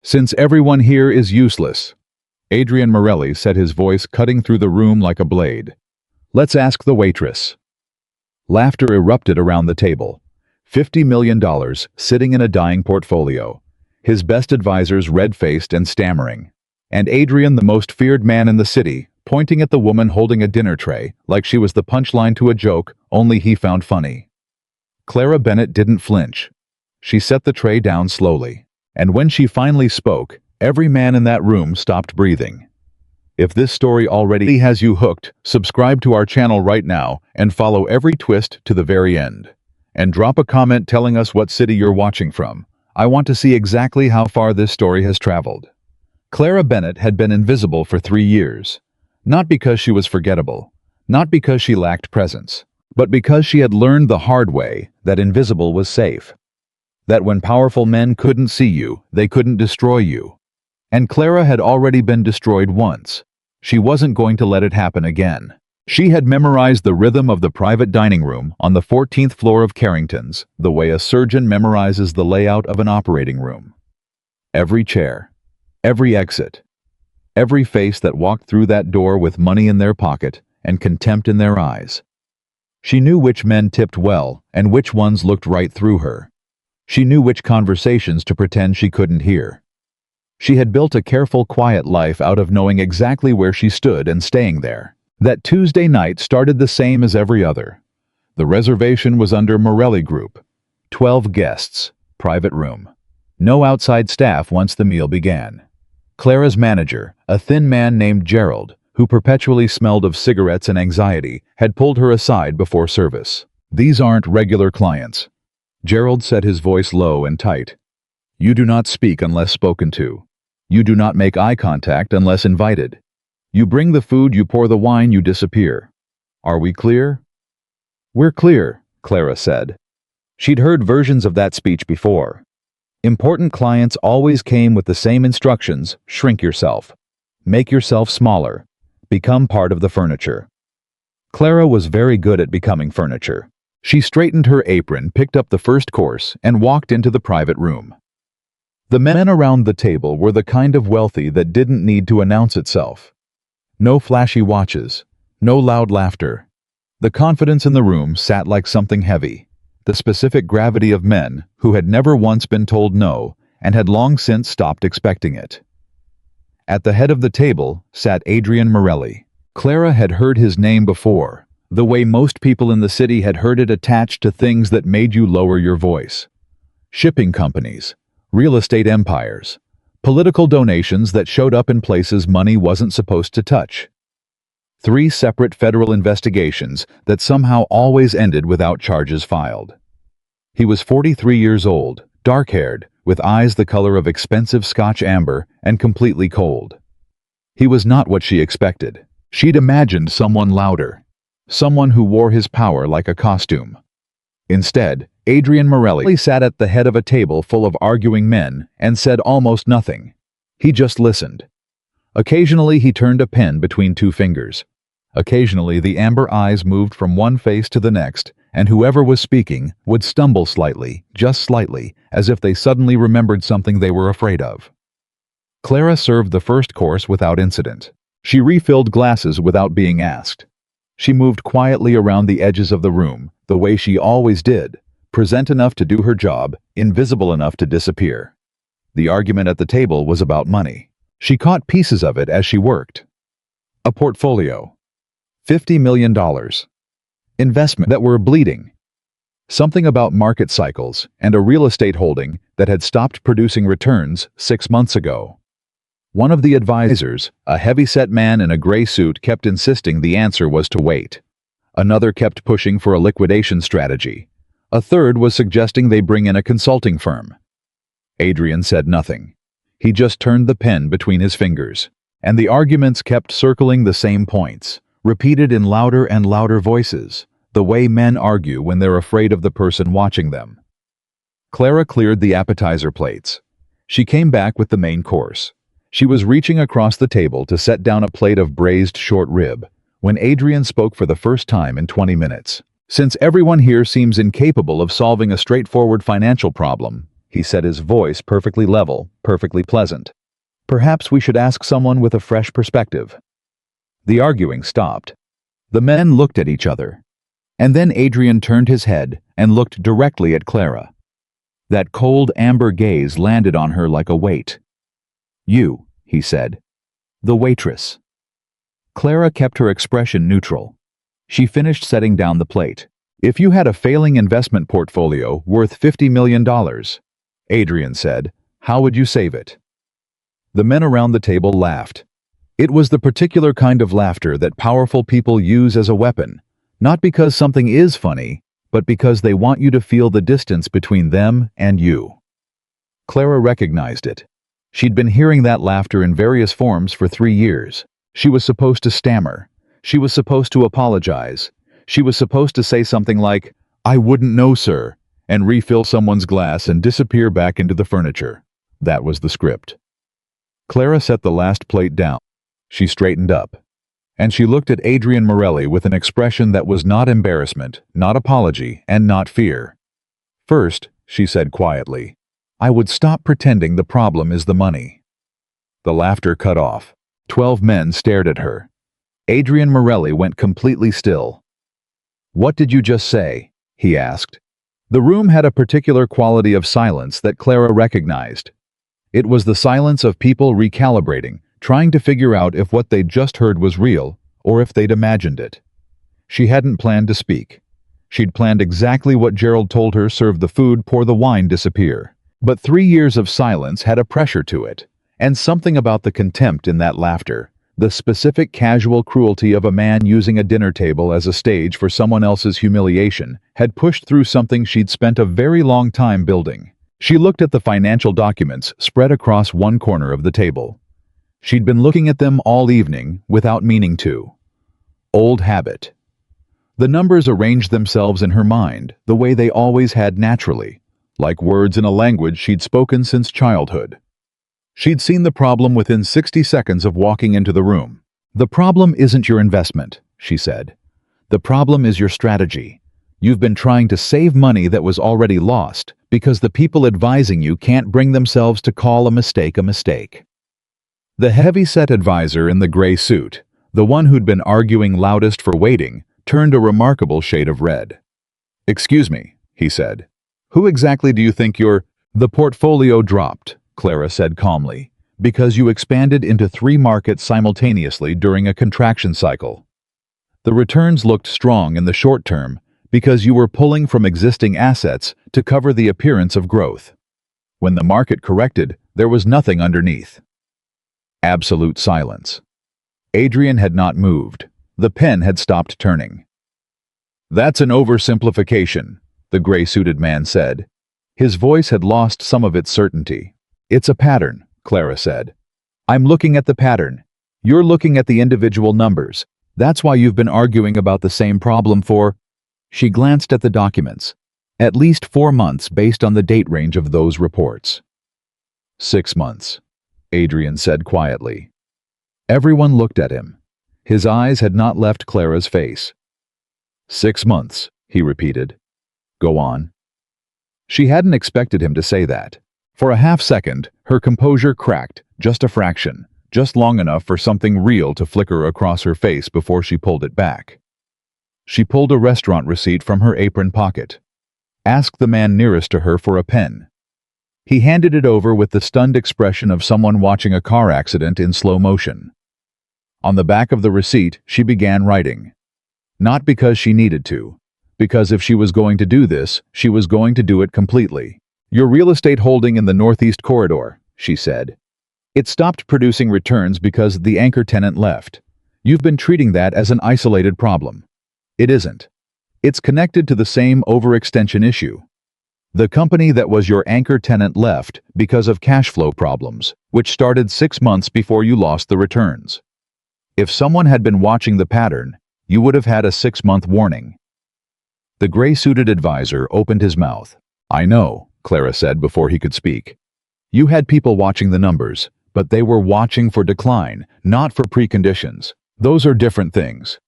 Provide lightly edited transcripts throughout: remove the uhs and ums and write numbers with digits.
Since everyone here is useless, Adrian Morelli said, his voice cutting through the room like a blade. Let's ask the waitress. Laughter erupted around the table. $50 million sitting in a dying portfolio. His best advisors red-faced and stammering. And Adrian, the most feared man in the city, pointing at the woman holding a dinner tray like she was the punchline to a joke only he found funny. Clara Bennett didn't flinch. She set the tray down slowly. And when she finally spoke, every man in that room stopped breathing. If this story already has you hooked, subscribe to our channel right now and follow every twist to the very end. And drop a comment telling us what city you're watching from. I want to see exactly how far this story has traveled. Clara Bennett had been invisible for 3 years. Not because she was forgettable, not because she lacked presence, but because she had learned the hard way that invisible was safe. That when powerful men couldn't see you, they couldn't destroy you. And Clara had already been destroyed once. She wasn't going to let it happen again. She had memorized the rhythm of the private dining room on the 14th floor of Carrington's, the way a surgeon memorizes the layout of an operating room. Every chair, every exit, every face that walked through that door with money in their pocket and contempt in their eyes. She knew which men tipped well and which ones looked right through her. She knew which conversations to pretend she couldn't hear. She had built a careful, quiet life out of knowing exactly where she stood and staying there. That Tuesday night started the same as every other. The reservation was under Morelli Group. 12 guests, private room. No outside staff once the meal began. Clara's manager, a thin man named Gerald, who perpetually smelled of cigarettes and anxiety, had pulled her aside before service. These aren't regular clients. Gerald said, his voice low and tight. You do not speak unless spoken to. You do not make eye contact unless invited. You bring the food, you pour the wine, you disappear. Are we clear? We're clear, Clara said. She'd heard versions of that speech before. Important clients always came with the same instructions: shrink yourself. Make yourself smaller. Become part of the furniture. Clara was very good at becoming furniture. She straightened her apron, picked up the first course, and walked into the private room. The men around the table were the kind of wealthy that didn't need to announce itself. No flashy watches, no loud laughter. The confidence in the room sat like something heavy, the specific gravity of men who had never once been told no and had long since stopped expecting it. At the head of the table sat Adrian Morelli. Clara had heard his name before, the way most people in the city had heard it attached to things that made you lower your voice. Shipping companies, real estate empires, political donations that showed up in places money wasn't supposed to touch. 3 separate federal investigations that somehow always ended without charges filed. He was 43 years old, dark-haired, with eyes the color of expensive Scotch amber and completely cold. He was not what she expected. She'd imagined someone louder, someone who wore his power like a costume. Instead, Adrian Morelli sat at the head of a table full of arguing men and said almost nothing. He just listened. Occasionally he turned a pen between 2 fingers. Occasionally the amber eyes moved from one face to the next, and whoever was speaking would stumble slightly, just slightly, as if they suddenly remembered something they were afraid of. Clara served the first course without incident. She refilled glasses without being asked. She moved quietly around the edges of the room, the way she always did, present enough to do her job, invisible enough to disappear. The argument at the table was about money. She caught pieces of it as she worked. A portfolio. $50 million. Investment that were bleeding. Something about market cycles and a real estate holding that had stopped producing returns 6 months ago. One of the advisors, a heavy-set man in a gray suit, kept insisting the answer was to wait. Another kept pushing for a liquidation strategy. A third was suggesting they bring in a consulting firm. Adrian said nothing. He just turned the pen between his fingers, and the arguments kept circling the same points, repeated in louder and louder voices, the way men argue when they're afraid of the person watching them. Clara cleared the appetizer plates. She came back with the main course. She was reaching across the table to set down a plate of braised short rib when Adrian spoke for the first time in 20 minutes. Since everyone here seems incapable of solving a straightforward financial problem, he said, his voice perfectly level, perfectly pleasant. Perhaps we should ask someone with a fresh perspective. The arguing stopped. The men looked at each other. And then Adrian turned his head and looked directly at Clara. That cold amber gaze landed on her like a weight. "You," he said. "The waitress." Clara kept her expression neutral. She finished setting down the plate. "If you had a failing investment portfolio worth $50 million, Adrian said, how would you save it?" The men around the table laughed. It was the particular kind of laughter that powerful people use as a weapon, not because something is funny, but because they want you to feel the distance between them and you. Clara recognized it. She'd been hearing that laughter in various forms for 3 years. She was supposed to stammer. She was supposed to apologize. She was supposed to say something like, "I wouldn't know, sir," and refill someone's glass and disappear back into the furniture. That was the script. Clara set the last plate down. She straightened up. And she looked at Adrian Morelli with an expression that was not embarrassment, not apology, and not fear. "First," she said quietly, "I would stop pretending the problem is the money." The laughter cut off. 12 men stared at her. Adrian Morelli went completely still. "What did you just say?" he asked. The room had a particular quality of silence that Clara recognized. It was the silence of people recalibrating, trying to figure out if what they'd just heard was real, or if they'd imagined it. She hadn't planned to speak. She'd planned exactly what Gerald told her: serve the food, pour the wine, disappear. But 3 years of silence had a pressure to it, and something about the contempt in that laughter, the specific casual cruelty of a man using a dinner table as a stage for someone else's humiliation, had pushed through something she'd spent a very long time building. She looked at the financial documents spread across one corner of the table. She'd been looking at them all evening without meaning to. Old habit. The numbers arranged themselves in her mind the way they always had naturally, like words in a language she'd spoken since childhood. She'd seen the problem within 60 seconds of walking into the room. "The problem isn't your investment," she said. "The problem is your strategy. You've been trying to save money that was already lost because the people advising you can't bring themselves to call a mistake a mistake." The heavy-set advisor in the gray suit, the one who'd been arguing loudest for waiting, turned a remarkable shade of red. "Excuse me," he said. "Who exactly do you think you're—" "The portfolio dropped," Clara said calmly, "because you expanded into 3 markets simultaneously during a contraction cycle. The returns looked strong in the short term because you were pulling from existing assets to cover the appearance of growth. When the market corrected, there was nothing underneath." Absolute silence. Adrian had not moved. The pen had stopped turning. "That's an oversimplification," the gray-suited man said. His voice had lost some of its certainty. "It's a pattern," Clara said. "I'm looking at the pattern. You're looking at the individual numbers. That's why you've been arguing about the same problem for—" She glanced at the documents. "At least 4 months based on the date range of those reports." 6 months, Adrian said quietly. Everyone looked at him. His eyes had not left Clara's face. 6 months, he repeated. "Go on." She hadn't expected him to say that. For a half-second, her composure cracked, just a fraction, just long enough for something real to flicker across her face before she pulled it back. She pulled a restaurant receipt from her apron pocket. Asked the man nearest to her for a pen. He handed it over with the stunned expression of someone watching a car accident in slow motion. On the back of the receipt, she began writing. Not because she needed to, because if she was going to do this, she was going to do it completely. "Your real estate holding in the Northeast Corridor," she said. "It stopped producing returns because the anchor tenant left. You've been treating that as an isolated problem. It isn't. It's connected to the same overextension issue. The company that was your anchor tenant left because of cash flow problems, which started 6 months before you lost the returns. If someone had been watching the pattern, you would have had a 6-month warning." The gray-suited advisor opened his mouth. "I know," Clara said before he could speak. "You had people watching the numbers, but they were watching for decline, not for preconditions. Those are different things."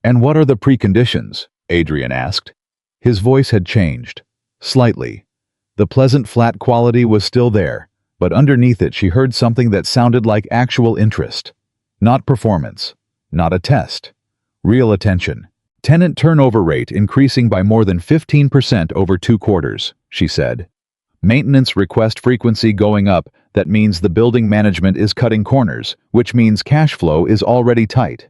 "And what are the preconditions?" Adrian asked. His voice had changed. Slightly. The pleasant flat quality was still there, but underneath it she heard something that sounded like actual interest. Not performance. Not a test. Real attention. Tenant turnover rate increasing by more than 15% over 2 quarters, she said. Maintenance request frequency going up, that means the building management is cutting corners, which means cash flow is already tight.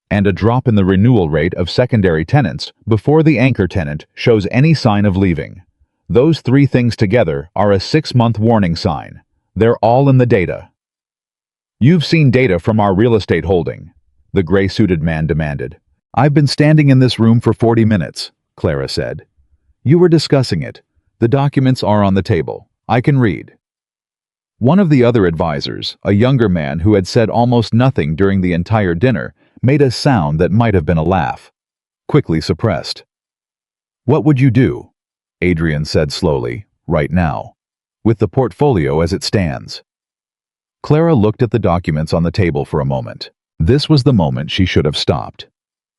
And a drop in the renewal rate of secondary tenants before the anchor tenant shows any sign of leaving. Those 3 things together are a 6-month warning sign. They're all in the data. You've seen data from our real estate holding, the gray-suited man demanded. I've been standing in this room for 40 minutes, Clara said. You were discussing it. The documents are on the table. I can read. One of the other advisors, a younger man who had said almost nothing during the entire dinner, made a sound that might have been a laugh. Quickly suppressed. What would you do? Adrian said slowly, right now. With the portfolio as it stands. Clara looked at the documents on the table for a moment. This was the moment she should have stopped.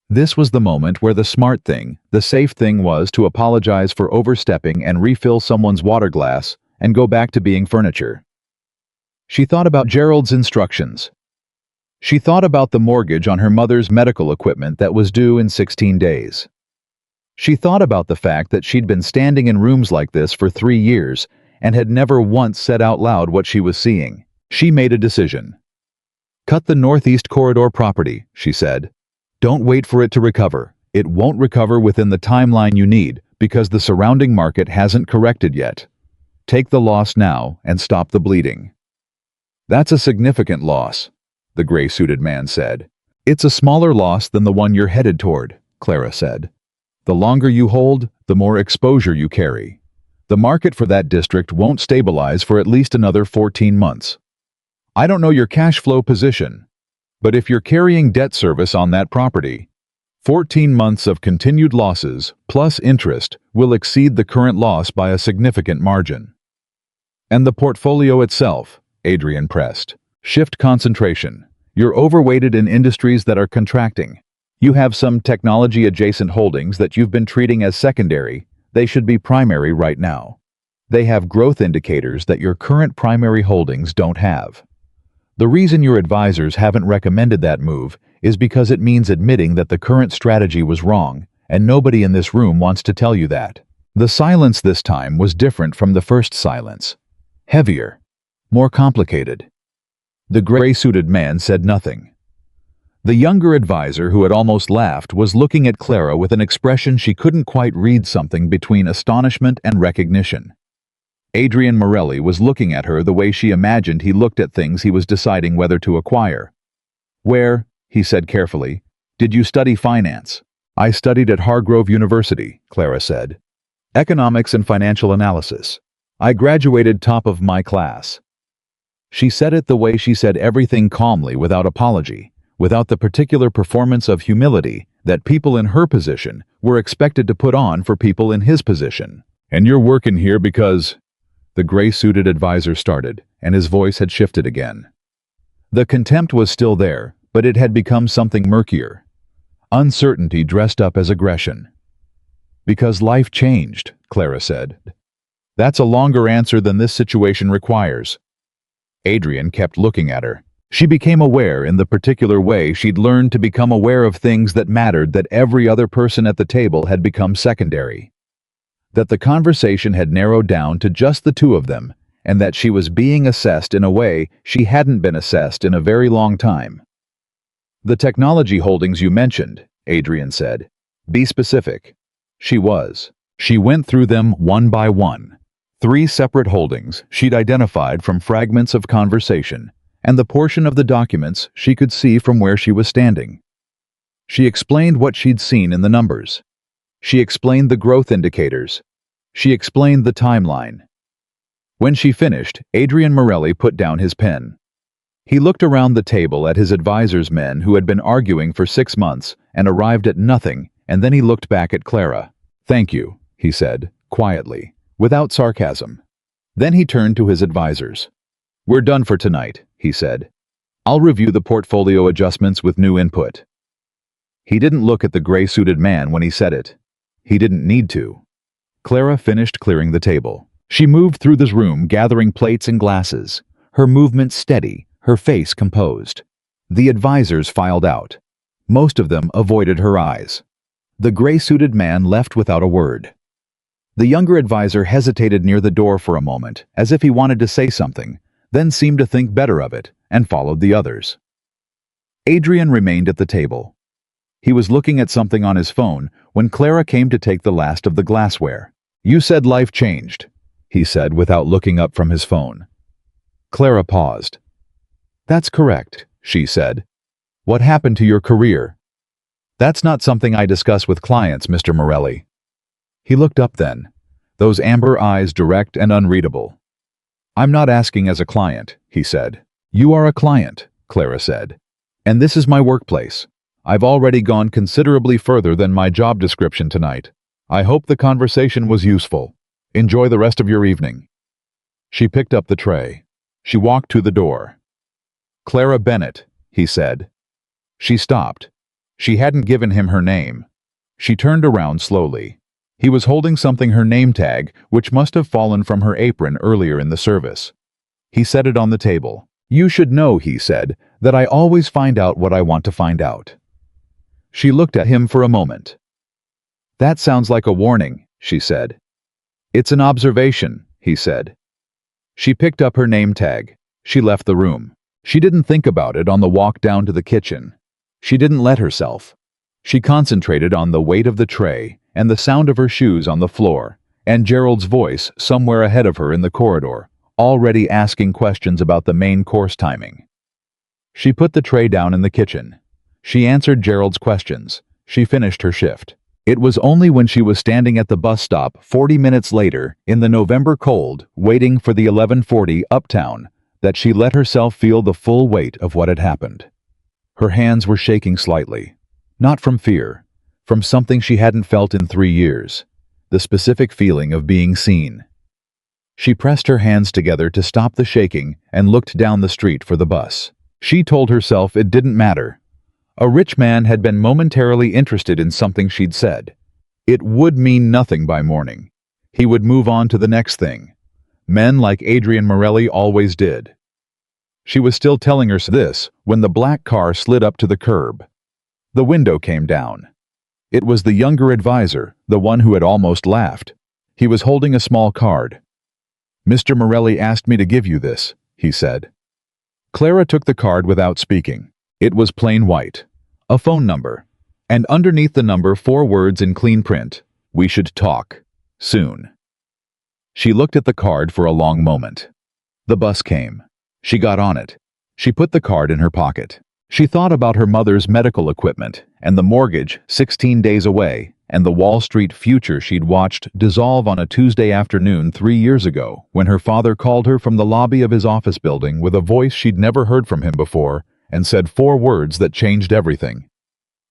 This was the moment where the smart thing, the safe thing was to apologize for overstepping and refill someone's water glass and go back to being furniture. She thought about Gerald's instructions. She thought about the mortgage on her mother's medical equipment that was due in 16 days. She thought about the fact that she'd been standing in rooms like this for 3 years and had never once said out loud what she was seeing. She made a decision. Cut the Northeast Corridor property, she said. Don't wait for it to recover. It won't recover within the timeline you need because the surrounding market hasn't corrected yet. Take the loss now and stop the bleeding. That's a significant loss, the gray-suited man said. It's a smaller loss than the one you're headed toward, Clara said. The longer you hold, the more exposure you carry. The market for that district won't stabilize for at least another 14 months. I don't know your cash flow position, but if you're carrying debt service on that property, 14 months of continued losses plus interest will exceed the current loss by a significant margin. And the portfolio itself, Adrian pressed. Shift concentration. You're overweighted in industries that are contracting. You have some technology-adjacent holdings that you've been treating as secondary. They should be primary right now. They have growth indicators that your current primary holdings don't have. The reason your advisors haven't recommended that move is because it means admitting that the current strategy was wrong, and nobody in this room wants to tell you that. The silence this time was different from the first silence. Heavier. More complicated. The gray-suited man said nothing. The younger advisor, who had almost laughed, was looking at Clara with an expression she couldn't quite read, something between astonishment and recognition. Adrian Morelli was looking at her the way she imagined he looked at things he was deciding whether to acquire. Where, he said carefully, did you study finance? I studied at Hargrove University, Clara said. Economics and financial analysis. I graduated top of my class. She said it the way she said everything, calmly, without apology, without the particular performance of humility that people in her position were expected to put on for people in his position. And you're working here because... The gray-suited advisor started, and his voice had shifted again. The contempt was still there, but it had become something murkier. Uncertainty dressed up as aggression. Because life changed, Clara said. That's a longer answer than this situation requires. Adrian kept looking at her. She became aware in the particular way she'd learned to become aware of things that mattered, that every other person at the table had become secondary. That the conversation had narrowed down to just the two of them, and that she was being assessed in a way she hadn't been assessed in a very long time. The technology holdings you mentioned, Adrian said. Be specific. She was. She went through them one by one. 3 separate holdings she'd identified from fragments of conversation, and the portion of the documents she could see from where she was standing. She explained what she'd seen in the numbers. She explained the growth indicators. She explained the timeline. When she finished, Adrian Morelli put down his pen. He looked around the table at his advisor's men who had been arguing for 6 months and arrived at nothing, and then he looked back at Clara. Thank you, he said, quietly, without sarcasm. Then he turned to his advisors. We're done for tonight, he said. I'll review the portfolio adjustments with new input. He didn't look at the gray-suited man when he said it. He didn't need to. Clara finished clearing the table. She moved through this room gathering plates and glasses, her movements steady, her face composed. The advisors filed out. Most of them avoided her eyes. The gray-suited man left without a word. The younger advisor hesitated near the door for a moment, as if he wanted to say something, then seemed to think better of it, and followed the others. Adrian remained at the table. He was looking at something on his phone when Clara came to take the last of the glassware. "You said life changed," he said without looking up from his phone. Clara paused. "That's correct," she said. "What happened to your career?" "That's not something I discuss with clients, Mr. Morelli." He looked up then, those amber eyes direct and unreadable. "I'm not asking as a client," he said. "You are a client," Clara said. "And this is my workplace. I've already gone considerably further than my job description tonight. I hope the conversation was useful. Enjoy the rest of your evening." She picked up the tray. She walked to the door. "Clara Bennett," he said. She stopped. She hadn't given him her name. She turned around slowly. He was holding something, her name tag, which must have fallen from her apron earlier in the service. He set it on the table. "You should know," he said, "that I always find out what I want to find out." She looked at him for a moment. "That sounds like a warning," she said. "It's an observation," he said. She picked up her name tag. She left the room. She didn't think about it on the walk down to the kitchen. She didn't let herself. She concentrated on the weight of the tray and the sound of her shoes on the floor, and Gerald's voice somewhere ahead of her in the corridor, already asking questions about the main course timing. She put the tray down in the kitchen. She answered Gerald's questions. She finished her shift. It was only when she was standing at the bus stop 40 minutes later, in the November cold, waiting for the 11:40 Uptown, that she let herself feel the full weight of what had happened. Her hands were shaking slightly. Not from fear, from something she hadn't felt in 3 years, the specific feeling of being seen. She pressed her hands together to stop the shaking and looked down the street for the bus. She told herself it didn't matter. A rich man had been momentarily interested in something she'd said. It would mean nothing by morning. He would move on to the next thing. Men like Adrian Morelli always did. She was still telling herself this when the black car slid up to the curb. The window came down. It was the younger advisor, the one who had almost laughed. He was holding a small card. "Mr. Morelli asked me to give you this," he said. Clara took the card without speaking. It was plain white. A phone number. And underneath the number 4 words in clean print. "We should talk. Soon." She looked at the card for a long moment. The bus came. She got on it. She put the card in her pocket. She thought about her mother's medical equipment, and the mortgage 16 days away, and the Wall Street future she'd watched dissolve on a Tuesday afternoon 3 years ago when her father called her from the lobby of his office building with a voice she'd never heard from him before and said 4 words that changed everything.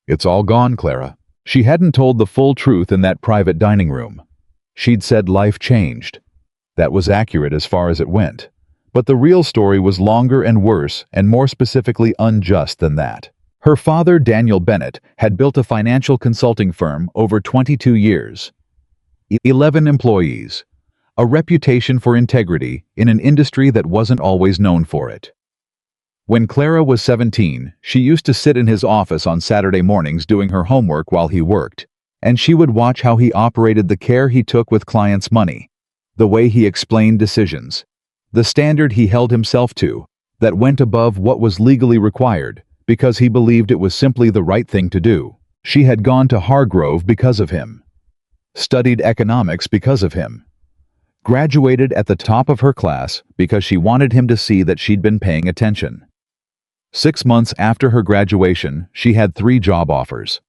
"It's all gone, Clara." She hadn't told the full truth in that private dining room. She'd said life changed. That was accurate as far as it went. But the real story was longer and worse and more specifically unjust than that. Her father, Daniel Bennett, had built a financial consulting firm over 22 years. 11 employees. A reputation for integrity in an industry that wasn't always known for it. When Clara was 17, she used to sit in his office on Saturday mornings doing her homework while he worked, and she would watch how he operated, the care he took with clients' money, the way he explained decisions, the standard he held himself to, that went above what was legally required, because he believed it was simply the right thing to do. She had gone to Hargrove because of him. Studied economics because of him. Graduated at the top of her class because she wanted him to see that she'd been paying attention. 6 months after her graduation, she had 3 job offers.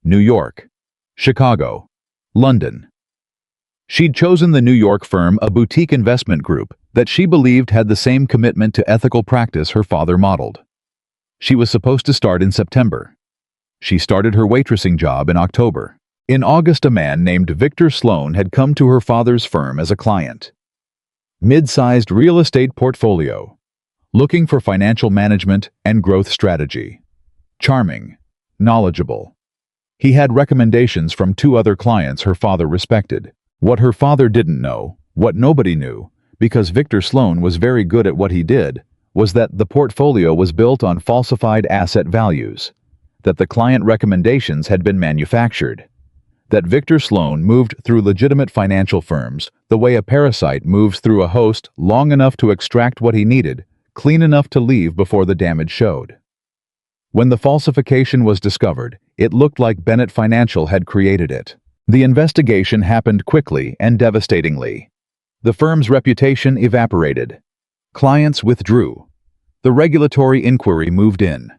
New York, Chicago, London. She'd chosen the New York firm, a boutique investment group that she believed had the same commitment to ethical practice her father modeled. She was supposed to start in September. She started her waitressing job in October. In August, a man named Victor Sloan had come to her father's firm as a client. Mid-sized real estate portfolio. Looking for financial management and growth strategy. Charming. Knowledgeable. He had recommendations from 2 other clients her father respected. What her father didn't know What nobody knew, because Victor Sloan was very good at what he did, was that the portfolio was built on falsified asset values, that the client recommendations had been manufactured, that Victor Sloan moved through legitimate financial firms the way a parasite moves through a host long enough to extract what he needed, clean enough to leave before the damage showed. When the falsification was discovered, it looked like Bennett Financial had created it. The investigation happened quickly and devastatingly. The firm's reputation evaporated. Clients withdrew. The regulatory inquiry moved in.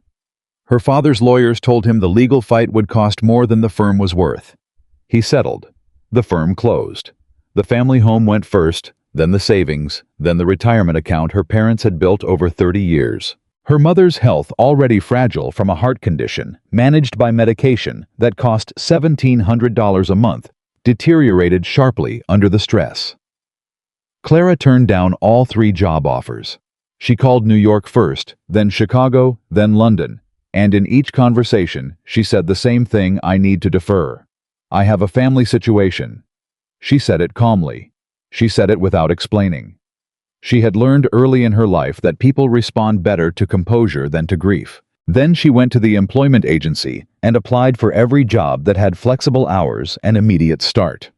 Her father's lawyers told him the legal fight would cost more than the firm was worth. He settled. The firm closed. The family home went first, then the savings, then the retirement account her parents had built over 30 years. Her mother's health, already fragile from a heart condition, managed by medication that cost $1,700 a month, deteriorated sharply under the stress. Clara turned down all 3 job offers. She called New York first, then Chicago, then London, and in each conversation, she said the same thing: I need to defer. I have a family situation. She said it calmly. She said it without explaining. She had learned early in her life that people respond better to composure than to grief. Then she went to the employment agency and applied for every job that had flexible hours and immediate start.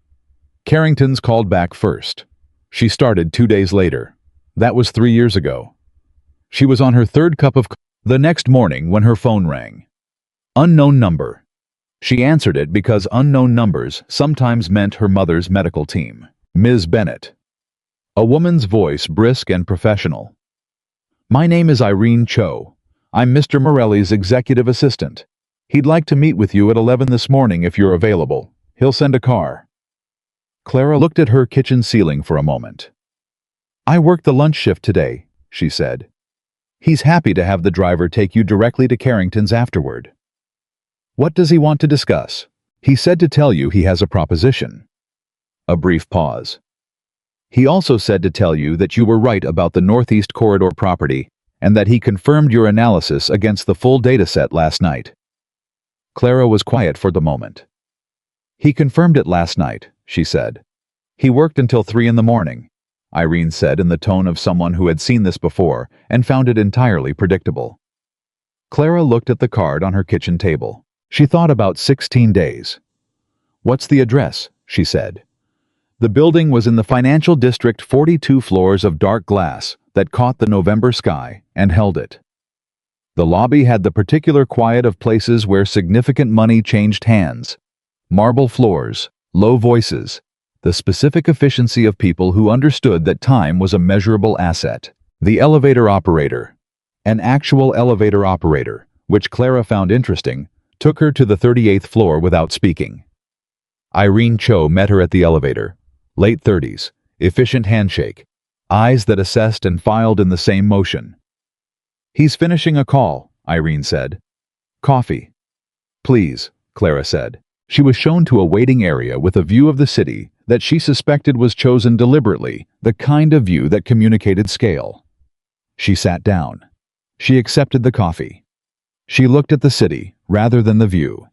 Carrington's called back first. She started 2 days later. That was 3 years ago. She was on her 3rd cup of coffee the next morning when her phone rang. Unknown number. She answered it because unknown numbers sometimes meant her mother's medical team. Ms. Bennett. A woman's voice, brisk and professional. My name is Irene Cho. I'm Mr. Morelli's executive assistant. He'd like to meet with you at 11 this morning if you're available. He'll send a car. Clara looked at her kitchen ceiling for a moment. I worked the lunch shift today, she said. He's happy to have the driver take you directly to Carrington's afterward. What does he want to discuss? He said to tell you he has a proposition. A brief pause. He also said to tell you that you were right about the Northeast Corridor property and that he confirmed your analysis against the full dataset last night. Clara was quiet for the moment. He confirmed it last night, she said. He worked until 3 in the morning, Irene said in the tone of someone who had seen this before and found it entirely predictable. Clara looked at the card on her kitchen table. She thought about 16 days. What's the address? She said. The building was in the financial district, 42 floors of dark glass that caught the November sky and held it. The lobby had the particular quiet of places where significant money changed hands. Marble floors, low voices, the specific efficiency of people who understood that time was a measurable asset. The elevator operator, an actual elevator operator, which Clara found interesting, took her to the 38th floor without speaking. Irene Cho met her at the elevator. Late 30s, efficient handshake, eyes that assessed and filed in the same motion. He's finishing a call, Irene said. Coffee. Please, Clara said. She was shown to a waiting area with a view of the city that she suspected was chosen deliberately, the kind of view that communicated scale. She sat down. She accepted the coffee. She looked at the city rather than the view.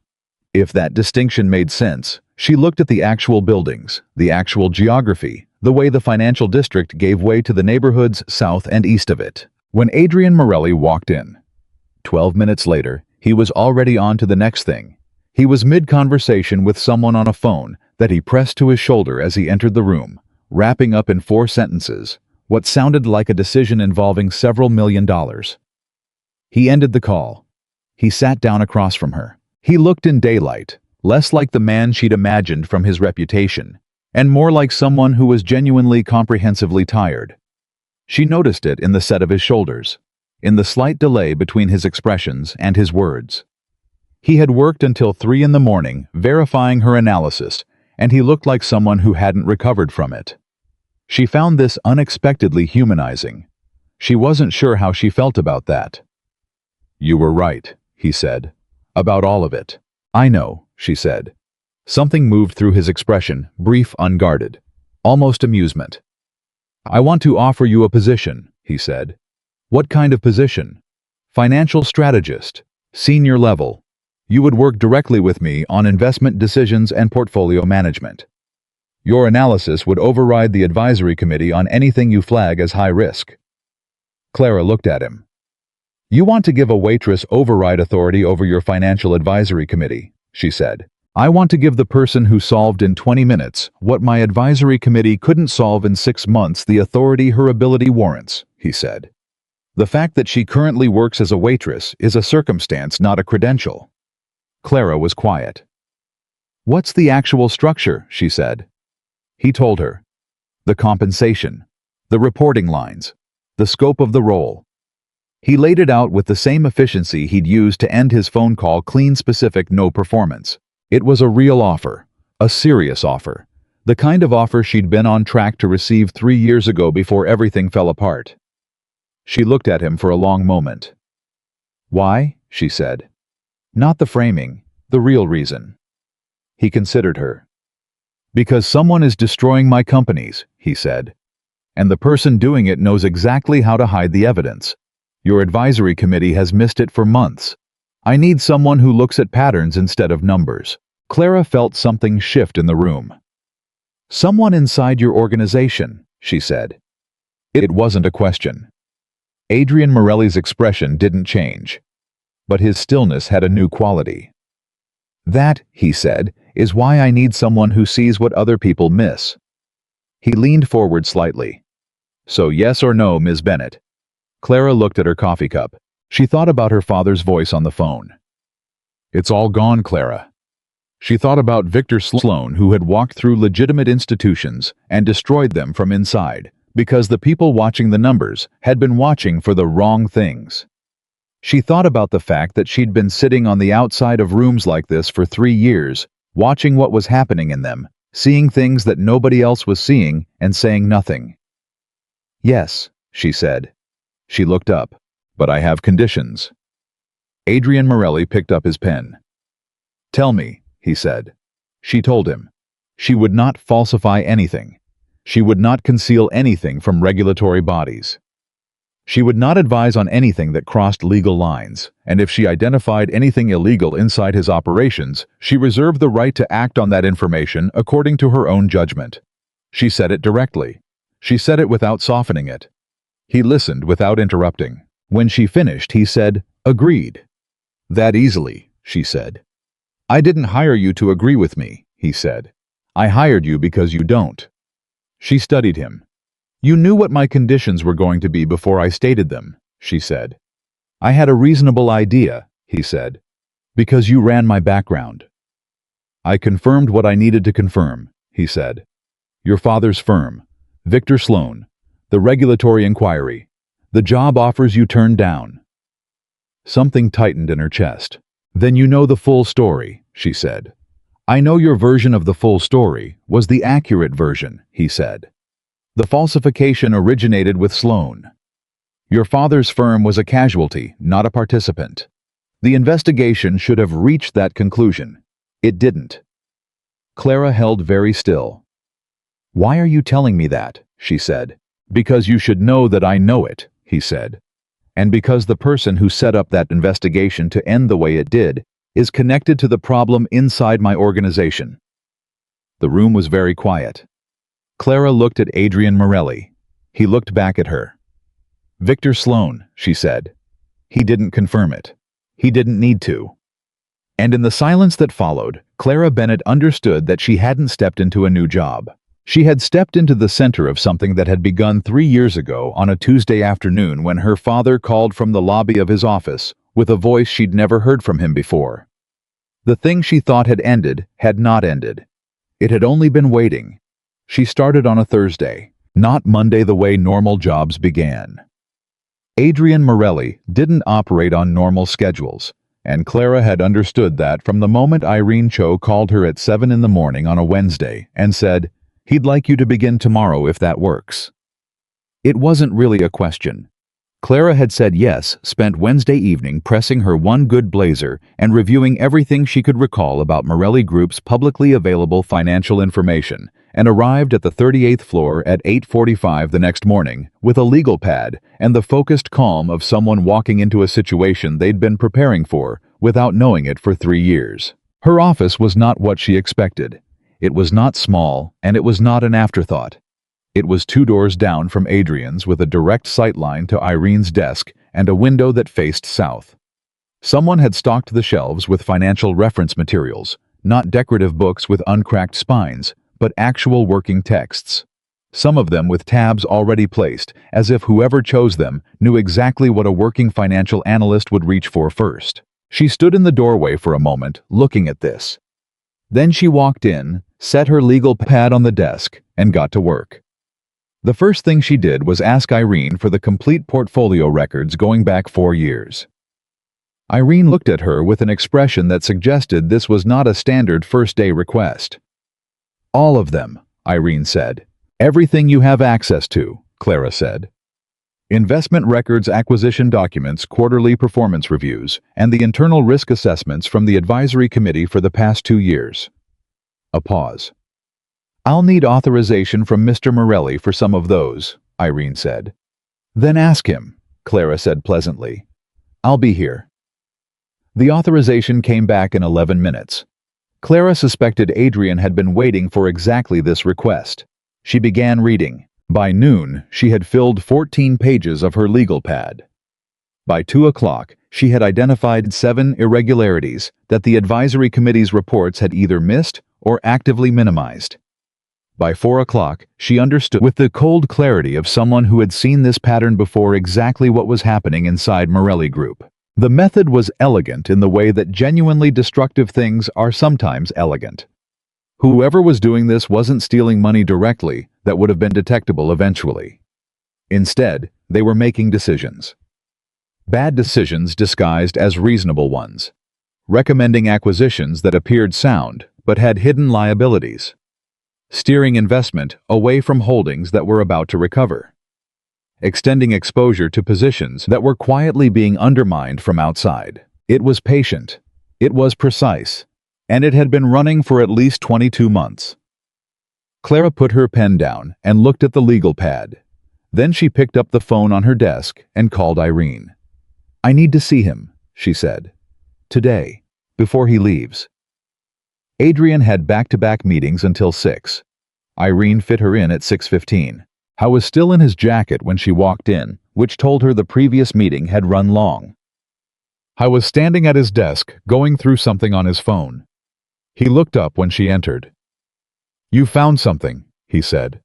If that distinction made sense, she looked at the actual buildings, the actual geography, the way the financial district gave way to the neighborhoods south and east of it. When Adrian Morelli walked in, 12 minutes later, he was already on to the next thing. He was mid-conversation with someone on a phone that he pressed to his shoulder as he entered the room, wrapping up in 4 sentences, what sounded like a decision involving several $1 million. He ended the call. He sat down across from her. He looked in daylight, less like the man she'd imagined from his reputation, and more like someone who was genuinely comprehensively tired. She noticed it in the set of his shoulders, in the slight delay between his expressions and his words. He had worked until 3 in the morning, verifying her analysis, and he looked like someone who hadn't recovered from it. She found this unexpectedly humanizing. She wasn't sure how she felt about that. You were right, he said. About all of it. I know, she said. Something moved through his expression, brief, unguarded. Almost amusement. I want to offer you a position, he said. What kind of position? Financial strategist. Senior level. You would work directly with me on investment decisions and portfolio management. Your analysis would override the advisory committee on anything you flag as high risk. Clara looked at him. You want to give a Waitress override authority over your financial advisory committee, she said. I want to give the person who solved in 20 minutes what my advisory committee couldn't solve in 6 months the authority her ability warrants, he said. The fact that she currently works as a waitress is a circumstance, not a credential. Clara was quiet. What's the actual structure, she said. He told her. The compensation, the reporting lines, the scope of the role. He laid it out with the same efficiency he'd used to end his phone call clean, specific, no performance. It was a real offer, a serious offer, the kind of offer she'd been on track to receive 3 years ago before everything fell apart. She looked at him for a long moment. Why? She said. Not the framing, the real reason. He considered her. Because someone is destroying my companies, he said. And the person doing it knows exactly how to hide the evidence. Your advisory committee has missed it for months. I need someone who looks at patterns instead of numbers. Clara felt something shift in the room. Someone inside your organization, she said. It wasn't a question. Adrian Morelli's expression didn't change, but his stillness had a new quality. That, he said, is why I need someone who sees what other people miss. He leaned forward slightly. So yes or no, Ms. Bennett? Clara looked at her coffee cup. She thought about her father's voice on the phone. It's all gone, Clara. She thought about Victor Sloan, who had walked through legitimate institutions and destroyed them from inside, because the people watching the numbers had been watching for the wrong things. She thought about the fact that she'd been sitting on the outside of rooms like this for 3 years, watching what was happening in them, seeing things that nobody else was seeing, and saying nothing. Yes, she said. She looked up. But I have conditions. Adrian Morelli picked up his pen. Tell me, he said. She told him. She would not falsify anything. She would not conceal anything from regulatory bodies. She would not advise on anything that crossed legal lines, and if she identified anything illegal inside his operations, she reserved the right to act on that information according to her own judgment. She said it directly. She said it without softening it. He listened without interrupting. When she finished, he said, Agreed. That easily, she said. I didn't hire you to agree with me, he said. I hired you because you don't. She studied him. You knew what my conditions were going to be before I stated them, she said. I had a reasonable idea, he said, because you ran my background. I confirmed what I needed to confirm, he said. Your father's firm, Victor Sloan, the regulatory inquiry, the job offers you turned down. Something tightened in her chest. Then you know the full story, she said. I know your version of the full story was the accurate version, he said. The falsification originated with Sloan. Your father's firm was a casualty, not a participant. The investigation should have reached that conclusion. It didn't. Clara held very still. Why are you telling me that? She said. Because you should know that I know it, he said. And because the person who set up that investigation to end the way it did is connected to the problem inside my organization. The room was very quiet. Clara looked at Adrian Morelli. He looked back at her. Victor Sloan, she said. He didn't confirm it. He didn't need to. And in the silence that followed, Clara Bennett understood that she hadn't stepped into a new job. She had stepped into the center of something that had begun 3 years ago on a Tuesday afternoon when her father called from the lobby of his office with a voice she'd never heard from him before. The thing she thought had ended had not ended. It had only been waiting. She started on a Thursday, not Monday the way normal jobs began. Adrian Morelli didn't operate on normal schedules, and Clara had understood that from the moment Irene Cho called her at 7 in the morning on a Wednesday and said, "He'd like you to begin tomorrow if that works." It wasn't really a question. Clara had said yes, spent Wednesday evening pressing her one good blazer and reviewing everything she could recall about Morelli Group's publicly available financial information, and arrived at the 38th floor at 8:45 the next morning with a legal pad and the focused calm of someone walking into a situation they'd been preparing for without knowing it for 3 years. Her office was not what she expected. It was not small, and it was not an afterthought. It was 2 doors down from Adrian's with a direct sightline to Irene's desk and a window that faced south. Someone had stocked the shelves with financial reference materials, not decorative books with uncracked spines, but actual working texts. Some of them with tabs already placed, as if whoever chose them knew exactly what a working financial analyst would reach for first. She stood in the doorway for a moment, looking at this. Then she walked in, set her legal pad on the desk, and got to work. The first thing she did was ask Irene for the complete portfolio records going back 4 years. Irene looked at her with an expression that suggested this was not a standard first-day request. "All of them," Irene said. "Everything you have access to," Clara said. "Investment records, acquisition documents, quarterly performance reviews, and the internal risk assessments from the advisory committee for the past 2 years. A pause. "I'll need authorization from Mr. Morelli for some of those," Irene said. "Then ask him," Clara said pleasantly. "I'll be here." The authorization came back in 11 minutes. Clara suspected Adrian had been waiting for exactly this request. She began reading. By noon, she had filled 14 pages of her legal pad. By 2 o'clock, she had identified 7 irregularities that the advisory committee's reports had either missed or actively minimized. By 4 o'clock, she understood with the cold clarity of someone who had seen this pattern before exactly what was happening inside Morelli Group. The method was elegant in the way that genuinely destructive things are sometimes elegant. Whoever was doing this wasn't stealing money directly that would have been detectable eventually. Instead, they were making decisions. Bad decisions disguised as reasonable ones. Recommending acquisitions that appeared sound but had hidden liabilities. Steering investment away from holdings that were about to recover. Extending exposure to positions that were quietly being undermined from outside. It was patient. It was precise. And it had been running for at least 22 months. Clara put her pen down and looked at the legal pad. Then she picked up the phone on her desk and called Irene. "I need to see him," she said. "Today, before he leaves." Adrian had back-to-back meetings until 6. Irene fit her in at 6:15. Howe was still in his jacket when she walked in, which told her the previous meeting had run long. Howe was standing at his desk, going through something on his phone. He looked up when she entered. "You found something," he said.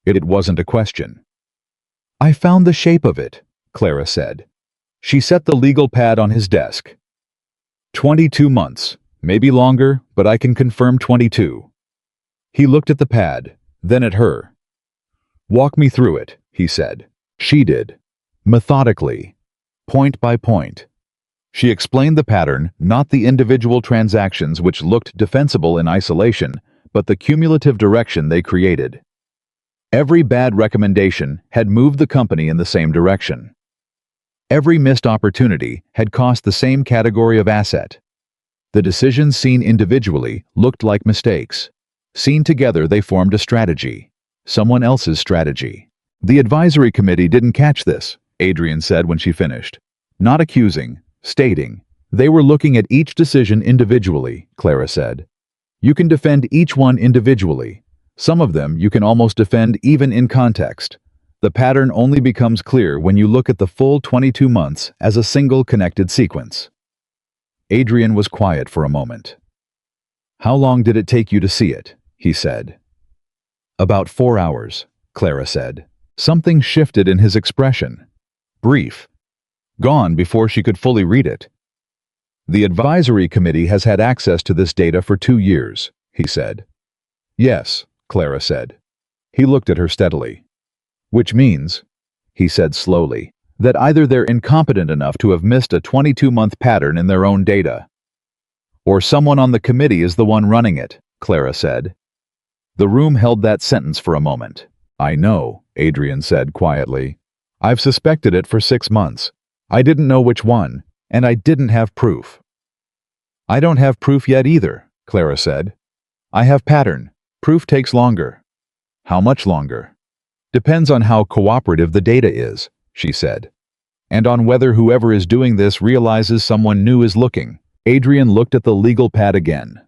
It wasn't a question. "I found the shape of it," Clara said. She set the legal pad on his desk. 22 months, maybe longer, but I can confirm 22. He looked at the pad, then at her. "Walk me through it," he said. She did. Methodically. Point by point. She explained the pattern, not the individual transactions which looked defensible in isolation, but the cumulative direction they created. Every bad recommendation had moved the company in the same direction. Every missed opportunity had cost the same category of asset. The decisions seen individually looked like mistakes. Seen together, they formed a strategy. Someone else's strategy. "The advisory committee didn't catch this," Adrian said when she finished. Not accusing, stating. "They were looking at each decision individually," Clara said. "You can defend each one individually. Some of them you can almost defend even in context. The pattern only becomes clear when you look at the full 22 months as a single connected sequence." Adrian was quiet for a moment. "How long did it take you to see it?" he said. "About 4 hours," Clara said. Something shifted in his expression. Brief. Gone before she could fully read it. "The advisory committee has had access to this data for 2 years, he said. "Yes," Clara said. He looked at her steadily. "Which means," he said slowly, "that either they're incompetent enough to have missed a 22-month pattern in their own data, or someone on the committee is the one running it," Clara said. The room held that sentence for a moment. "I know," Adrian said quietly. "I've suspected it for 6 months. I didn't know which one, and I didn't have proof." "I don't have proof yet either," Clara said. "I have pattern. Proof takes longer." "How much longer?" "Depends on how cooperative the data is," she said. "And on whether whoever is doing this realizes someone new is looking." Adrian looked at the legal pad again.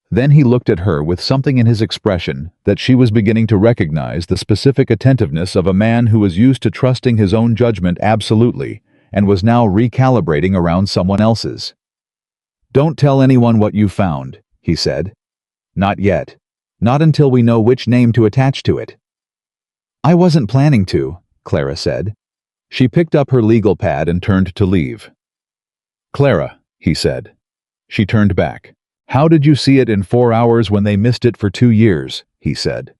Then he looked at her with something in his expression that she was beginning to recognize the specific attentiveness of a man who was used to trusting his own judgment absolutely and was now recalibrating around someone else's. "Don't tell anyone what you found," he said. "Not yet. Not until we know which name to attach to it." "I wasn't planning to," Clara said. She picked up her legal pad and turned to leave. "Clara," he said. She turned back. "How did you see it in 4 hours when they missed it for 2 years?" he said.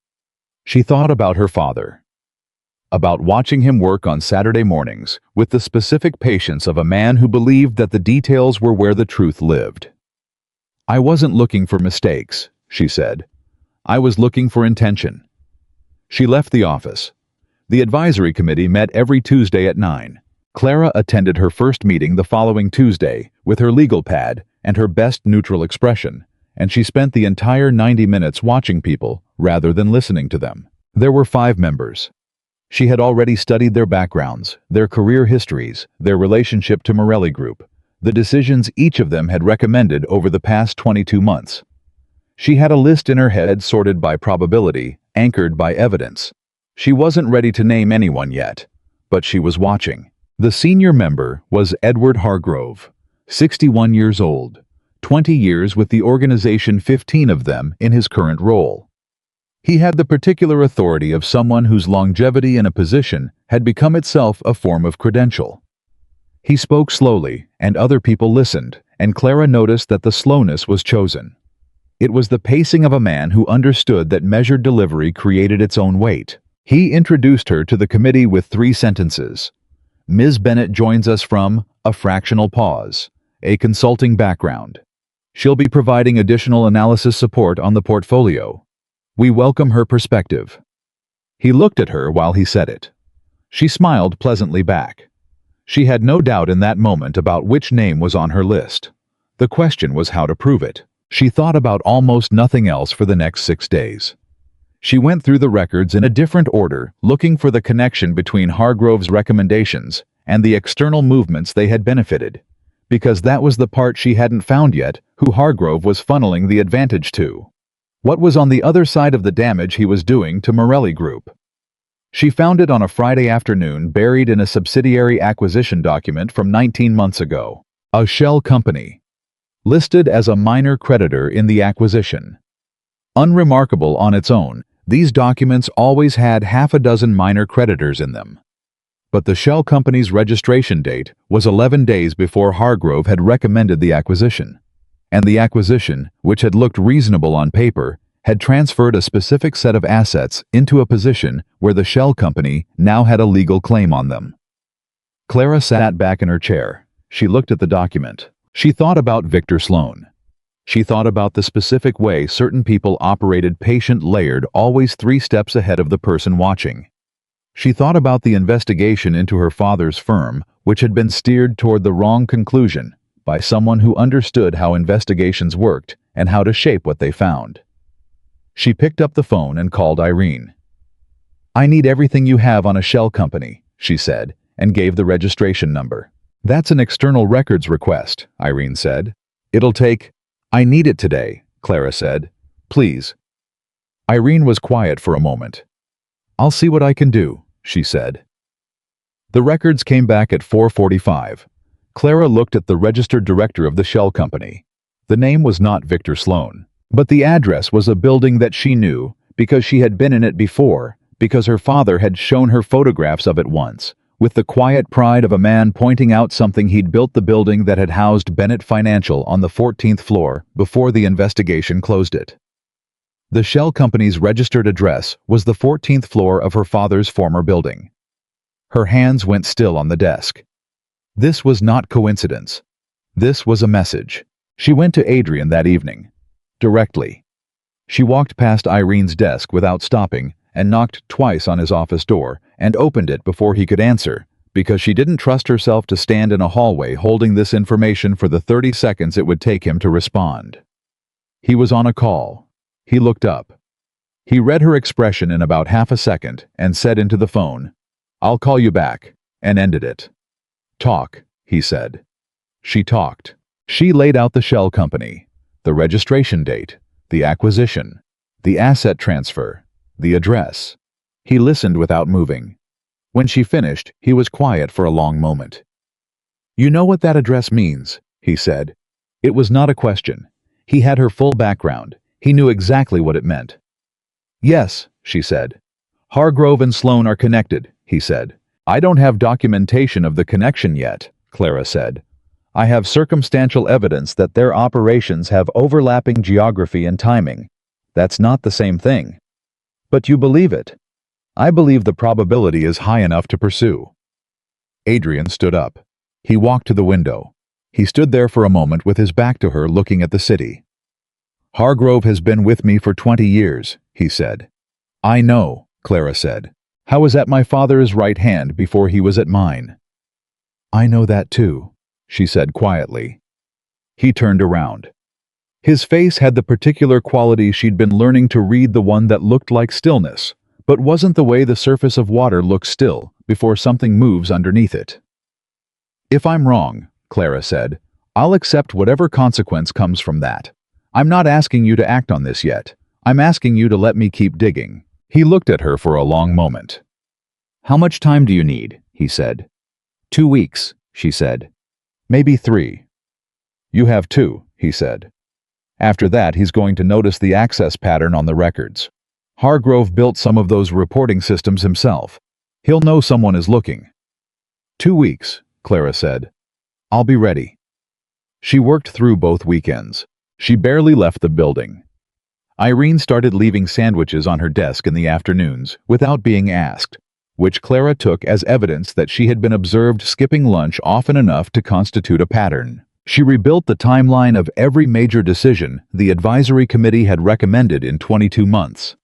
She thought about her father. About watching him work on Saturday mornings with the specific patience of a man who believed that the details were where the truth lived. "I wasn't looking for mistakes," she said. "I was looking for intention." She left the office. The advisory committee met every Tuesday at 9. Clara attended her first meeting the following Tuesday with her legal pad and her best neutral expression, and she spent the entire 90 minutes watching people rather than listening to them. There were 5 members. She had already studied their backgrounds, their career histories, their relationship to Morelli Group, the decisions each of them had recommended over the past 22 months. She had a list in her head sorted by probability, anchored by evidence. She wasn't ready to name anyone yet, but she was watching. The senior member was Edward Hargrove, 61 years old, 20 years with the organization, 15 of them in his current role. He had the particular authority of someone whose longevity in a position had become itself a form of credential. He spoke slowly, and other people listened, and Clara noticed that the slowness was chosen. It was the pacing of a man who understood that measured delivery created its own weight. He introduced her to the committee with 3 sentences. "Ms. Bennett joins us from a fractional pause, a consulting background. She'll be providing additional analysis support on the portfolio. We welcome her perspective." He looked at her while he said it. She smiled pleasantly back. She had no doubt in that moment about which name was on her list. The question was how to prove it. She thought about almost nothing else for the next 6 days. She went through the records in a different order, looking for the connection between Hargrove's recommendations and the external movements they had benefited, because that was the part she hadn't found yet, who Hargrove was funneling the advantage to. What was on the other side of the damage he was doing to Morelli Group? She found it on a Friday afternoon, buried in a subsidiary acquisition document from 19 months ago. A shell company, listed as a minor creditor in the acquisition. Unremarkable on its own, these documents always had half a dozen minor creditors in them. But the shell company's registration date was 11 days before Hargrove had recommended the acquisition. And the acquisition, which had looked reasonable on paper, had transferred a specific set of assets into a position where the shell company now had a legal claim on them. Clara sat back in her chair. She looked at the document. She thought about Victor Sloan. She thought about the specific way certain people operated, patient, layered, always 3 steps ahead of the person watching. She thought about the investigation into her father's firm, which had been steered toward the wrong conclusion by someone who understood how investigations worked and how to shape what they found. She picked up the phone and called Irene. "I need everything you have on a shell company," she said, and gave the registration number. "That's an external records request," Irene said. "It'll take—" "I need it today," Clara said. "Please." Irene was quiet for a moment. "I'll see what I can do," she said. The records came back at 4:45. Clara looked at the registered director of the shell company. The name was not Victor Sloan, but the address was a building that she knew because she had been in it before, because her father had shown her photographs of it once, with the quiet pride of a man pointing out something. He'd built the building that had housed Bennett Financial on the 14th floor before the investigation closed it. The shell company's registered address was the 14th floor of her father's former building. Her hands went still on the desk. This was not coincidence. This was a message. She went to Adrian that evening. Directly. She walked past Irene's desk without stopping and knocked twice on his office door and opened it before he could answer, because she didn't trust herself to stand in a hallway holding this information for the 30 seconds it would take him to respond. He was on a call. He looked up. He read her expression in about half a second and said into the phone, "I'll call you back," and ended it. "Talk," he said. She talked. She laid out the shell company, the registration date, the acquisition, the asset transfer, the address. He listened without moving. When she finished, he was quiet for a long moment. "You know what that address means," he said. It was not a question. He had her full background. He knew exactly what it meant. "Yes," she said. "Hargrove and Sloan are connected," he said. "I don't have documentation of the connection yet," Clara said. "I have circumstantial evidence that their operations have overlapping geography and timing. That's not the same thing." "But you believe it." "I believe the probability is high enough to pursue." Adrian stood up. He walked to the window. He stood there for a moment with his back to her, looking at the city. "Hargrove has been with me for 20 years, he said. "I know," Clara said. "How was at my father's right hand before he was at mine." "I know that too," she said quietly. He turned around. His face had the particular quality she'd been learning to read, the one that looked like stillness, but wasn't the way the surface of water looks still before something moves underneath it. "If I'm wrong," Clara said, "I'll accept whatever consequence comes from that. I'm not asking you to act on this yet. I'm asking you to let me keep digging." He looked at her for a long moment. "How much time do you need?" he said. 2 weeks, she said. "Maybe 3. "You have 2, he said. "After that, he's going to notice the access pattern on the records. Hargrove built some of those reporting systems himself. He'll know someone is looking." 2 weeks, Clara said. "I'll be ready." She worked through both weekends. She barely left the building. Irene started leaving sandwiches on her desk in the afternoons without being asked, which Clara took as evidence that she had been observed skipping lunch often enough to constitute a pattern. She rebuilt the timeline of every major decision the advisory committee had recommended in 22 months.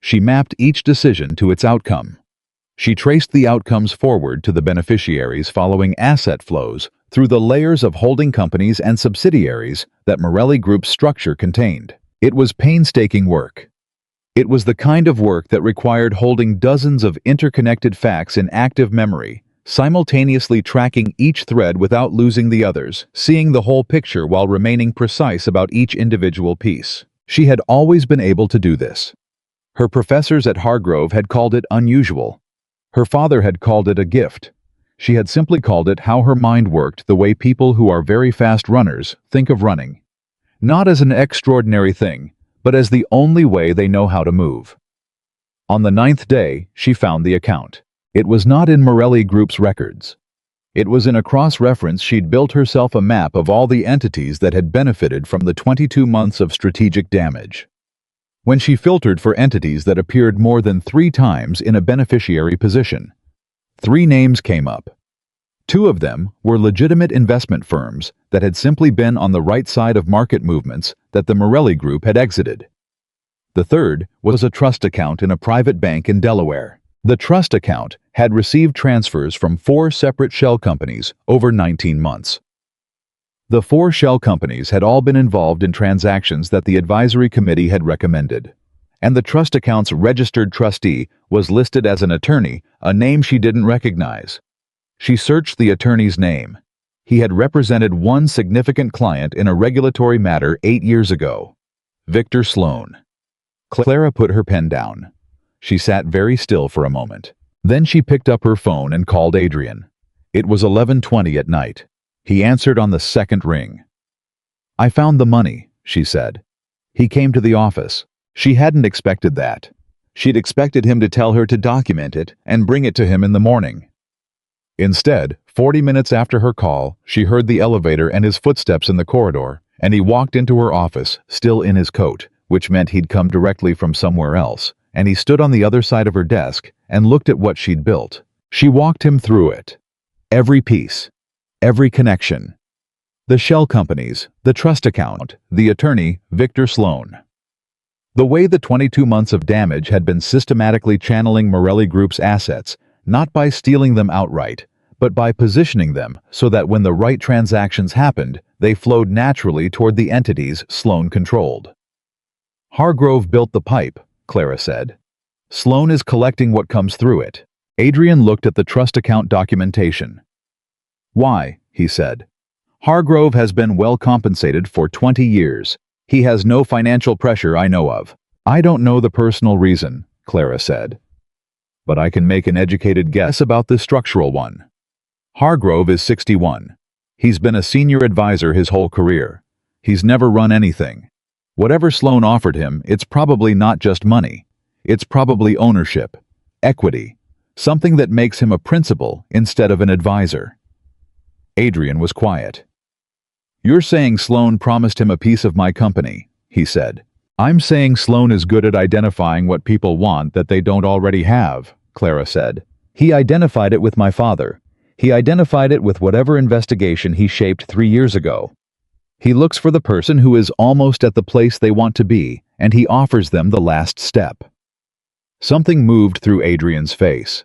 She mapped each decision to its outcome. She traced the outcomes forward to the beneficiaries following asset flows through the layers of holding companies and subsidiaries that Morelli Group's structure contained. It was painstaking work. It was the kind of work that required holding dozens of interconnected facts in active memory, simultaneously tracking each thread without losing the others, seeing the whole picture while remaining precise about each individual piece. She had always been able to do this. Her professors at Hargrove had called it unusual. Her father had called it a gift. She had simply called it how her mind worked, the way people who are very fast runners think of running. Not as an extraordinary thing, but as the only way they know how to move. On the 9th day, she found the account. It was not in Morelli Group's records. It was in a cross-reference. She'd built herself a map of all the entities that had benefited from the 22 months of strategic damage. When she filtered for entities that appeared more than 3 times in a beneficiary position, 3 names came up. 2 of them were legitimate investment firms that had simply been on the right side of market movements that the Morelli Group had exited. The third was a trust account in a private bank in Delaware. The trust account had received transfers from 4 separate shell companies over 19 months. The 4 shell companies had all been involved in transactions that the advisory committee had recommended. And the trust account's registered trustee was listed as an attorney, a name she didn't recognize. She searched the attorney's name. He had represented one significant client in a regulatory matter 8 years ago. Victor Sloan. Clara put her pen down. She sat very still for a moment. Then she picked up her phone and called Adrian. It was 11:20 at night. He answered on the second ring. "I found the money," she said. He came to the office. She hadn't expected that. She'd expected him to tell her to document it and bring it to him in the morning. Instead, 40 minutes after her call, she heard the elevator and his footsteps in the corridor, and he walked into her office, still in his coat, which meant he'd come directly from somewhere else, and he stood on the other side of her desk and looked at what she'd built. She walked him through it. Every piece. Every connection. The shell companies, the trust account, the attorney, Victor Sloan. The way the 22 months of damage had been systematically channeling Morelli Group's assets, not by stealing them outright, but by positioning them so that when the right transactions happened, they flowed naturally toward the entities Sloan controlled. "Hargrove built the pipe," Clara said. "Sloan is collecting what comes through it." Adrian looked at the trust account documentation. "Why?" he said. "Hargrove has been well compensated for 20 years. He has no financial pressure I know of. I don't know the personal reason, Clara said. But I can make an educated guess about the structural one. Hargrove is 61. He's been a senior advisor his whole career. He's never run anything. Whatever Sloan offered him, it's probably not just money. It's probably ownership, equity, something that makes him a principal instead of an advisor. Adrian was quiet. You're saying Sloan promised him a piece of my company, he said. I'm saying Sloan is good at identifying what people want that they don't already have, Clara said. He identified it with my father. He identified it with whatever investigation he shaped 3 years ago. He looks for the person who is almost at the place they want to be, and he offers them the last step. Something moved through Adrian's face.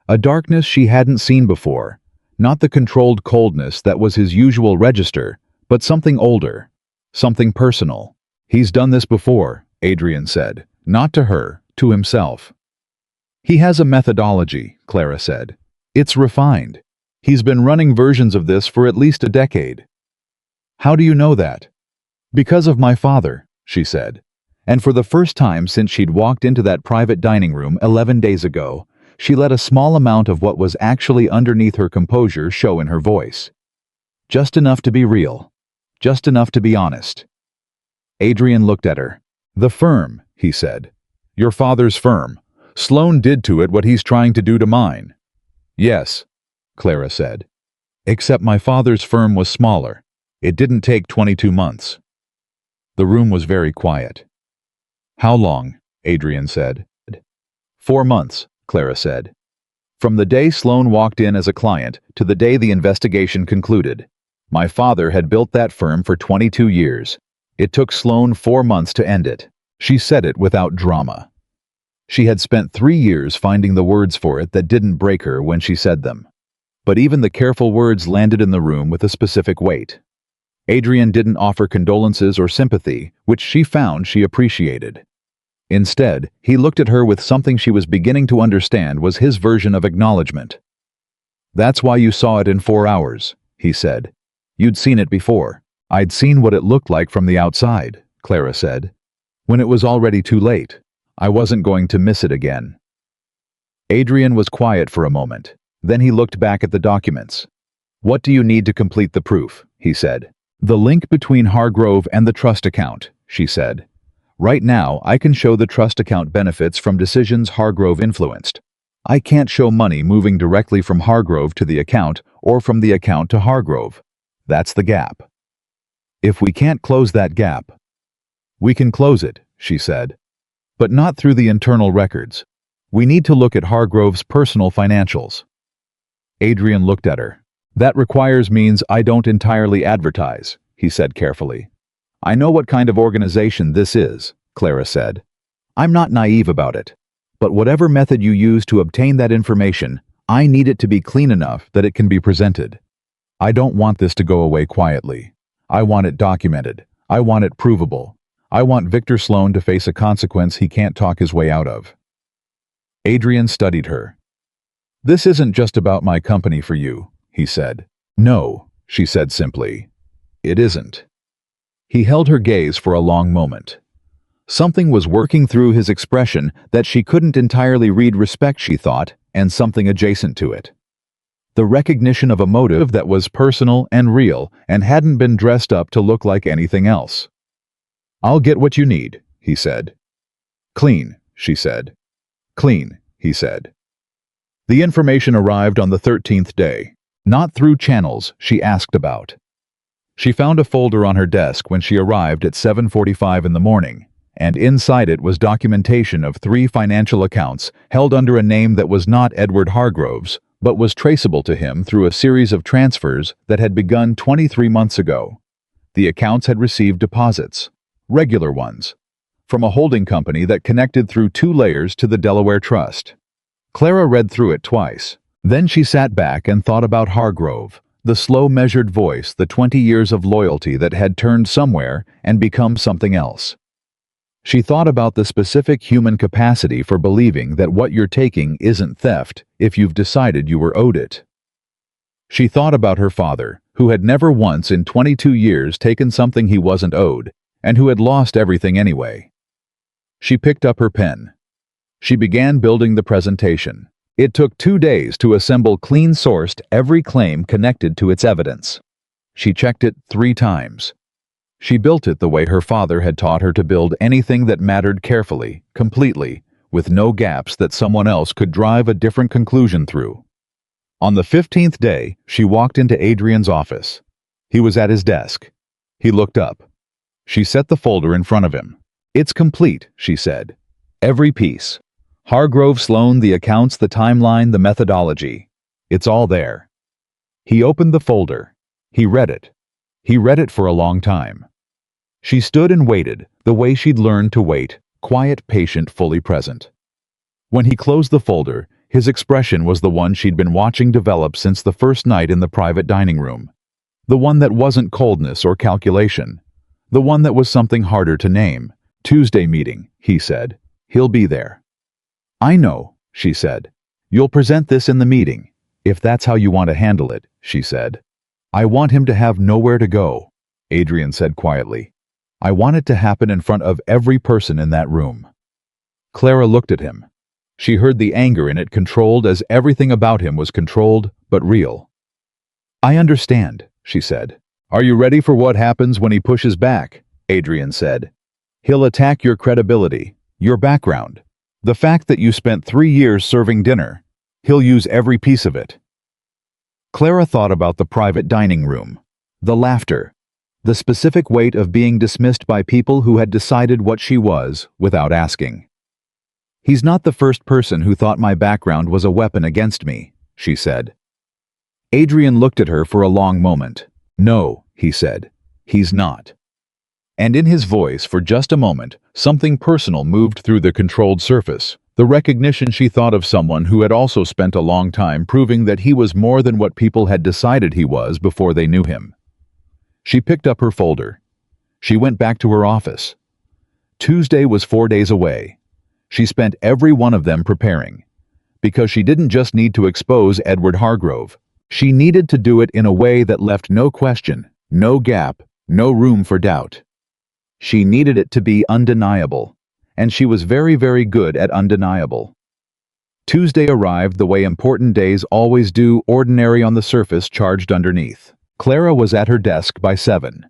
A darkness she hadn't seen before, not the controlled coldness that was his usual register, but something older, something personal. He's done this before, Adrian said, not to her, to himself. He has a methodology, Clara said. It's refined. He's been running versions of this for at least a decade. How do you know that? Because of my father, she said. And for the first time since she'd walked into that private dining room 11 days ago, she let a small amount of what was actually underneath her composure show in her voice. Just enough to be real. Just enough to be honest. Adrian looked at her. The firm, he said. Your father's firm. Sloan did to it what he's trying to do to mine. Yes, Clara said. Except my father's firm was smaller. It didn't take 22 months. The room was very quiet. How long? Adrian said. 4 months, Clara said. From the day Sloan walked in as a client to the day the investigation concluded. My father had built that firm for 22 years. It took Sloan 4 months to end it. She said it without drama. She had spent 3 years finding the words for it that didn't break her when she said them. But even the careful words landed in the room with a specific weight. Adrian didn't offer condolences or sympathy, which she found she appreciated. Instead, he looked at her with something she was beginning to understand was his version of acknowledgement. That's why you saw it in 4 hours, he said. You'd seen it before. I'd seen what it looked like from the outside, Clara said. When it was already too late, I wasn't going to miss it again. Adrian was quiet for a moment. Then he looked back at the documents. What do you need to complete the proof? He said. The link between Hargrove and the trust account, she said. Right now, I can show the trust account benefits from decisions Hargrove influenced. I can't show money moving directly from Hargrove to the account or from the account to Hargrove. That's the gap. If we can't close that gap, we can close it, she said. But not through the internal records. We need to look at Hargrove's personal financials. Adrian looked at her. That requires means I don't entirely advertise, he said carefully. I know what kind of organization this is, Clara said. I'm not naive about it. But whatever method you use to obtain that information, I need it to be clean enough that it can be presented. I don't want this to go away quietly. I want it documented. I want it provable. I want Victor Sloan to face a consequence he can't talk his way out of. Adrian studied her. This isn't just about my company for you, he said. No, she said simply. It isn't. He held her gaze for a long moment. Something was working through his expression that she couldn't entirely read respect, she thought, and something adjacent to it. The recognition of a motive that was personal and real and hadn't been dressed up to look like anything else. I'll get what you need, he said. Clean, she said. Clean, he said. The information arrived on the 13th day, not through channels she asked about. She found a folder on her desk when she arrived at 7:45 in the morning, and inside it was documentation of 3 financial accounts held under a name that was not Edward Hargrove's, but was traceable to him through a series of transfers that had begun 23 months ago. The accounts had received deposits, regular ones, from a holding company that connected through 2 layers to the Delaware Trust. Clara read through it twice. Then she sat back and thought about Hargrove, the slow measured voice, the 20 years of loyalty that had turned somewhere and become something else. She thought about the specific human capacity for believing that what you're taking isn't theft if you've decided you were owed it. She thought about her father, who had never once in 22 years taken something he wasn't owed, and who had lost everything anyway. She picked up her pen. She began building the presentation. It took 2 days to assemble clean-sourced every claim connected to its evidence. She checked it 3 times. She built it the way her father had taught her to build anything that mattered carefully, completely, with no gaps that someone else could drive a different conclusion through. On the 15th day, she walked into Adrian's office. He was at his desk. He looked up. She set the folder in front of him. "It's complete," she said. "Every piece. Hargrove Sloan, the accounts, the timeline, the methodology. It's all there." He opened the folder. He read it. He read it for a long time. She stood and waited, the way she'd learned to wait, quiet, patient, fully present. When he closed the folder, his expression was the one she'd been watching develop since the first night in the private dining room. The one that wasn't coldness or calculation. The one that was something harder to name. "Tuesday meeting," he said. "He'll be there." "I know," she said. "You'll present this in the meeting, if that's how you want to handle it," she said. "I want him to have nowhere to go," Adrian said quietly. "I want it to happen in front of every person in that room." Clara looked at him. She heard the anger in it, controlled as everything about him was controlled, but real. "I understand," she said. "Are you ready for what happens when he pushes back?" Adrian said. "He'll attack your credibility, your background, the fact that you spent 3 years serving dinner. He'll use every piece of it." Clara thought about the private dining room, the laughter, the specific weight of being dismissed by people who had decided what she was without asking. "He's not the first person who thought my background was a weapon against me," she said. Adrian looked at her for a long moment. "No," he said, "he's not." And in his voice, for just a moment, something personal moved through the controlled surface, the recognition she thought of someone who had also spent a long time proving that he was more than what people had decided he was before they knew him. She picked up her folder. She went back to her office. Tuesday was 4 days away. She spent every one of them preparing. Because she didn't just need to expose Edward Hargrove. She needed to do it in a way that left no question, no gap, no room for doubt. She needed it to be undeniable. And she was very, very good at undeniable. Tuesday arrived the way important days always do, ordinary on the surface, charged underneath. Clara was at her desk by 7.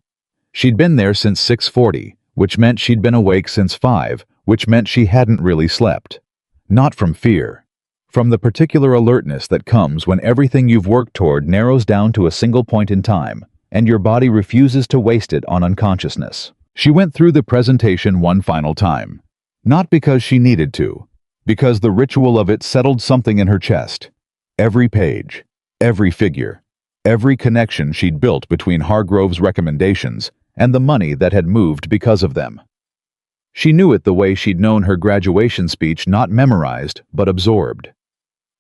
She'd been there since 6:40, which meant she'd been awake since 5, which meant she hadn't really slept. Not from fear. From the particular alertness that comes when everything you've worked toward narrows down to a single point in time, and your body refuses to waste it on unconsciousness. She went through the presentation one final time. Not because she needed to, because the ritual of it settled something in her chest. Every page, every figure, every connection she'd built between Hargrove's recommendations and the money that had moved because of them. She knew it the way she'd known her graduation speech, not memorized, but absorbed.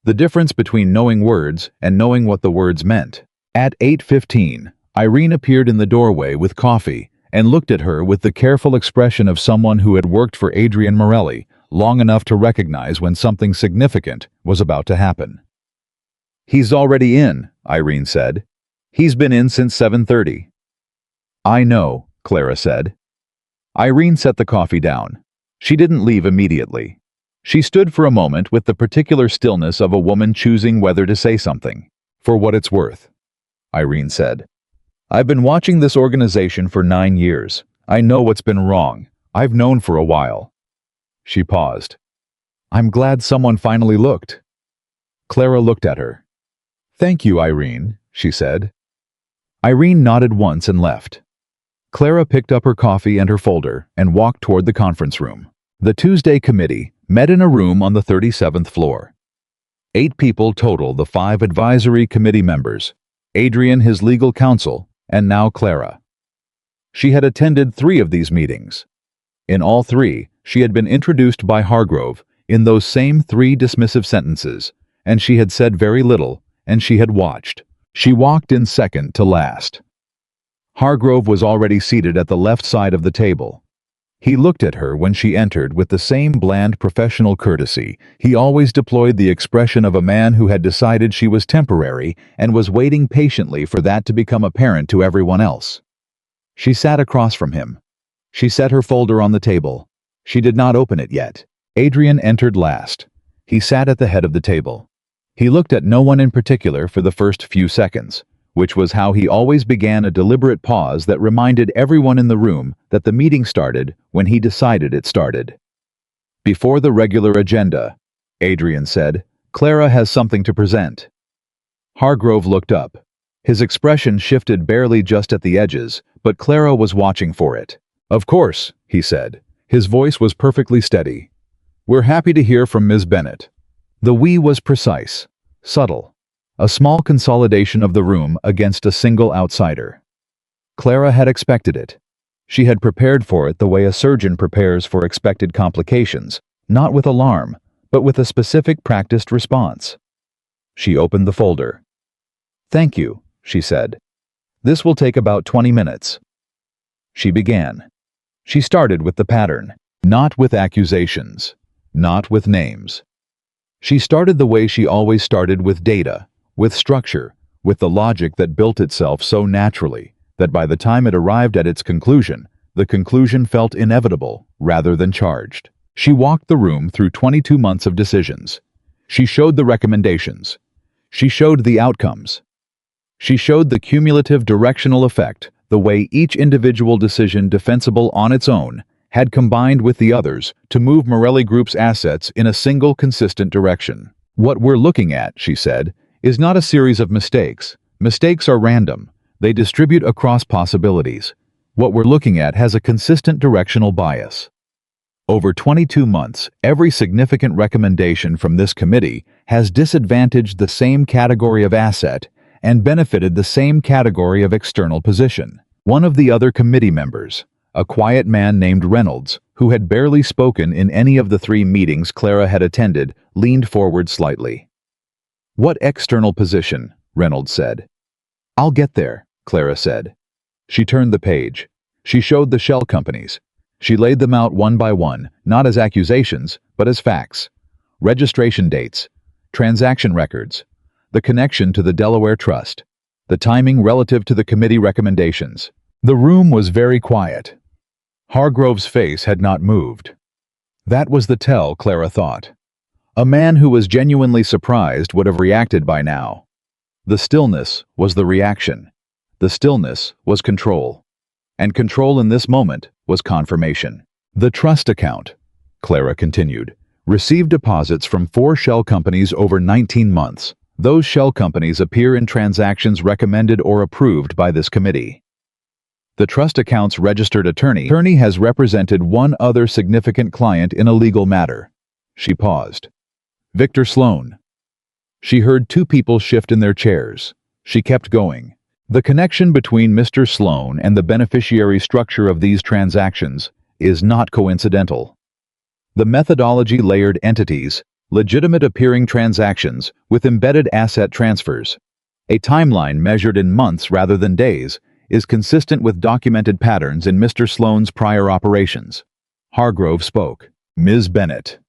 The difference between knowing words and knowing what the words meant. At 8:15, Irene appeared in the doorway with coffee and looked at her with the careful expression of someone who had worked for Adrian Morelli long enough to recognize when something significant was about to happen. "He's already in," Irene said. "He's been in since 7:30. "I know," Clara said. Irene set the coffee down. She didn't leave immediately. She stood for a moment with the particular stillness of a woman choosing whether to say something. "For what it's worth," Irene said. "I've been watching this organization for 9 years. I know what's been wrong. I've known for a while." She paused. "I'm glad someone finally looked." Clara looked at her. "Thank you, Irene," she said. Irene nodded once and left. Clara picked up her coffee and her folder and walked toward the conference room. The Tuesday committee met in a room on the 37th floor. 8 people total, the 5 advisory committee members, Adrian, his legal counsel, and now Clara. She had attended 3 of these meetings. In all 3, she had been introduced by Hargrove in those same 3 dismissive sentences, and she had said very little, and she had watched. She walked in second to last. Hargrove was already seated at the left side of the table. He looked at her when she entered with the same bland professional courtesy. He always deployed the expression of a man who had decided she was temporary and was waiting patiently for that to become apparent to everyone else. She sat across from him. She set her folder on the table. She did not open it yet. Adrian entered last. He sat at the head of the table. He looked at no one in particular for the first few seconds, which was how he always began a deliberate pause that reminded everyone in the room that the meeting started when he decided it started. Before the regular agenda, Adrian said, Clara has something to present. Hargrove looked up. His expression shifted barely just at the edges, but Clara was watching for it. Of course, he said. His voice was perfectly steady. We're happy to hear from Ms. Bennett. The "we" was precise, subtle, a small consolidation of the room against a single outsider. Clara had expected it. She had prepared for it the way a surgeon prepares for expected complications, not with alarm, but with a specific practiced response. She opened the folder. Thank you, she said. This will take about 20 minutes. She began. She started with the pattern, not with accusations, not with names. She started the way she always started, with data, with structure, with the logic that built itself so naturally that by the time it arrived at its conclusion, the conclusion felt inevitable rather than charged. She walked the room through 22 months of decisions. She showed the recommendations. She showed the outcomes. She showed the cumulative directional effect, the way each individual decision, defensible on its own, had combined with the others to move Morelli Group's assets in a single consistent direction. What we're looking at, she said, is not a series of mistakes. Mistakes are random. They distribute across possibilities. What we're looking at has a consistent directional bias. Over 22 months, every significant recommendation from this committee has disadvantaged the same category of asset and benefited the same category of external position. One of the other committee members, a quiet man named Reynolds, who had barely spoken in any of the 3 meetings Clara had attended, leaned forward slightly. What external position? Reynolds said. I'll get there, Clara said. She turned the page. She showed the shell companies. She laid them out one by one, not as accusations, but as facts. Registration dates, transaction records, the connection to the Delaware Trust, the timing relative to the committee recommendations. The room was very quiet. Hargrove's face had not moved. That was the tell, Clara thought. A man who was genuinely surprised would have reacted by now. The stillness was the reaction. The stillness was control. And control in this moment was confirmation. The trust account, Clara continued, received deposits from 4 shell companies over 19 months. Those shell companies appear in transactions recommended or approved by this committee. The trust account's registered attorney has represented one other significant client in a legal matter. She paused. Victor Sloan. She heard 2 people shift in their chairs. She kept going. The connection between Mr. Sloan and the beneficiary structure of these transactions is not coincidental. The methodology layered entities, legitimate appearing transactions with embedded asset transfers. A timeline measured in months rather than days is consistent with documented patterns in Mr. Sloan's prior operations. Hargrove spoke. Ms. Bennett.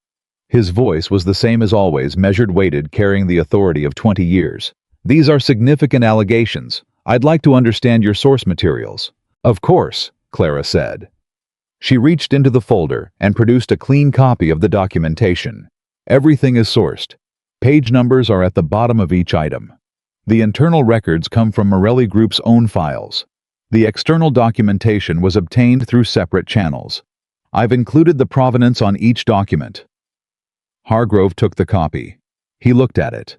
His voice was the same as always, measured, weighted, carrying the authority of 20 years. These are significant allegations. I'd like to understand your source materials. Of course, Clara said. She reached into the folder and produced a clean copy of the documentation. Everything is sourced. Page numbers are at the bottom of each item. The internal records come from Morelli Group's own files. The external documentation was obtained through separate channels. I've included the provenance on each document. Hargrove took the copy. He looked at it.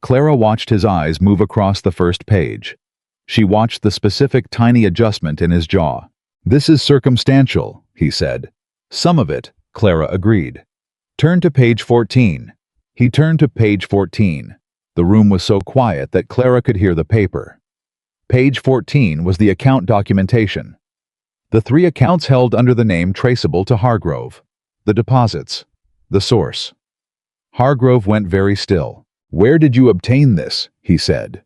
Clara watched his eyes move across the first page. She watched the specific tiny adjustment in his jaw. This is circumstantial, he said. Some of it, Clara agreed. Turn to page 14. He turned to page 14. The room was so quiet that Clara could hear the paper. Page 14 was the account documentation. The 3 accounts held under the name traceable to Hargrove. The deposits. The source. Hargrove went very still. Where did you obtain this? He said.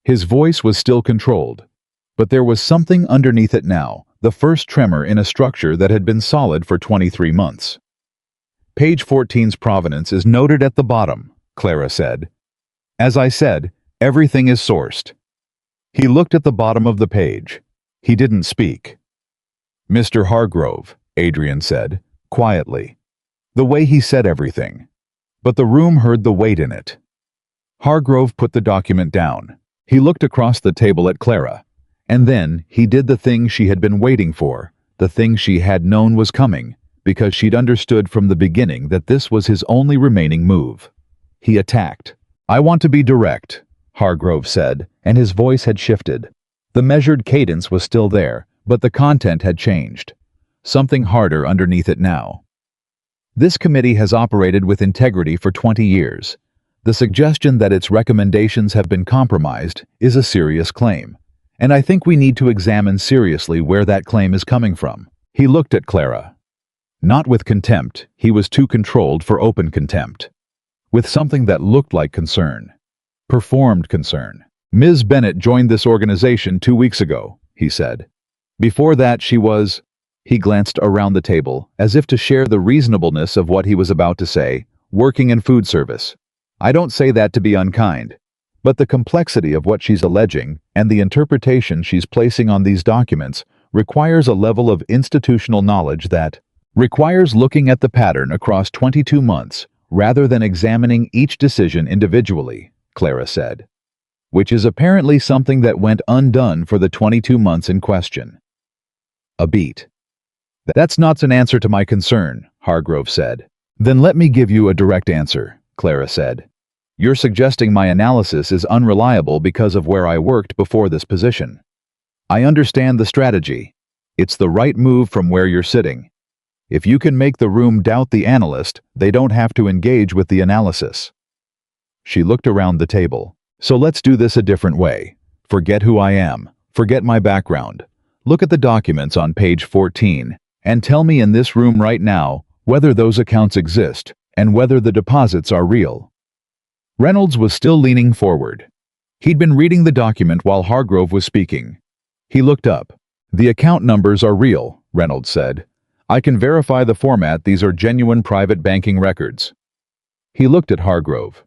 His voice was still controlled. But there was something underneath it now, the first tremor in a structure that had been solid for 23 months. Page 14's provenance is noted at the bottom, Clara said. As I said, everything is sourced. He looked at the bottom of the page. He didn't speak. Mr. Hargrove, Adrian said, quietly. The way he said everything. But the room heard the weight in it. Hargrove put the document down. He looked across the table at Clara. And then he did the thing she had been waiting for, the thing she had known was coming, because she'd understood from the beginning that this was his only remaining move. He attacked. I want to be direct, Hargrove said, and his voice had shifted. The measured cadence was still there, but the content had changed. Something harder underneath it now. This committee has operated with integrity for 20 years. The suggestion that its recommendations have been compromised is a serious claim. And I think we need to examine seriously where that claim is coming from. He looked at Clara. Not with contempt, he was too controlled for open contempt. With something that looked like concern. Performed concern. Ms. Bennett joined this organization 2 weeks ago, he said. Before that she was... He glanced around the table, as if to share the reasonableness of what he was about to say, working in food service. I don't say that to be unkind. But the complexity of what she's alleging and the interpretation she's placing on these documents requires a level of institutional knowledge that requires looking at the pattern across 22 months rather than examining each decision individually, Clara said. Which is apparently something that went undone for the 22 months in question. A beat. That's not an answer to my concern, Hargrove said. Then let me give you a direct answer, Clara said. You're suggesting my analysis is unreliable because of where I worked before this position. I understand the strategy. It's the right move from where you're sitting. If you can make the room doubt the analyst, they don't have to engage with the analysis. She looked around the table. So let's do this a different way. Forget who I am. Forget my background. Look at the documents on page 14 and tell me in this room right now whether those accounts exist and whether the deposits are real. Reynolds was still leaning forward. He'd been reading the document while Hargrove was speaking. He looked up. The account numbers are real, Reynolds said. I can verify the format. These are genuine private banking records. He looked at Hargrove.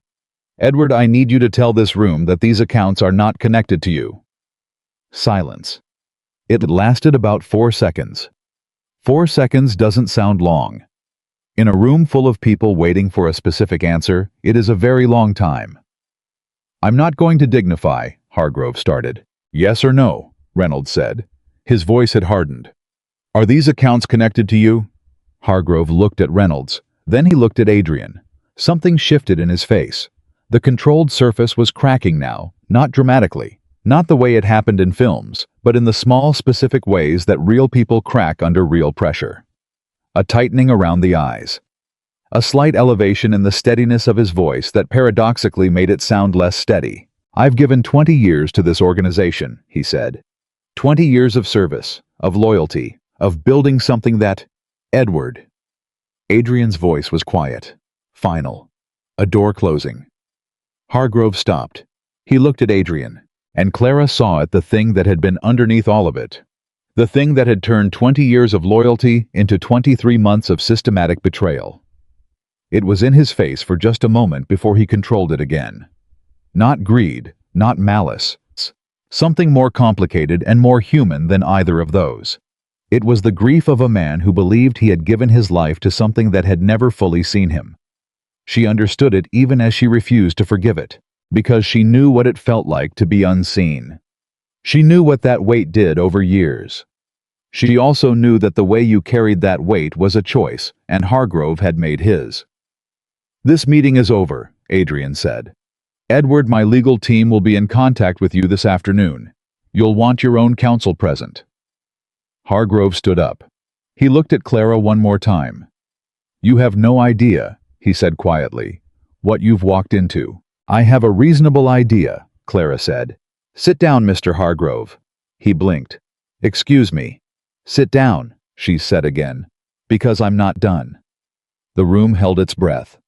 Edward, I need you to tell this room that these accounts are not connected to you. Silence. It lasted about 4 seconds. 4 seconds doesn't sound long. In a room full of people waiting for a specific answer, it is a very long time. I'm not going to dignify, Hargrove started. Yes or no, Reynolds said. His voice had hardened. Are these accounts connected to you? Hargrove looked at Reynolds. Then he looked at Adrian. Something shifted in his face. The controlled surface was cracking now, not dramatically. Not the way it happened in films, but in the small specific ways that real people crack under real pressure. A tightening around the eyes. A slight elevation in the steadiness of his voice that paradoxically made it sound less steady. I've given 20 years to this organization, he said. 20 years of service, of loyalty, of building something that... Edward. Adrian's voice was quiet. Final. A door closing. Hargrove stopped. He looked at Adrian, and Clara saw it, the thing that had been underneath all of it. The thing that had turned 20 years of loyalty into 23 months of systematic betrayal. It was in his face for just a moment before he controlled it again. Not greed, not malice. Something more complicated and more human than either of those. It was the grief of a man who believed he had given his life to something that had never fully seen him. She understood it even as she refused to forgive it, because she knew what it felt like to be unseen. She knew what that weight did over years. She also knew that the way you carried that weight was a choice, and Hargrove had made his. This meeting is over, Adrian said. Edward, my legal team will be in contact with you this afternoon. You'll want your own counsel present. Hargrove stood up. He looked at Clara one more time. You have no idea, he said quietly, what you've walked into. I have a reasonable idea, Clara said. Sit down, Mr. Hargrove. He blinked. Excuse me. Sit down, she said again, because I'm not done. The room held its breath.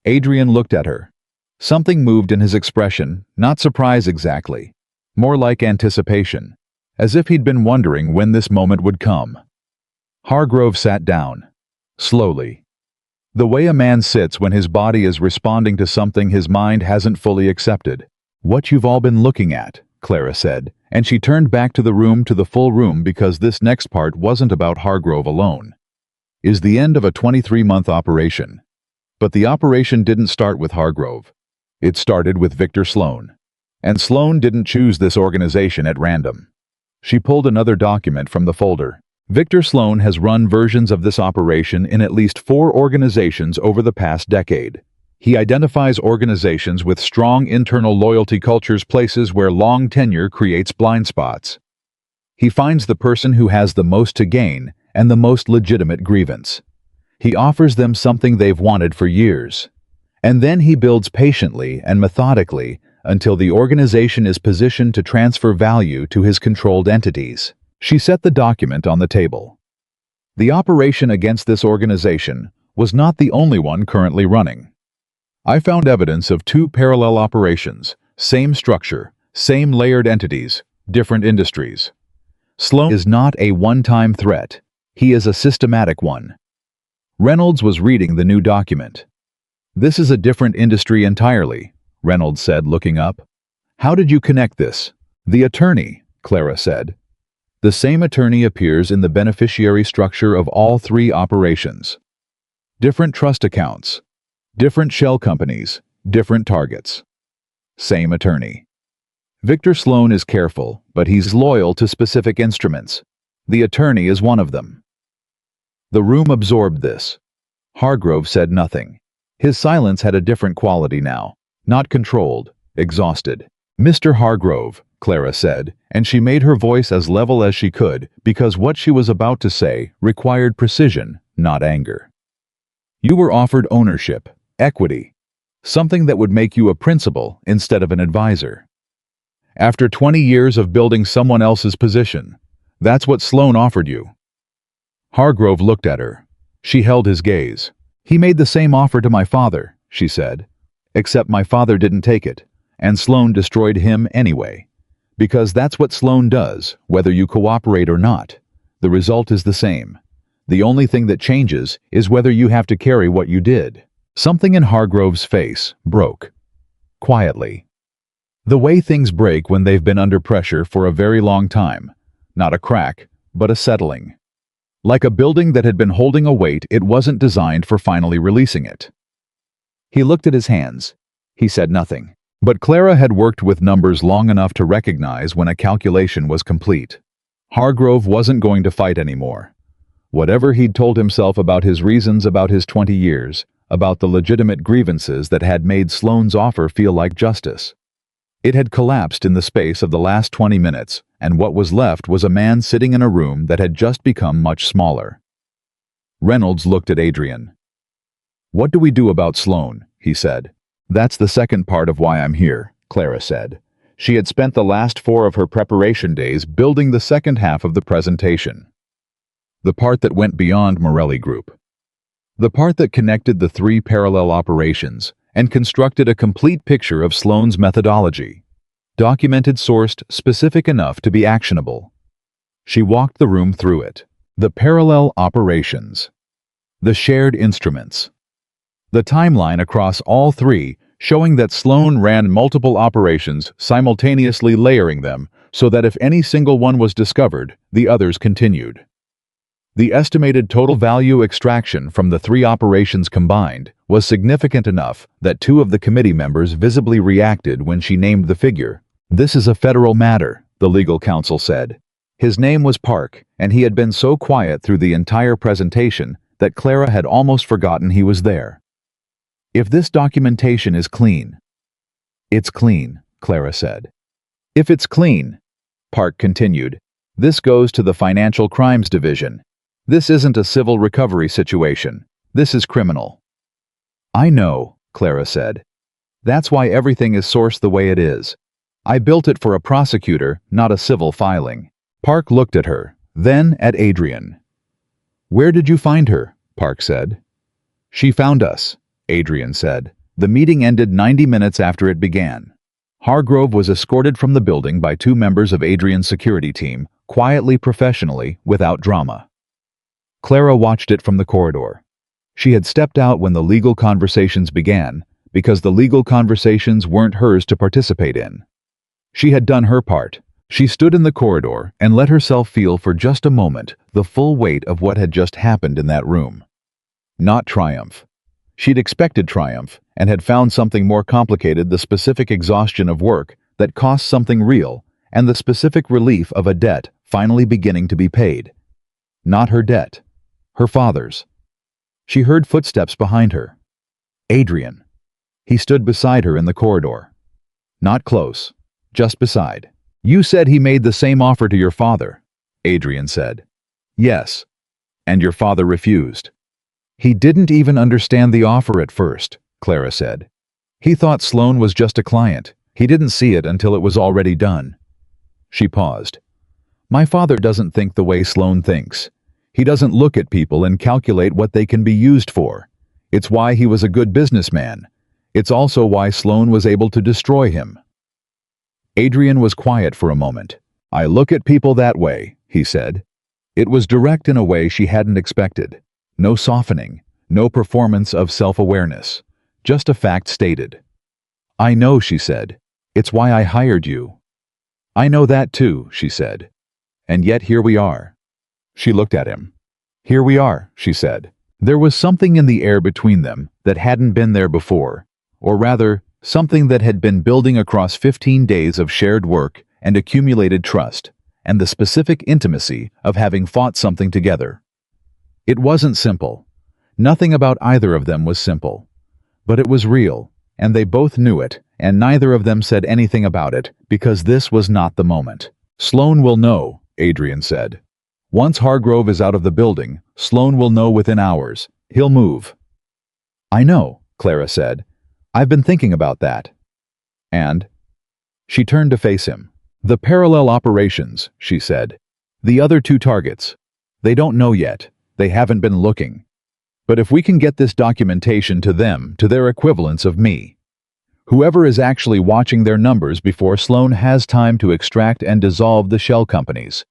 Adrian looked at her. Something moved in his expression, not surprise exactly, more like anticipation, as if he'd been wondering when this moment would come. Hargrove sat down, slowly. The way a man sits when his body is responding to something his mind hasn't fully accepted. What you've all been looking at, Clara said, and she turned back to the full room because this next part wasn't about Hargrove alone. Is the end of a 23-month operation. But the operation didn't start with Hargrove. It started with Victor Sloan. And Sloan didn't choose this organization at random. She pulled another document from the folder. Victor Sloan has run versions of this operation in at least 4 organizations over the past decade. He identifies organizations with strong internal loyalty cultures, places where long tenure creates blind spots. He finds the person who has the most to gain and the most legitimate grievance. He offers them something they've wanted for years. And then he builds patiently and methodically until the organization is positioned to transfer value to his controlled entities. She set the document on the table. The operation against this organization was not the only one currently running. I found evidence of 2 parallel operations, same structure, same layered entities, different industries. Sloan is not a one-time threat. He is a systematic one. Reynolds was reading the new document. This is a different industry entirely, Reynolds said, looking up. How did you connect this? The attorney, Clara said. The same attorney appears in the beneficiary structure of all 3 operations. Different trust accounts, different shell companies, different targets. Same attorney. Victor Sloan is careful, but he's loyal to specific instruments. The attorney is one of them. The room absorbed this. Hargrove said nothing. His silence had a different quality now. Not controlled, exhausted. Mr. Hargrove, Clara said, and she made her voice as level as she could because what she was about to say required precision, not anger. You were offered ownership, equity, something that would make you a principal instead of an advisor. After 20 years of building someone else's position, that's what Sloan offered you. Hargrove looked at her. She held his gaze. He made the same offer to my father, she said, except my father didn't take it, and Sloan destroyed him anyway. Because that's what Sloan does, whether you cooperate or not. The result is the same. The only thing that changes is whether you have to carry what you did. Something in Hargrove's face broke. Quietly. The way things break when they've been under pressure for a very long time. Not a crack, but a settling. Like a building that had been holding a weight it wasn't designed for finally releasing it. He looked at his hands. He said nothing. But Clara had worked with numbers long enough to recognize when a calculation was complete. Hargrove wasn't going to fight anymore. Whatever he'd told himself about his reasons about his 20 years, about the legitimate grievances that had made Sloan's offer feel like justice. It had collapsed in the space of the last 20 minutes, and what was left was a man sitting in a room that had just become much smaller. Reynolds looked at Adrian. What do we do about Sloan? He said. That's the second part of why I'm here, Clara said. She had spent the last 4 of her preparation days building the second half of the presentation. The part that went beyond Morelli Group. The part that connected the 3 parallel operations and constructed a complete picture of Sloan's methodology. Documented, sourced, specific enough to be actionable. She walked the room through it. The parallel operations. The shared instruments. The timeline across all 3 showing that Sloan ran multiple operations, simultaneously layering them so that if any single one was discovered, the others continued. The estimated total value extraction from the 3 operations combined was significant enough that 2 of the committee members visibly reacted when she named the figure. This is a federal matter, the legal counsel said. His name was Park, and he had been so quiet through the entire presentation that Clara had almost forgotten he was there. If this documentation is clean. It's clean, Clara said. If it's clean, Park continued, this goes to the Financial Crimes Division. This isn't a civil recovery situation. This is criminal. I know, Clara said. That's why everything is sourced the way it is. I built it for a prosecutor, not a civil filing. Park looked at her, then at Adrian. Where did you find her? Park said. She found us, Adrian said. The meeting ended 90 minutes after it began. Hargrove was escorted from the building by 2 members of Adrian's security team, quietly, professionally, without drama. Clara watched it from the corridor. She had stepped out when the legal conversations began, because the legal conversations weren't hers to participate in. She had done her part. She stood in the corridor and let herself feel for just a moment the full weight of what had just happened in that room. Not triumph. She'd expected triumph and had found something more complicated: the specific exhaustion of work that cost something real and the specific relief of a debt finally beginning to be paid. Not her debt. Her father's. She heard footsteps behind her. Adrian. He stood beside her in the corridor. Not close, just beside. "You said he made the same offer to your father," Adrian said. "Yes. And your father refused." "He didn't even understand the offer at first," Clara said. "He thought Sloan was just a client. He didn't see it until it was already done." She paused. "My father doesn't think the way Sloan thinks. He doesn't look at people and calculate what they can be used for. It's why he was a good businessman. It's also why Sloan was able to destroy him." Adrian was quiet for a moment. "I look at people that way," he said. It was direct in a way she hadn't expected. No softening, no performance of self-awareness. Just a fact stated. "I know," she said. "It's why I hired you." "I know that too," she said. "And yet here we are." She looked at him. "Here we are," she said. There was something in the air between them that hadn't been there before, or rather, something that had been building across 15 days of shared work and accumulated trust, and the specific intimacy of having fought something together. It wasn't simple. Nothing about either of them was simple. But it was real, and they both knew it, and neither of them said anything about it, because this was not the moment. "Sloan will know," Adrian said. "Once Hargrove is out of the building, Sloan will know within hours. He'll move." "I know," Clara said. "I've been thinking about that." "And?" She turned to face him. "The parallel operations," she said. "The other two targets. They don't know yet. They haven't been looking. But if we can get this documentation to them, to their equivalents of me, whoever is actually watching their numbers before Sloan has time to extract and dissolve the shell companies."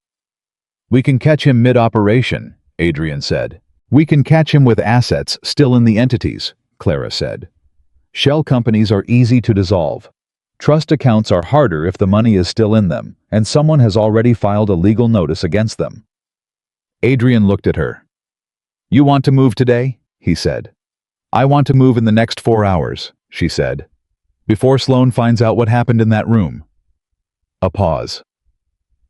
"We can catch him mid-operation," Adrian said. "We can catch him with assets still in the entities," Clara said. "Shell companies are easy to dissolve. Trust accounts are harder if the money is still in them, and someone has already filed a legal notice against them." Adrian looked at her. "You want to move today?" he said. "I want to move in the next 4 hours," she said. "Before Sloan finds out what happened in that room." A pause.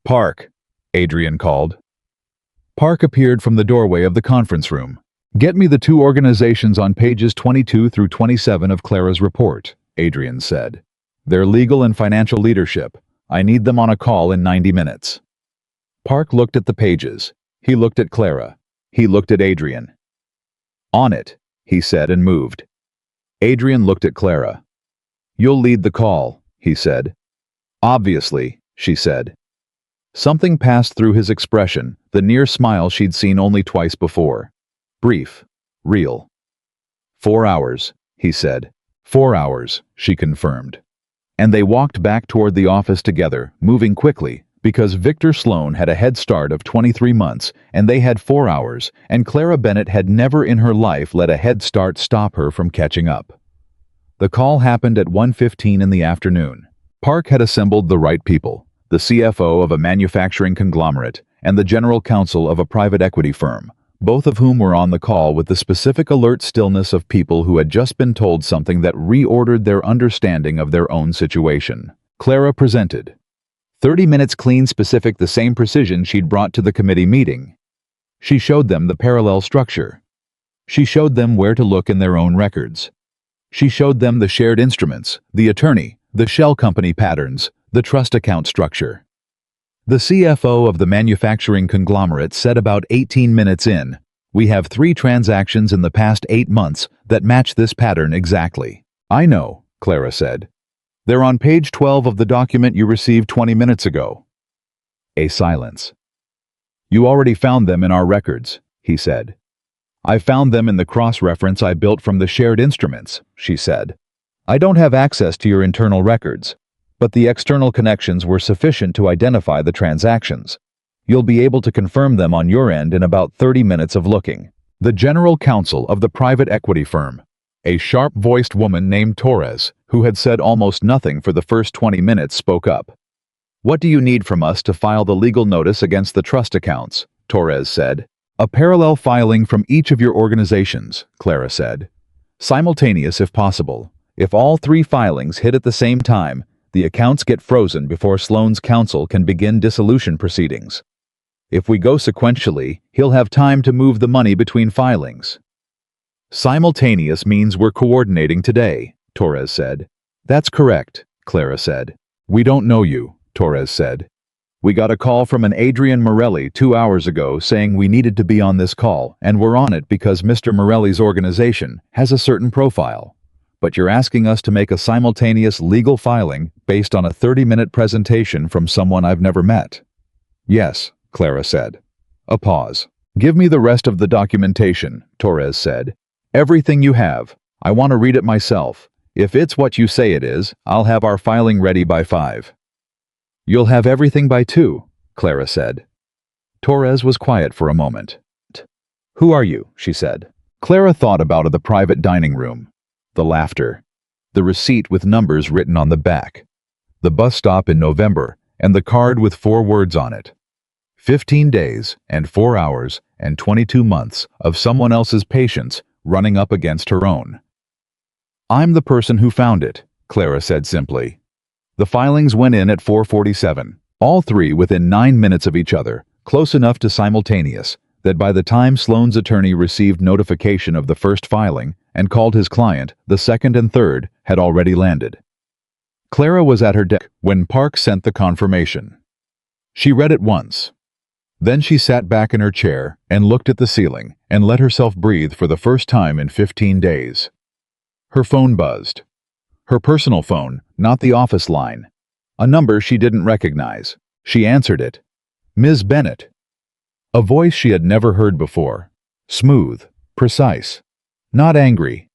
"Park," Adrian called. Park appeared from the doorway of the conference room. "Get me the two organizations on pages 22 through 27 of Clara's report," Adrian said. "Their legal and financial leadership. I need them on a call in 90 minutes. Park looked at the pages. He looked at Clara. He looked at Adrian. "On it," he said and moved. Adrian looked at Clara. "You'll lead the call," he said. "Obviously," she said. Something passed through his expression, the near smile she'd seen only twice before. Brief. Real. 4 hours, he said. 4 hours, she confirmed. And they walked back toward the office together, moving quickly, because Victor Sloan had a head start of 23 months, and they had 4 hours, and Clara Bennett had never in her life let a head start stop her from catching up. The call happened at 1:15 in the afternoon. Park had assembled the right people, the CFO of a manufacturing conglomerate and the general counsel of a private equity firm, both of whom were on the call with the specific alert stillness of people who had just been told something that reordered their understanding of their own situation. Clara presented. 30 minutes clean, specific, the same precision she'd brought to the committee meeting. She showed them the parallel structure. She showed them where to look in their own records. She showed them the shared instruments, the attorney, the shell company patterns, the trust account structure. The CFO of the manufacturing conglomerate said about 18 minutes in, "We have 3 transactions in the past 8 months that match this pattern exactly." "I know," Clara said. "They're on page 12 of the document you received 20 minutes ago." A silence. "You already found them in our records," he said. "I found them in the cross-reference I built from the shared instruments," she said. "I don't have access to your internal records, but the external connections were sufficient to identify the transactions. You'll be able to confirm them on your end in about 30 minutes of looking." The general counsel of the private equity firm, a sharp-voiced woman named Torres, who had said almost nothing for the first 20 minutes, spoke up. What do you need from us to file the legal notice against the trust accounts? Torres said. A parallel filing from each of your organizations, Clara said. Simultaneous if possible. If all 3 filings hit at the same time, the accounts get frozen before Sloane's counsel can begin dissolution proceedings. If we go sequentially, he'll have time to move the money between filings. Simultaneous means we're coordinating today, Torres said. That's correct, Clara said. We don't know you, Torres said. We got a call from an Adrian Morelli 2 hours ago saying we needed to be on this call, and we're on it because Mr. Morelli's organization has a certain profile. But you're asking us to make a simultaneous legal filing based on a 30-minute presentation from someone I've never met. Yes, Clara said. A pause. Give me the rest of the documentation, Torres said. Everything you have. I want to read it myself. If it's what you say it is, I'll have our filing ready by 5. You'll have everything by 2, Clara said. Torres was quiet for a moment. Who are you? She said. Clara thought about the private dining room. The laughter. The receipt with numbers written on the back. The bus stop in November, and the card with 4 words on it. 15 days and 4 hours and 22 months of someone else's patience running up against her own. I'm the person who found it, Clara said simply. The filings went in at 4:47, all 3 within 9 minutes of each other, close enough to simultaneous, that by the time Sloane's attorney received notification of the first filing and called his client, the second and third had already landed. Clara was at her desk when Park sent the confirmation. She read it once. Then she sat back in her chair and looked at the ceiling and let herself breathe for the first time in 15 days. Her phone buzzed. Her personal phone, not the office line. A number she didn't recognize. She answered it. Ms. Bennett. A voice she had never heard before. Smooth, precise. Not angry.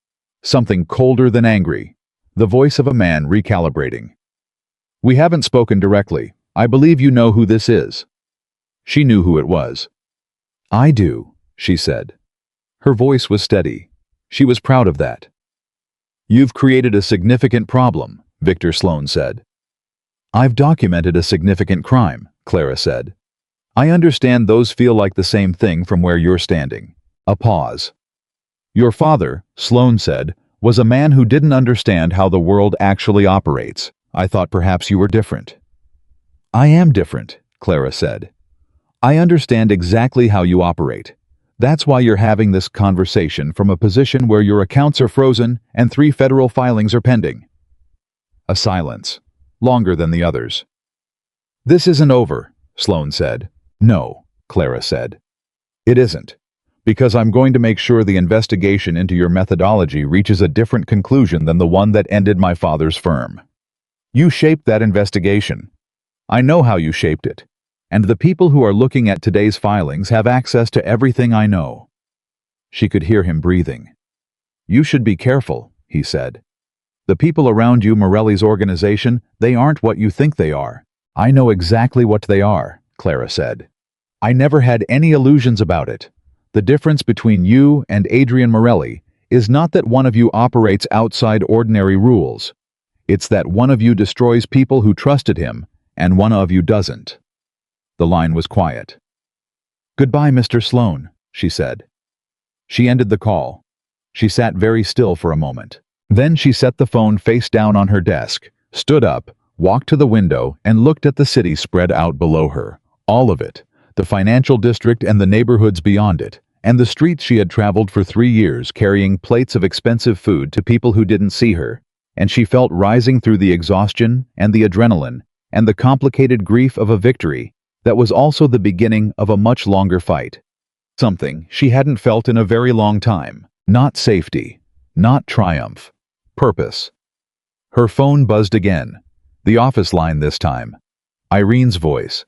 Something colder than angry. The voice of a man recalibrating. We haven't spoken directly. I believe you know who this is. She knew who it was. I do, she said. Her voice was steady. She was proud of that. You've created a significant problem, Victor Sloane said. I've documented a significant crime, Clara said. I understand those feel like the same thing from where you're standing. A pause. Your father, Sloane said, was a man who didn't understand how the world actually operates. I thought perhaps you were different. I am different, Clara said. I understand exactly how you operate. That's why you're having this conversation from a position where your accounts are frozen and 3 federal filings are pending. A silence, longer than the others. This isn't over, Sloane said. No, Clara said. It isn't, because I'm going to make sure the investigation into your methodology reaches a different conclusion than the one that ended my father's firm. You shaped that investigation. I know how you shaped it. And the people who are looking at today's filings have access to everything I know. She could hear him breathing. You should be careful, he said. The people around you, Morelli's organization, they aren't what you think they are. I know exactly what they are, Clara said. I never had any illusions about it. The difference between you and Adrian Morelli is not that one of you operates outside ordinary rules. It's that one of you destroys people who trusted him, and one of you doesn't. The line was quiet. Goodbye, Mr. Sloane, she said. She ended the call. She sat very still for a moment. Then she set the phone face down on her desk, stood up, walked to the window, and looked at the city spread out below her. All of it, the financial district and the neighborhoods beyond it, and the streets she had traveled for 3 years carrying plates of expensive food to people who didn't see her, and she felt rising through the exhaustion and the adrenaline and the complicated grief of a victory that was also the beginning of a much longer fight. Something she hadn't felt in a very long time. Not safety, not triumph, purpose. Her phone buzzed again, the office line this time. Irene's voice.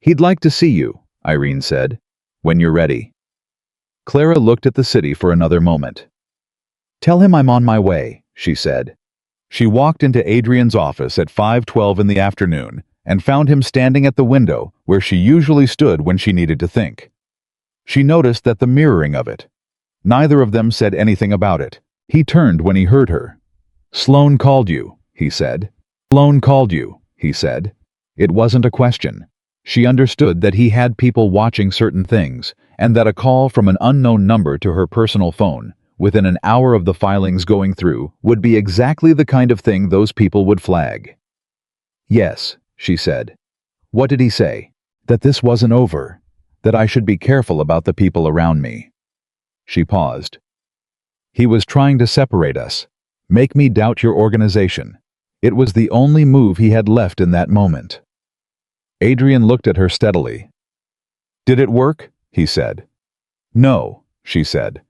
He'd like to see you, Irene said, when you're ready. Clara looked at the city for another moment. Tell him I'm on my way, she said. She walked into Adrian's office at 5:12 in the afternoon and found him standing at the window where she usually stood when she needed to think. She noticed that the mirroring of it. Neither of them said anything about it. He turned when he heard her. Sloane called you, he said. Sloane called you, he said. It wasn't a question. She understood that he had people watching certain things, and that a call from an unknown number to her personal phone, within an hour of the filings going through, would be exactly the kind of thing those people would flag. "Yes," she said. "What did he say?" "That this wasn't over. That I should be careful about the people around me." She paused. "He was trying to separate us. Make me doubt your organization." It was the only move he had left in that moment. Adrian looked at her steadily. "Did it work?" he said. "No," she said.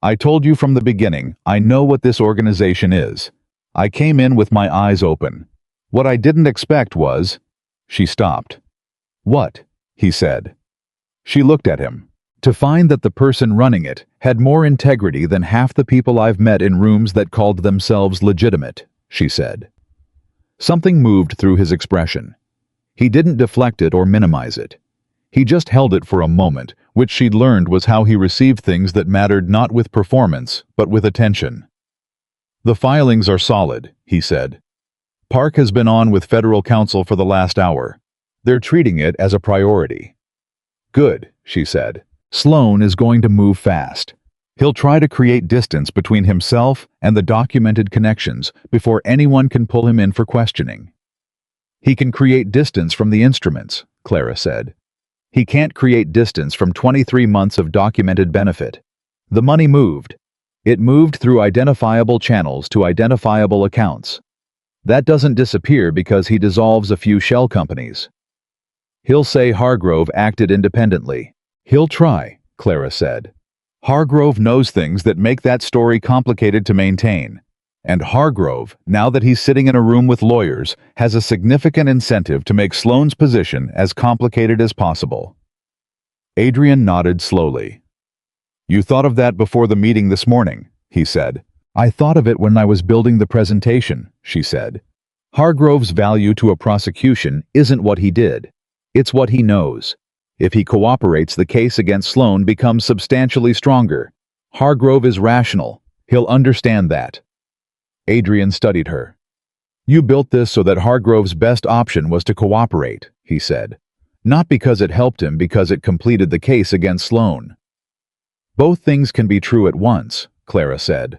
"I told you from the beginning, I know what this organization is. I came in with my eyes open. What I didn't expect was—" She stopped. "What?" he said. She looked at him. "To find that the person running it had more integrity than half the people I've met in rooms that called themselves legitimate," she said. Something moved through his expression. He didn't deflect it or minimize it. He just held it for a moment, which she'd learned was how he received things that mattered not with performance, but with attention. "The filings are solid," he said. "Park has been on with federal counsel for the last hour. They're treating it as a priority." "Good," she said. "Sloan is going to move fast. He'll try to create distance between himself and the documented connections before anyone can pull him in for questioning." "He can create distance from the instruments," Clara said. "He can't create distance from 23 months of documented benefit. The money moved. It moved through identifiable channels to identifiable accounts. That doesn't disappear because he dissolves a few shell companies." "He'll say Hargrove acted independently." "He'll try," Clara said. "Hargrove knows things that make that story complicated to maintain. And Hargrove, now that he's sitting in a room with lawyers, has a significant incentive to make Sloan's position as complicated as possible." Adrian nodded slowly. "You thought of that before the meeting this morning," he said. "I thought of it when I was building the presentation," she said. "Hargrove's value to a prosecution isn't what he did. It's what he knows. If he cooperates, the case against Sloan becomes substantially stronger. Hargrove is rational. He'll understand that." Adrian studied her. "You built this so that Hargrove's best option was to cooperate," he said. "Not because it helped him, because it completed the case against Sloan." "Both things can be true at once," Clara said.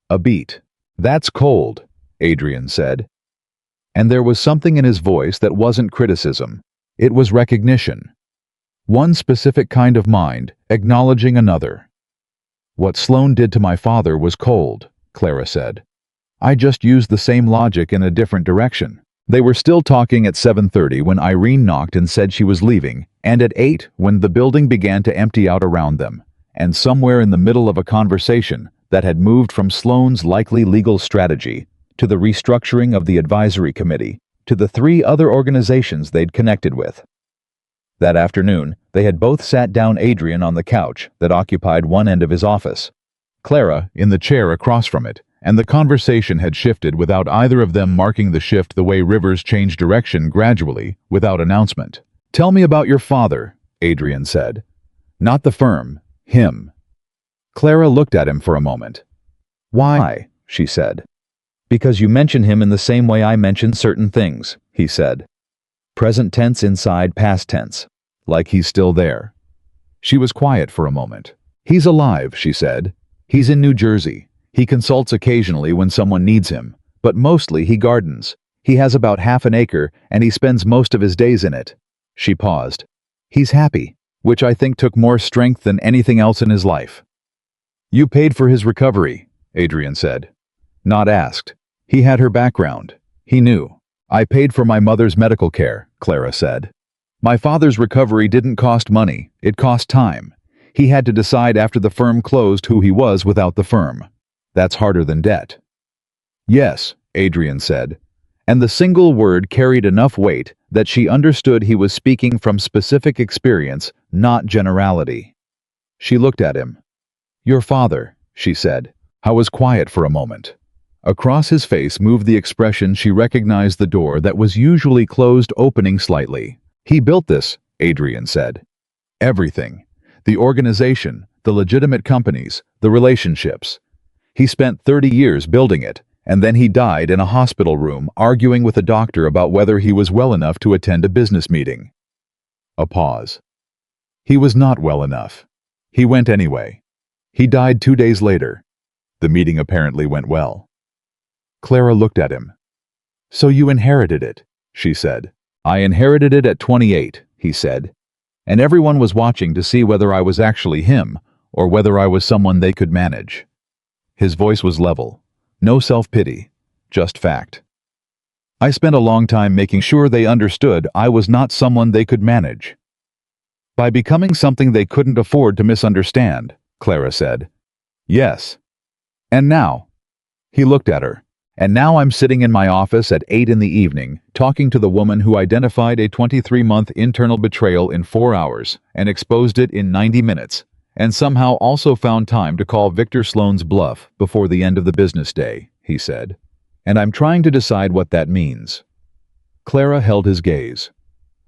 "A beat. That's cold," Adrian said. And there was something in his voice that wasn't criticism. It was recognition. One specific kind of mind, acknowledging another. "What Sloan did to my father was cold," Clara said. "I just used the same logic in a different direction." They were still talking at 7:30 when Irene knocked and said she was leaving, and at 8 when the building began to empty out around them, and somewhere in the middle of a conversation that had moved from Sloan's likely legal strategy to the restructuring of the advisory committee to the 3 other organizations they'd connected with. That afternoon, they had both sat down Adrian on the couch that occupied one end of his office, Clara in the chair across from it, and the conversation had shifted without either of them marking the shift the way rivers change direction gradually, without announcement. "Tell me about your father," Adrian said. "Not the firm, him." Clara looked at him for a moment. "Why?" she said. "Because you mention him in the same way I mention certain things," he said. Present tense inside past tense, like he's still there. She was quiet for a moment. "He's alive," she said. "He's in New Jersey. He consults occasionally when someone needs him, but mostly he gardens. He has about half an acre, and he spends most of his days in it." She paused. "He's happy, which I think took more strength than anything else in his life." "You paid for his recovery," Adrian said. Not asked. He had her background. He knew. "I paid for my mother's medical care," Clara said. "My father's recovery didn't cost money, it cost time. He had to decide after the firm closed who he was without the firm. That's harder than debt." "Yes," Adrian said, and the single word carried enough weight that she understood he was speaking from specific experience, not generality. She looked at him. "Your father," she said. I was quiet for a moment. Across his face moved the expression she recognized, the door that was usually closed opening slightly. "He built this," Adrian said. "Everything. The organization, the legitimate companies, the relationships. He spent 30 years building it, and then he died in a hospital room arguing with a doctor about whether he was well enough to attend a business meeting. A pause. He was not well enough. He went anyway. He died 2 days later. The meeting apparently went well. Clara looked at him. "So you inherited it," she said. "I inherited it at 28, he said. And everyone was watching to see whether I was actually him or whether I was someone they could manage." His voice was level. No self-pity, just fact. "I spent a long time making sure they understood I was not someone they could manage. By becoming something they couldn't afford to misunderstand," Clara said. "Yes. And now?" He looked at her. "And now I'm sitting in my office at 8 in the evening, talking to the woman who identified a 23-month internal betrayal in 4 hours and exposed it in 90 minutes, and somehow also found time to call Victor Sloan's bluff before the end of the business day," he said. "And I'm trying to decide what that means." Clara held his gaze.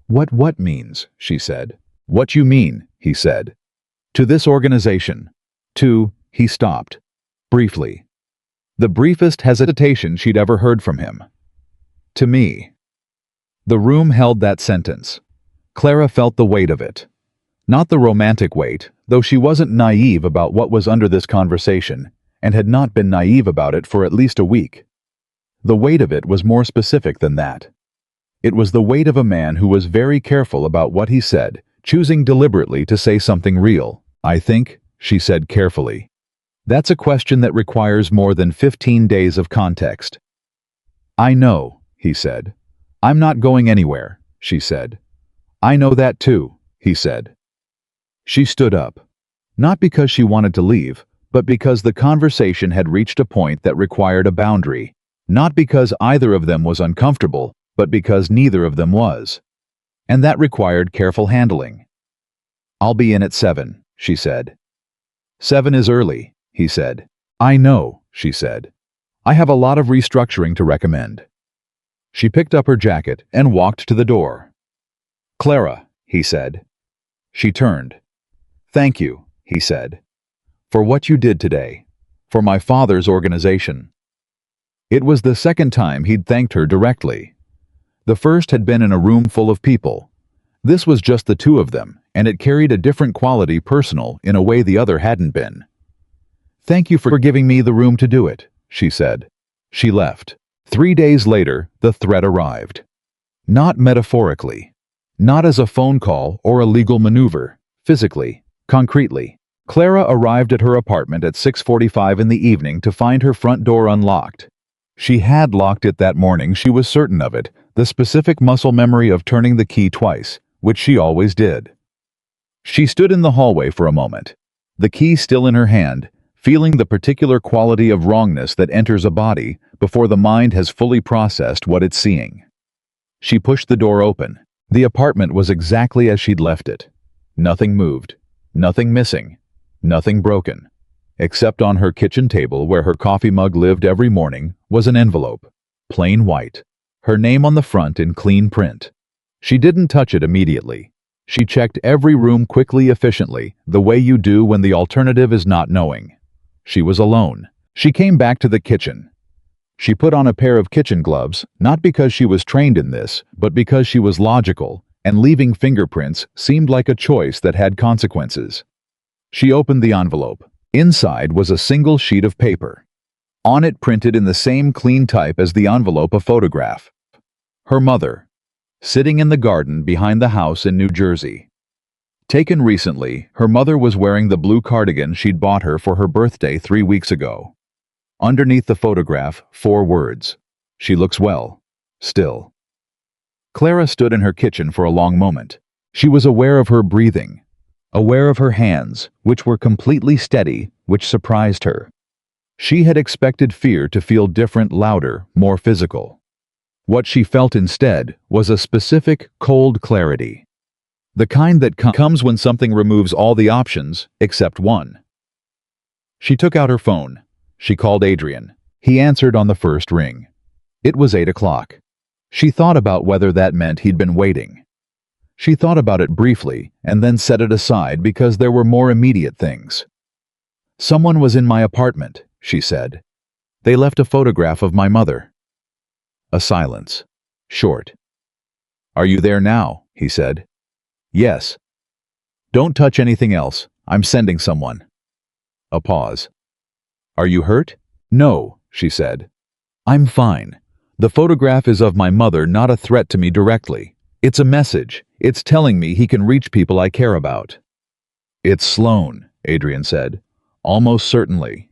What means?" she said. "What you mean," he said. "To this organization. To—" he stopped. Briefly. The briefest hesitation she'd ever heard from him. "To me." The room held that sentence. Clara felt the weight of it. Not the romantic weight, though she wasn't naive about what was under this conversation, and had not been naive about it for at least a week. The weight of it was more specific than that. It was the weight of a man who was very careful about what he said, choosing deliberately to say something real. "I think," she said carefully. "That's a question that requires more than 15 days of context." "I know," he said. "I'm not going anywhere," she said. "I know that too," he said. She stood up. Not because she wanted to leave, but because the conversation had reached a point that required a boundary. Not because either of them was uncomfortable, but because neither of them was. And that required careful handling. "I'll be in at 7, she said. 7 is early, he said. "I know," she said. "I have a lot of restructuring to recommend." She picked up her jacket and walked to the door. "Clara," he said. She turned. "Thank you," he said. "For what you did today. For my father's organization." It was the second time he'd thanked her directly. The first had been in a room full of people. This was just the two of them, and it carried a different quality, personal, in a way the other hadn't been. "Thank you for giving me the room to do it," she said. She left. 3 days later, the threat arrived. Not metaphorically. Not as a phone call or a legal maneuver. Physically. Concretely. Clara arrived at her apartment at 6:45 in the evening to find her front door unlocked. She had locked it that morning, she was certain of it, the specific muscle memory of turning the key twice, which she always did. She stood in the hallway for a moment, the key still in her hand, feeling the particular quality of wrongness that enters a body before the mind has fully processed what it's seeing. She pushed the door open. The apartment was exactly as she'd left it. Nothing moved, nothing missing, nothing broken. Except on her kitchen table, where her coffee mug lived every morning, was an envelope, plain white, her name on the front in clean print. She didn't touch it immediately. She checked every room quickly, efficiently, the way you do when the alternative is not knowing. She was alone. She came back to the kitchen. She put on a pair of kitchen gloves, not because she was trained in this, but because she was logical, and leaving fingerprints seemed like a choice that had consequences. She opened the envelope. Inside was a single sheet of paper. On it, printed in the same clean type as the envelope, a photograph. Her mother, sitting in the garden behind the house in New Jersey. Taken recently, her mother was wearing the blue cardigan she'd bought her for her birthday 3 weeks ago. Underneath the photograph, 4 words. "She looks well. Still." Clara stood in her kitchen for a long moment. She was aware of her breathing, aware of her hands, which were completely steady, which surprised her. She had expected fear to feel different, louder, more physical. What she felt instead was a specific, cold clarity. The kind that comes when something removes all the options except one. She took out her phone. She called Adrian. He answered on the first ring. It was 8 o'clock. She thought about whether that meant he'd been waiting. She thought about it briefly and then set it aside because there were more immediate things. "Someone was in my apartment," she said. They left a photograph of my mother. A silence. Short. Are you there now? He said. Yes. Don't touch anything else. I'm sending someone. A pause. Are you hurt? No, she said. I'm fine. The photograph is of my mother, not a threat to me directly. It's a message. It's telling me he can reach people I care about. It's Sloan, Adrian said. Almost certainly.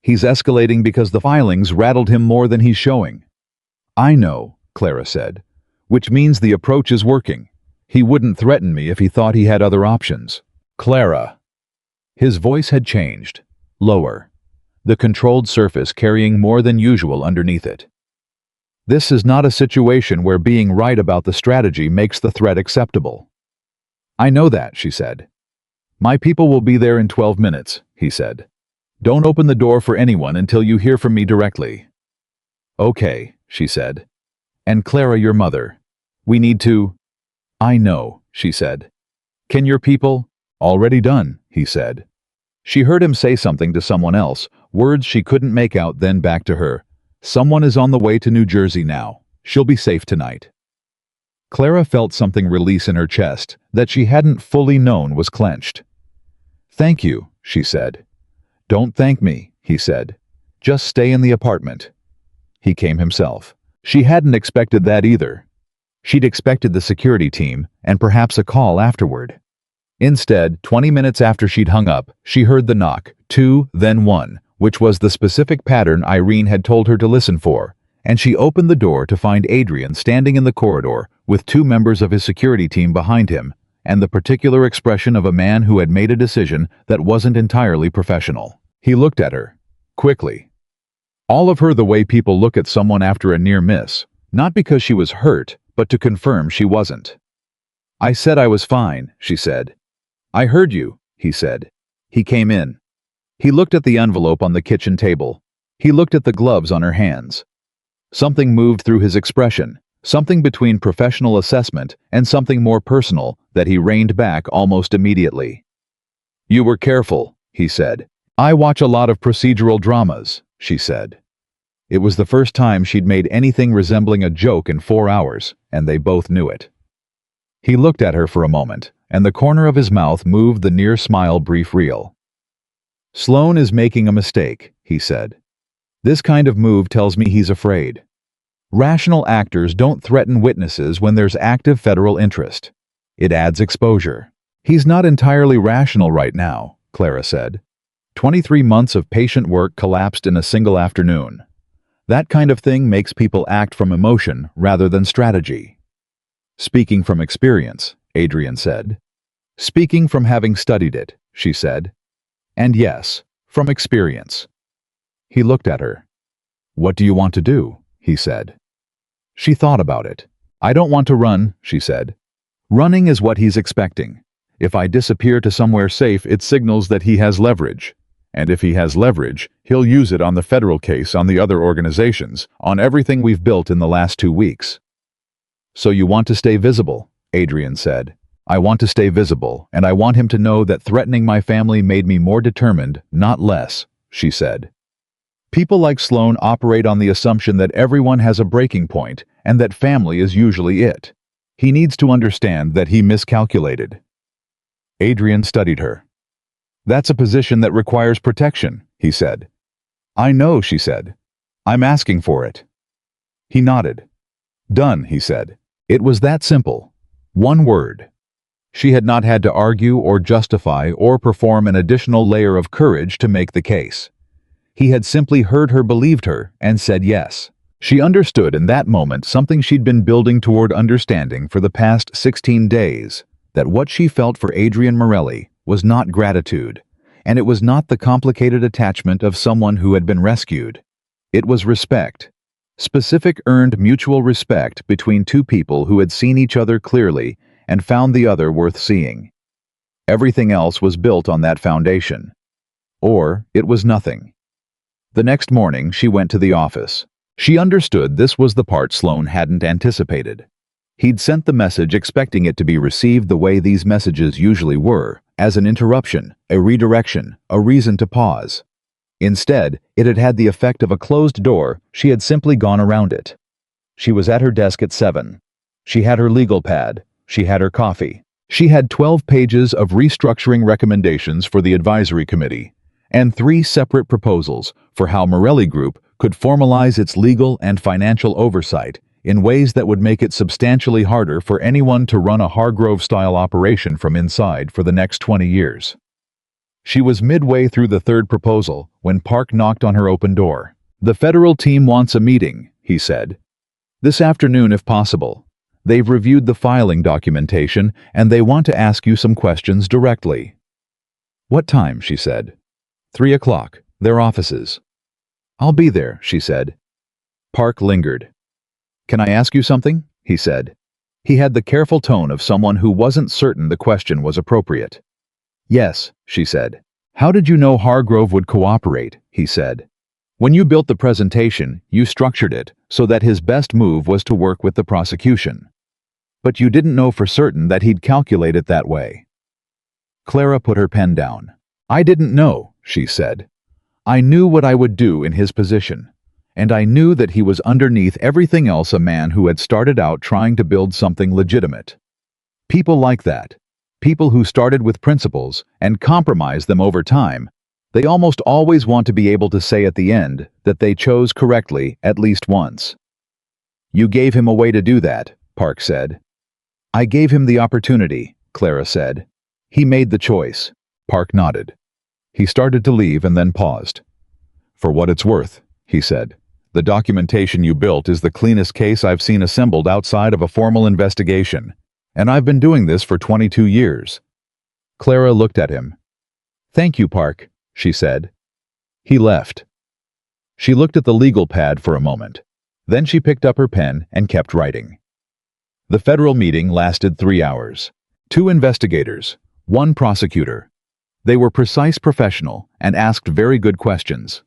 He's escalating because the filings rattled him more than he's showing. I know, Clara said, which means the approach is working. He wouldn't threaten me if he thought he had other options. Clara. His voice had changed, lower, the controlled surface carrying more than usual underneath it. This is not a situation where being right about the strategy makes the threat acceptable. I know that, she said. My people will be there in 12 minutes, he said. Don't open the door for anyone until you hear from me directly. Okay, she said. And Clara, your mother. We need to... I know, she said. Can your people... Already done, he said. She heard him say something to someone else, words she couldn't make out, then back to her. Someone is on the way to New Jersey now. She'll be safe tonight. Clara felt something release in her chest that she hadn't fully known was clenched. Thank you, she said. Don't thank me, he said. Just stay in the apartment. He came himself. She hadn't expected that either. She'd expected the security team and perhaps a call afterward. Instead, 20 minutes after she'd hung up, she heard the knock, 2, then 1, which was the specific pattern Irene had told her to listen for, and she opened the door to find Adrian standing in the corridor with 2 members of his security team behind him, and the particular expression of a man who had made a decision that wasn't entirely professional. He looked at her, quickly. All of her the way people look at someone after a near miss, not because she was hurt, but to confirm she wasn't. I said I was fine, she said. I heard you, he said. He came in. He looked at the envelope on the kitchen table. He looked at the gloves on her hands. Something moved through his expression, something between professional assessment and something more personal that he reined back almost immediately. You were careful, he said. I watch a lot of procedural dramas, she said. It was the first time she'd made anything resembling a joke in 4 hours, and they both knew it. He looked at her for a moment, and the corner of his mouth moved the near smile brief reel. Sloan is making a mistake, he said. This kind of move tells me he's afraid. Rational actors don't threaten witnesses when there's active federal interest. It adds exposure. He's not entirely rational right now, Clara said. 23 months of patient work collapsed in a single afternoon. That kind of thing makes people act from emotion rather than strategy. Speaking from experience, Adrian said. Speaking from having studied it, she said. And yes, from experience. He looked at her. What do you want to do? He said. She thought about it. I don't want to run, she said. Running is what he's expecting. If I disappear to somewhere safe, it signals that he has leverage. And if he has leverage, he'll use it on the federal case, on the other organizations, on everything we've built in the last 2 weeks. So you want to stay visible, Adrian said. I want to stay visible, and I want him to know that threatening my family made me more determined, not less, she said. People like Sloan operate on the assumption that everyone has a breaking point, and that family is usually it. He needs to understand that he miscalculated. Adrian studied her. That's a position that requires protection, he said. I know, she said. I'm asking for it. He nodded. Done, he said. It was that simple. 1 word. She had not had to argue or justify or perform an additional layer of courage to make the case. He had simply heard her, believed her, and said yes. She understood in that moment something she'd been building toward understanding for the past 16 days, that what she felt for Adrian Morelli was not gratitude, and it was not the complicated attachment of someone who had been rescued. It was respect. Specific earned mutual respect between 2 people who had seen each other clearly and found the other worth seeing. Everything else was built on that foundation. Or it was nothing. The next morning she went to the office. She understood this was the part Sloan hadn't anticipated. He'd sent the message expecting it to be received the way these messages usually were, as an interruption, a redirection, a reason to pause. Instead, it had had the effect of a closed door. She had simply gone around it. She was at her desk at 7. She had her legal pad. She had her coffee. She had 12 pages of restructuring recommendations for the advisory committee, and 3 separate proposals for how Morelli Group could formalize its legal and financial oversight in ways that would make it substantially harder for anyone to run a Hargrove-style operation from inside for the next 20 years. She was midway through the 3rd proposal when Park knocked on her open door. "The federal team wants a meeting," he said. "This afternoon if possible. They've reviewed the filing documentation and they want to ask you some questions directly." "What time?" she said. 3 o'clock. Their offices. "I'll be there," she said. Park lingered. "Can I ask you something?" he said. He had the careful tone of someone who wasn't certain the question was appropriate. "Yes," she said. "How did you know Hargrove would cooperate?" he said. "When you built the presentation, you structured it so that his best move was to work with the prosecution. But you didn't know for certain that he'd calculate it that way." Clara put her pen down. "I didn't know," she said. "I knew what I would do in his position, and I knew that he was underneath everything else a man who had started out trying to build something legitimate. People like that, people who started with principles and compromised them over time, they almost always want to be able to say at the end that they chose correctly at least once." "You gave him a way to do that," Park said. "I gave him the opportunity," Clara said. "He made the choice." Park nodded. He started to leave and then paused. "For what it's worth," he said, "the documentation you built is the cleanest case I've seen assembled outside of a formal investigation, and I've been doing this for 22 years. Clara looked at him. "Thank you, Park," she said. He left. She looked at the legal pad for a moment. Then she picked up her pen and kept writing. The federal meeting lasted 3 hours. 2 investigators, 1 prosecutor. They were precise, professional, and asked very good questions.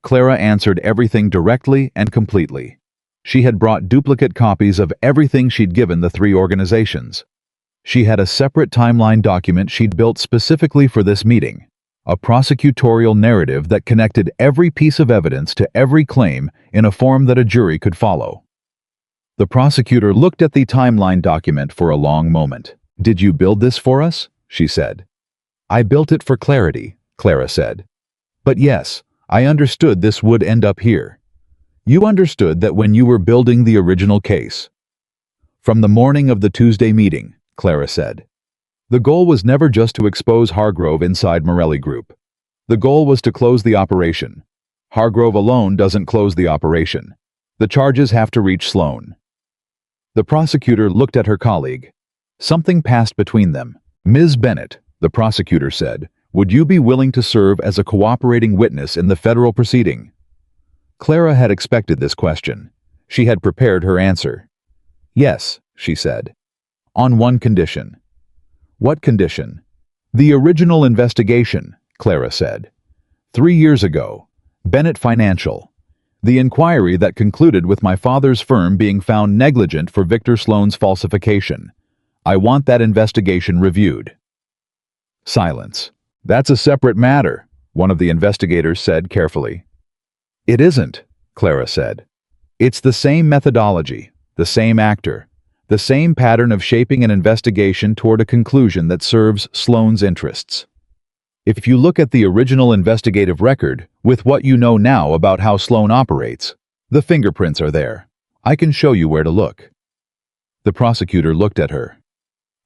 Clara answered everything directly and completely. She had brought duplicate copies of everything she'd given the 3 organizations. She had a separate timeline document she'd built specifically for this meeting, a prosecutorial narrative that connected every piece of evidence to every claim in a form that a jury could follow. The prosecutor looked at the timeline document for a long moment. "Did you build this for us?" she said. "I built it for clarity," Clara said. "But yes, I understood this would end up here. You understood that when you were building the original case." "From the morning of the Tuesday meeting," Clara said. "The goal was never just to expose Hargrove inside Morelli Group. The goal was to close the operation. Hargrove alone doesn't close the operation. The charges have to reach Sloan." The prosecutor looked at her colleague. Something passed between them. "Ms. Bennett," the prosecutor said, "would you be willing to serve as a cooperating witness in the federal proceeding?" Clara had expected this question. She had prepared her answer. "Yes," she said. "On one condition." "What condition?" "The original investigation," Clara said. 3 years ago. Bennett Financial. The inquiry that concluded with my father's firm being found negligent for Victor Sloan's falsification. I want that investigation reviewed." Silence. "That's a separate matter," one of the investigators said carefully. "It isn't," Clara said. "It's the same methodology, the same actor, the same pattern of shaping an investigation toward a conclusion that serves Sloan's interests. If you look at the original investigative record, with what you know now about how Sloan operates, the fingerprints are there. I can show you where to look." The prosecutor looked at her.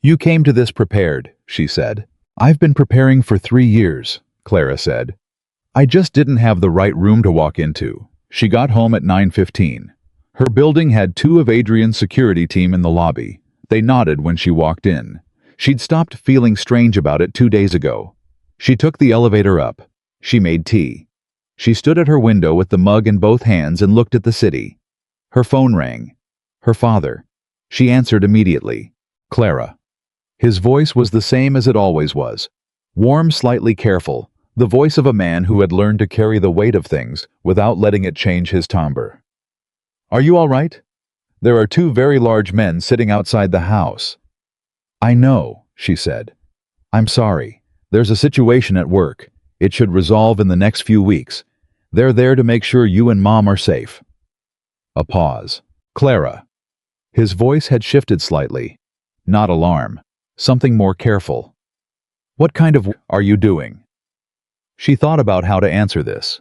"You came to this prepared," she said. "I've been preparing for 3 years," Clara said. "I just didn't have the right room to walk into." She got home at 9:15. Her building had 2 of Adrian's security team in the lobby. They nodded when she walked in. She'd stopped feeling strange about it 2 days ago. She took the elevator up. She made tea. She stood at her window with the mug in both hands and looked at the city. Her phone rang. Her father. She answered immediately. "Clara." His voice was the same as it always was. Warm, slightly careful, the voice of a man who had learned to carry the weight of things without letting it change his timbre. "Are you all right? There are 2 very large men sitting outside the house." "I know," she said. "I'm sorry. There's a situation at work. It should resolve in the next few weeks, They're there to make sure you and Mom are safe. A pause. Clara. His voice had shifted slightly. Not alarm. Something more careful. What kind of work are you doing? She thought about how to answer this.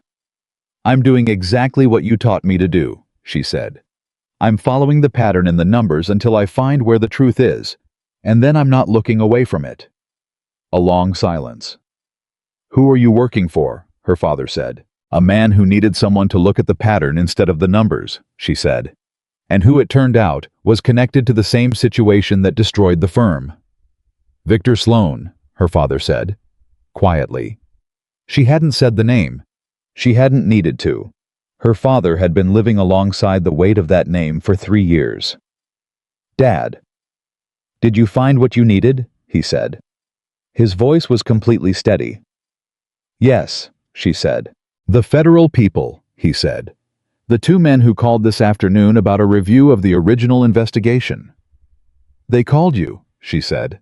I'm doing exactly what you taught me to do, she said. I'm following the pattern in the numbers until I find where the truth is, and then I'm not looking away from it. A long silence. Who are you working for? Her father said. A man who needed someone to look at the pattern instead of the numbers, she said. And who, it turned out, was connected to the same situation that destroyed the firm. Victor Sloan, her father said, quietly. She hadn't said the name. She hadn't needed to. Her father had been living alongside the weight of that name for 3 years. Dad. Did you find what you needed? He said. His voice was completely steady. Yes, she said. The federal people, he said. The 2 men who called this afternoon about a review of the original investigation. They called you, she said.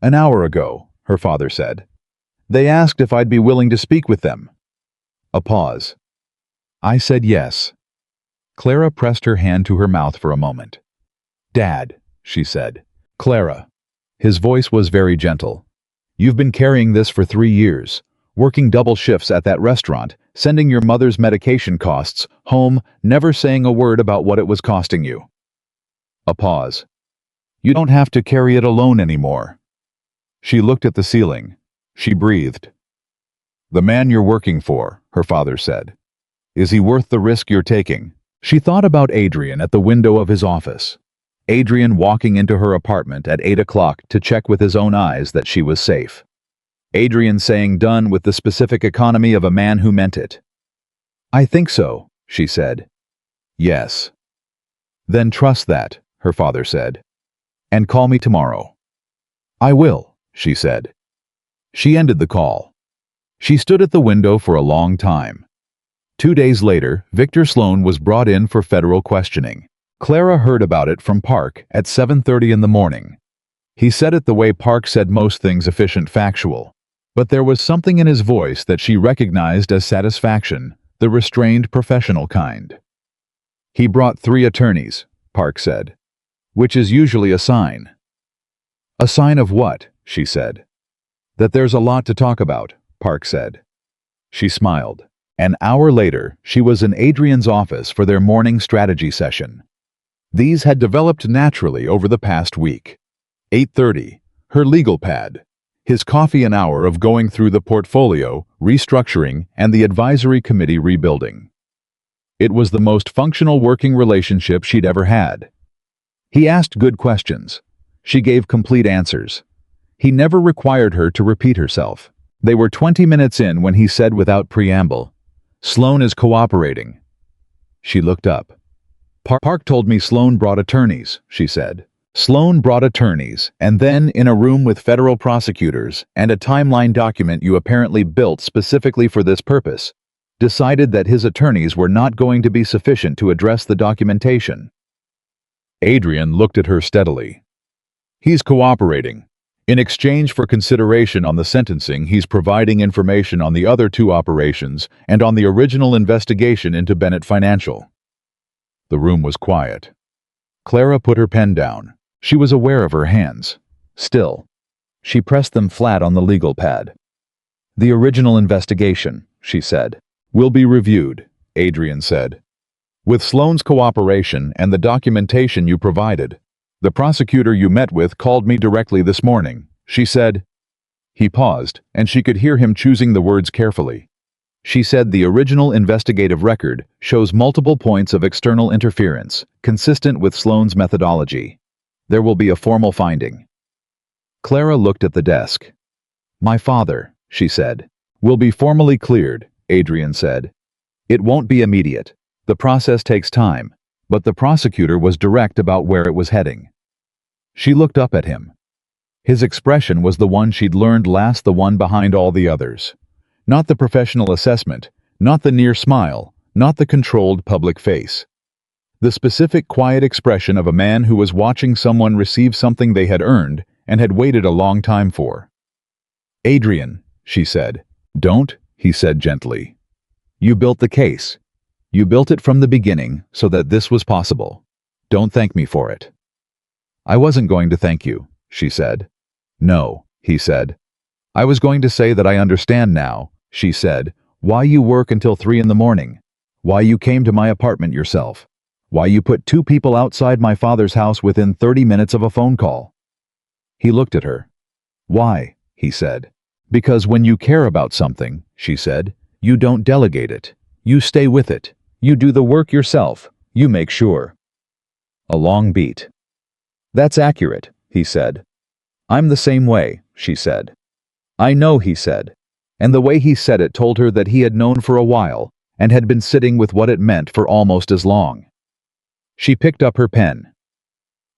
An hour ago, her father said. They asked if I'd be willing to speak with them. A pause. I said yes. Clara pressed her hand to her mouth for a moment. Dad, she said. Clara. His voice was very gentle. You've been carrying this for 3 years, working double shifts at that restaurant, sending your mother's medication costs home, never saying a word about what it was costing you. A pause. You don't have to carry it alone anymore. She looked at the ceiling. She breathed. The man you're working for, her father said. Is he worth the risk you're taking? She thought about Adrian at the window of his office. Adrian walking into her apartment at 8 o'clock to check with his own eyes that she was safe. Adrian saying done with the specific economy of a man who meant it. I think so, she said. Yes. Then trust that, her father said. And call me tomorrow. I will, she said. She ended the call. She stood at the window for a long time. 2 days later, Victor Sloan was brought in for federal questioning. Clara heard about it from Park at 7:30 in the morning. He said it the way Park said most things, efficient, factual. But there was something in his voice that she recognized as satisfaction, the restrained professional kind. He brought 3 attorneys, Park said. Which is usually a sign. A sign of what? She said. That there's a lot to talk about, Park said. She smiled. An hour later, she was in Adrian's office for their morning strategy session. These had developed naturally over the past week. 8:30, her legal pad. His coffee, an hour of going through the portfolio, restructuring, and the advisory committee rebuilding. It was the most functional working relationship she'd ever had. He asked good questions. She gave complete answers. He never required her to repeat herself. They were 20 minutes in when he said without preamble, Sloan is cooperating. She looked up. Park told me Sloan brought attorneys, she said. Sloan brought attorneys, and then, in a room with federal prosecutors and a timeline document you apparently built specifically for this purpose, decided that his attorneys were not going to be sufficient to address the documentation. Adrian looked at her steadily. He's cooperating. In exchange for consideration on the sentencing, he's providing information on the other 2 operations and on the original investigation into Bennett Financial. The room was quiet. Clara put her pen down. She was aware of her hands. Still, she pressed them flat on the legal pad. The original investigation, she said, will be reviewed, Adrian said. With Sloan's cooperation and the documentation you provided. The prosecutor you met with called me directly this morning, she said. He paused, and she could hear him choosing the words carefully. She said the original investigative record shows multiple points of external interference, consistent with Sloan's methodology. There will be a formal finding. Clara looked at the desk. My father, she said, will be formally cleared, Adrian said. It won't be immediate. The process takes time. But the prosecutor was direct about where it was heading. She looked up at him. His expression was the one she'd learned last, the one behind all the others. Not the professional assessment, not the near smile, not the controlled public face. The specific quiet expression of a man who was watching someone receive something they had earned and had waited a long time for. Adrian, she said. Don't, he said gently. You built the case. You built it from the beginning so that this was possible. Don't thank me for it." "I wasn't going to thank you," she said. "No," he said. "I was going to say that I understand now," she said, "why you work until 3 in the morning, why you came to my apartment yourself, why you put 2 people outside my father's house within 30 minutes of a phone call." He looked at her. "Why?" he said. "Because when you care about something," she said, "you don't delegate it. You stay with it. You do the work yourself. You make sure." A long beat. "That's accurate," he said. "I'm the same way," she said. "I know," he said. And the way he said it told her that he had known for a while and had been sitting with what it meant for almost as long. She picked up her pen.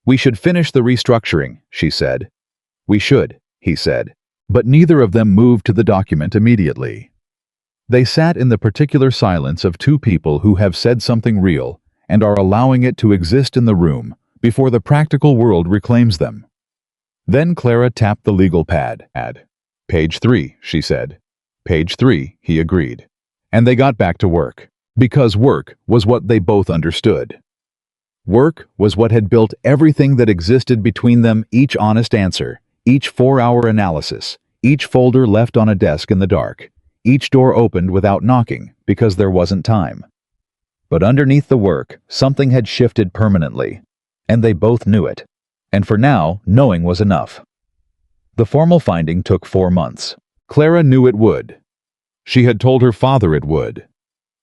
"We should finish the restructuring," she said. "We should," he said. But neither of them moved to the document immediately. They sat in the particular silence of 2 people who have said something real and are allowing it to exist in the room before the practical world reclaims them. Then Clara tapped the legal pad. "Page 3, she said. "Page 3, he agreed. And they got back to work. Because work was what they both understood. Work was what had built everything that existed between them, each honest answer, each 4-hour analysis, each folder left on a desk in the dark, each door opened without knocking because there wasn't time. But underneath the work, something had shifted permanently, and they both knew it. And for now, knowing was enough. The formal finding took 4 months. Clara knew it would. She had told her father it would.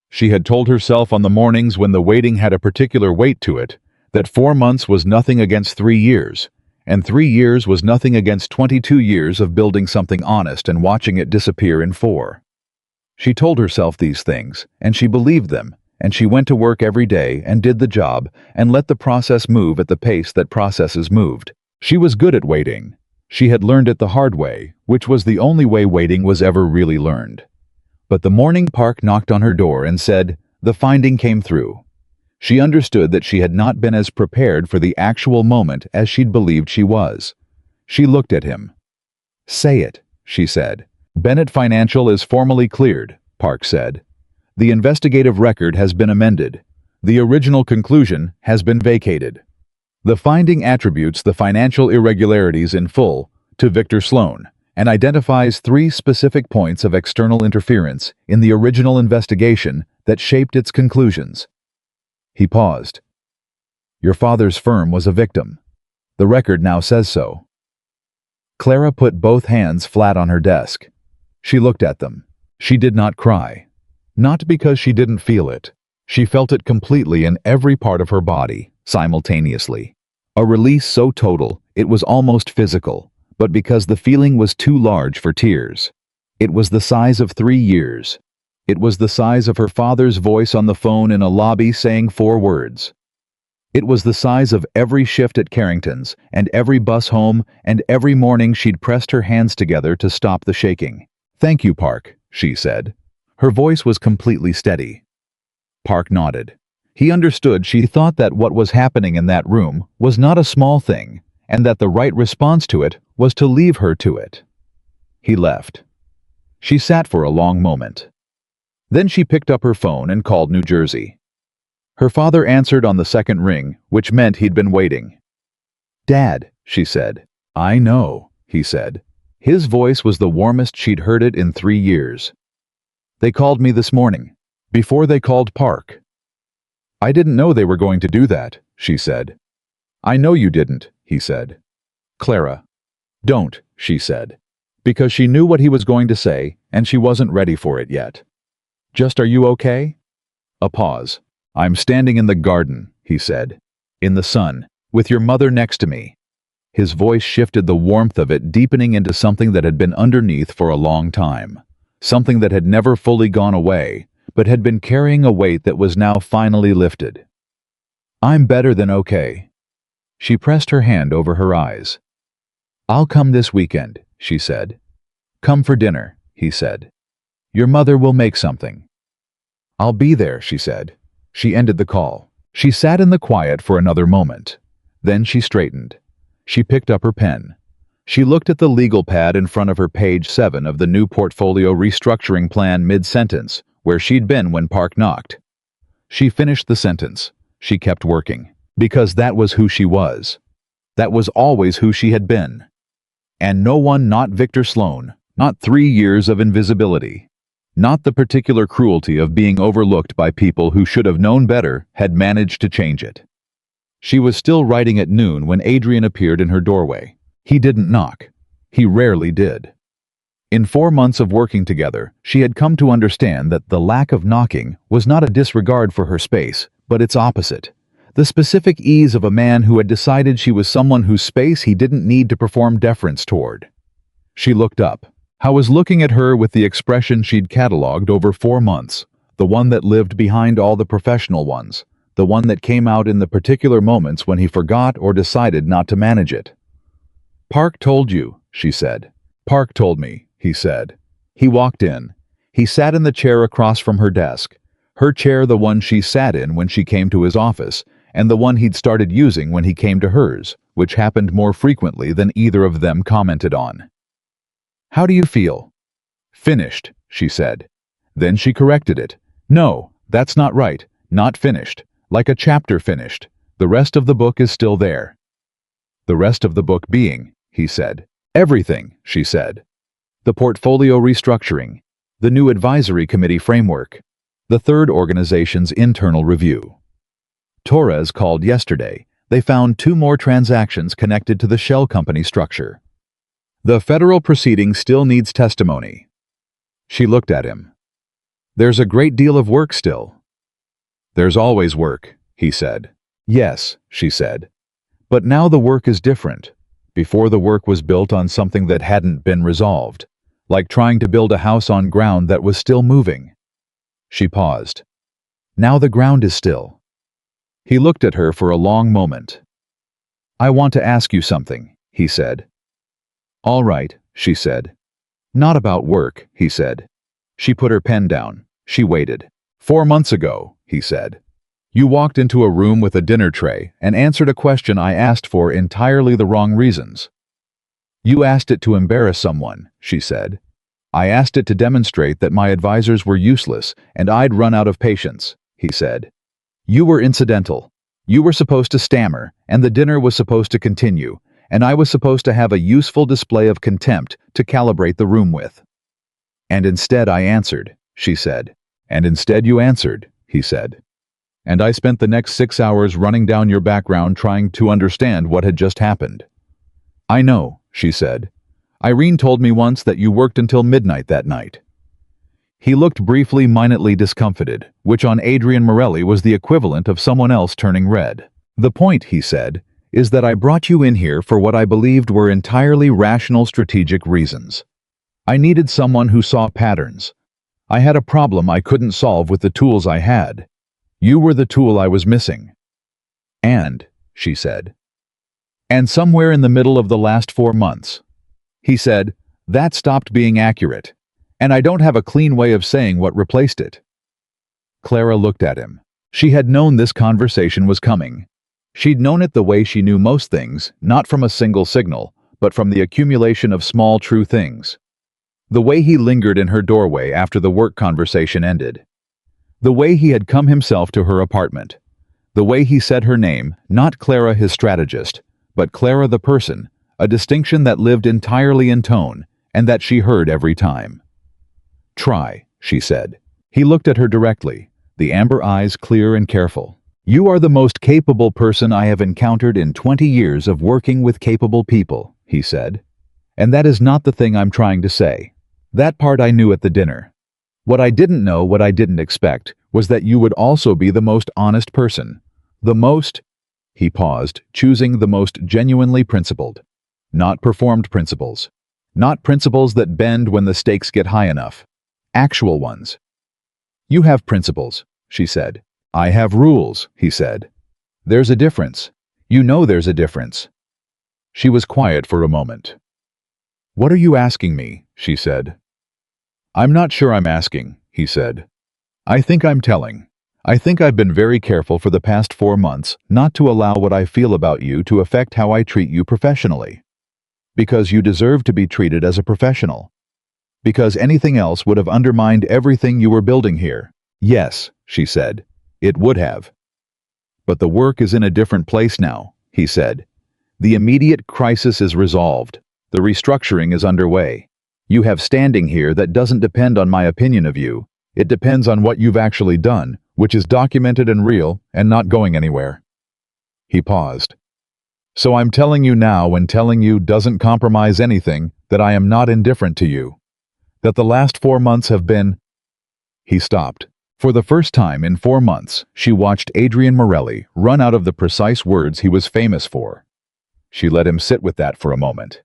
She had told herself on the mornings when the waiting had a particular weight to it that 4 months was nothing against 3 years, and 3 years was nothing against 22 years of building something honest and watching it disappear in 4. She told herself these things, and she believed them, and she went to work every day and did the job and let the process move at the pace that processes moved. She was good at waiting. She had learned it the hard way, which was the only way waiting was ever really learned. But the morning Park knocked on her door and said, the finding came through. She understood that she had not been as prepared for the actual moment as she'd believed she was. She looked at him. "Say it," she said. "Bennett Financial is formally cleared," Park said. "The investigative record has been amended. The original conclusion has been vacated. The finding attributes the financial irregularities in full to Victor Sloan and identifies 3 specific points of external interference in the original investigation that shaped its conclusions." He paused. "Your father's firm was a victim. The record now says so." Clara put both hands flat on her desk. She looked at them. She did not cry. Not because she didn't feel it. She felt it completely in every part of her body, simultaneously. A release so total, it was almost physical, but because the feeling was too large for tears. It was the size of 3 years. It was the size of her father's voice on the phone in a lobby saying 4 words. It was the size of every shift at Carrington's, and every bus home, and every morning she'd pressed her hands together to stop the shaking. "Thank you, Park," she said. Her voice was completely steady. Park nodded. He understood she thought that what was happening in that room was not a small thing, and that the right response to it was to leave her to it. He left. She sat for a long moment. Then she picked up her phone and called New Jersey. Her father answered on the second ring, which meant he'd been waiting. "Dad," she said. "I know," he said. His voice was the warmest she'd heard it in 3 years. "They called me this morning, before they called Park." "I didn't know they were going to do that," she said. "I know you didn't," he said. "Clara." "Don't," she said, because she knew what he was going to say, and she wasn't ready for it yet. "Just, are you okay?" A pause. "I'm standing in the garden," he said. "In the sun, with your mother next to me." His voice shifted, the warmth of it deepening into something that had been underneath for a long time. Something that had never fully gone away, but had been carrying a weight that was now finally lifted. "I'm better than okay." She pressed her hand over her eyes. "I'll come this weekend," she said. "Come for dinner," he said. "Your mother will make something." "I'll be there," she said. She ended the call. She sat in the quiet for another moment. Then she straightened. She picked up her pen. She looked at the legal pad in front of her, page 7 of the new portfolio restructuring plan mid-sentence, where she'd been when Park knocked. She finished the sentence. She kept working. Because that was who she was. That was always who she had been. And no one, not Victor Sloan, not 3 years of invisibility, not the particular cruelty of being overlooked by people who should have known better, had managed to change it. She was still writing at noon when Adrian appeared in her doorway. He didn't knock. He rarely did. In 4 months of working together, she had come to understand that the lack of knocking was not a disregard for her space, but its opposite. The specific ease of a man who had decided she was someone whose space he didn't need to perform deference toward. She looked up. Howe was looking at her with the expression she'd catalogued over 4 months, the one that lived behind all the professional ones, the one that came out in the particular moments when he forgot or decided not to manage it. "Park told you," she said. "Park told me," he said. He walked in. He sat in the chair across from her desk, her chair, the one she sat in when she came to his office, and the one he'd started using when he came to hers, which happened more frequently than either of them commented on. "How do you feel?" "Finished," she said. Then she corrected it. "No, that's not right. Not finished. Like a chapter finished. The rest of the book is still there." "The rest of the book being," he said. "Everything," she said. "The portfolio restructuring, the new advisory committee framework, the third organization's internal review." Torres called yesterday. They found 2 more transactions connected to the shell company structure. "The federal proceeding still needs testimony." She looked at him. "There's a great deal of work still." "There's always work," he said. "Yes," she said. "But now the work is different. Before, the work was built on something that hadn't been resolved, like trying to build a house on ground that was still moving." She paused. "Now the ground is still." He looked at her for a long moment. "I want to ask you something," he said. "All right," she said. "Not about work," he said. She put her pen down. She waited. "4 months ago," he said, "you walked into a room with a dinner tray and answered a question I asked for entirely the wrong reasons." "You asked it to embarrass someone," she said. "I asked it to demonstrate that my advisors were useless and I'd run out of patience," he said. "You were incidental. You were supposed to stammer, and the dinner was supposed to continue, and I was supposed to have a useful display of contempt to calibrate the room with." "And instead I answered," she said. "And instead you answered," he said. "And I spent the next 6 hours running down your background trying to understand what had just happened." "I know," she said. "Irene told me once that you worked until midnight that night." He looked briefly, minutely discomfited, which on Adrian Morelli was the equivalent of someone else turning red. "The point," he said, "is that I brought you in here for what I believed were entirely rational strategic reasons. I needed someone who saw patterns. I had a problem I couldn't solve with the tools I had. You were the tool I was missing." "And," she said. "And somewhere in the middle of the last 4 months." He said, "That stopped being accurate. And I don't have a clean way of saying what replaced it." Clara looked at him. She had known this conversation was coming. She'd known it the way she knew most things, not from a single signal, but from the accumulation of small true things. The way he lingered in her doorway after the work conversation ended. The way he had come himself to her apartment. The way he said her name, not Clara his strategist, but Clara the person, a distinction that lived entirely in tone, and that she heard every time. "Try," she said. He looked at her directly, the amber eyes clear and careful. "You are the most capable person I have encountered in 20 years of working with capable people," he said. "And that is not the thing I'm trying to say. That part I knew at the dinner. What I didn't know, what I didn't expect, was that you would also be the most honest person. The most—" he paused, choosing the most genuinely principled. Not performed principles. Not principles that bend when the stakes get high enough. Actual ones. "You have principles," she said. "I have rules," he said. "There's a difference. You know there's a difference." She was quiet for a moment. "What are you asking me?" she said. "I'm not sure I'm asking," he said. "I think I'm telling. I think I've been very careful for the past 4 months not to allow what I feel about you to affect how I treat you professionally. Because you deserve to be treated as a professional. because anything else would have undermined everything you were building here. Yes, she said. It would have. But the work is in a different place now, he said. The immediate crisis is resolved. The restructuring is underway. You have standing here that doesn't depend on my opinion of you. It depends on what you've actually done, which is documented and real and not going anywhere. He paused. So I'm telling you now, and telling you doesn't compromise anything, that I am not indifferent to you. That the last 4 months have been... He stopped. For the first time in 4 months, she watched Adrian Morelli run out of the precise words he was famous for. She let him sit with that for a moment.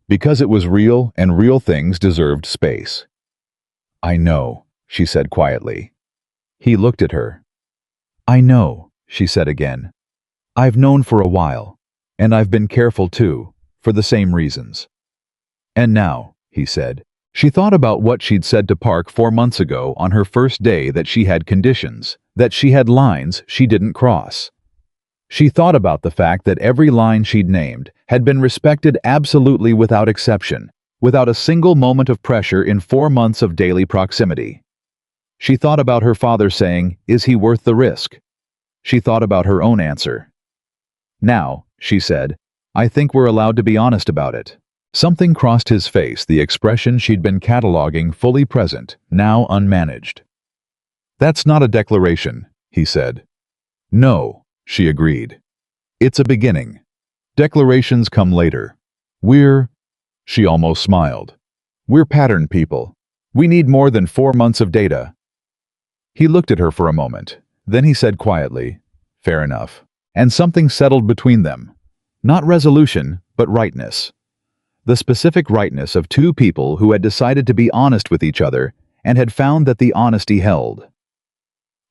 Because it was real, and real things deserved space. I know, she said quietly. He looked at her. I know, she said again. I've known for a while, and I've been careful too, for the same reasons. And now, he said. She thought about what she'd said to Park 4 months ago on her first day, that she had conditions, that she had lines she didn't cross. She thought about the fact that every line she'd named had been respected absolutely without exception, without a single moment of pressure in 4 months of daily proximity. She thought about her father saying, "Is he worth the risk?" She thought about her own answer. Now, she said, I think we're allowed to be honest about it. Something crossed his face, the expression she'd been cataloging fully present, now unmanaged. That's not a declaration, he said. No, she agreed. It's a beginning. Declarations come later. She almost smiled. We're pattern people. We need more than 4 months of data. He looked at her for a moment. Then he said quietly, fair enough. And something settled between them. Not resolution, but rightness. The specific rightness of 2 people who had decided to be honest with each other and had found that the honesty held.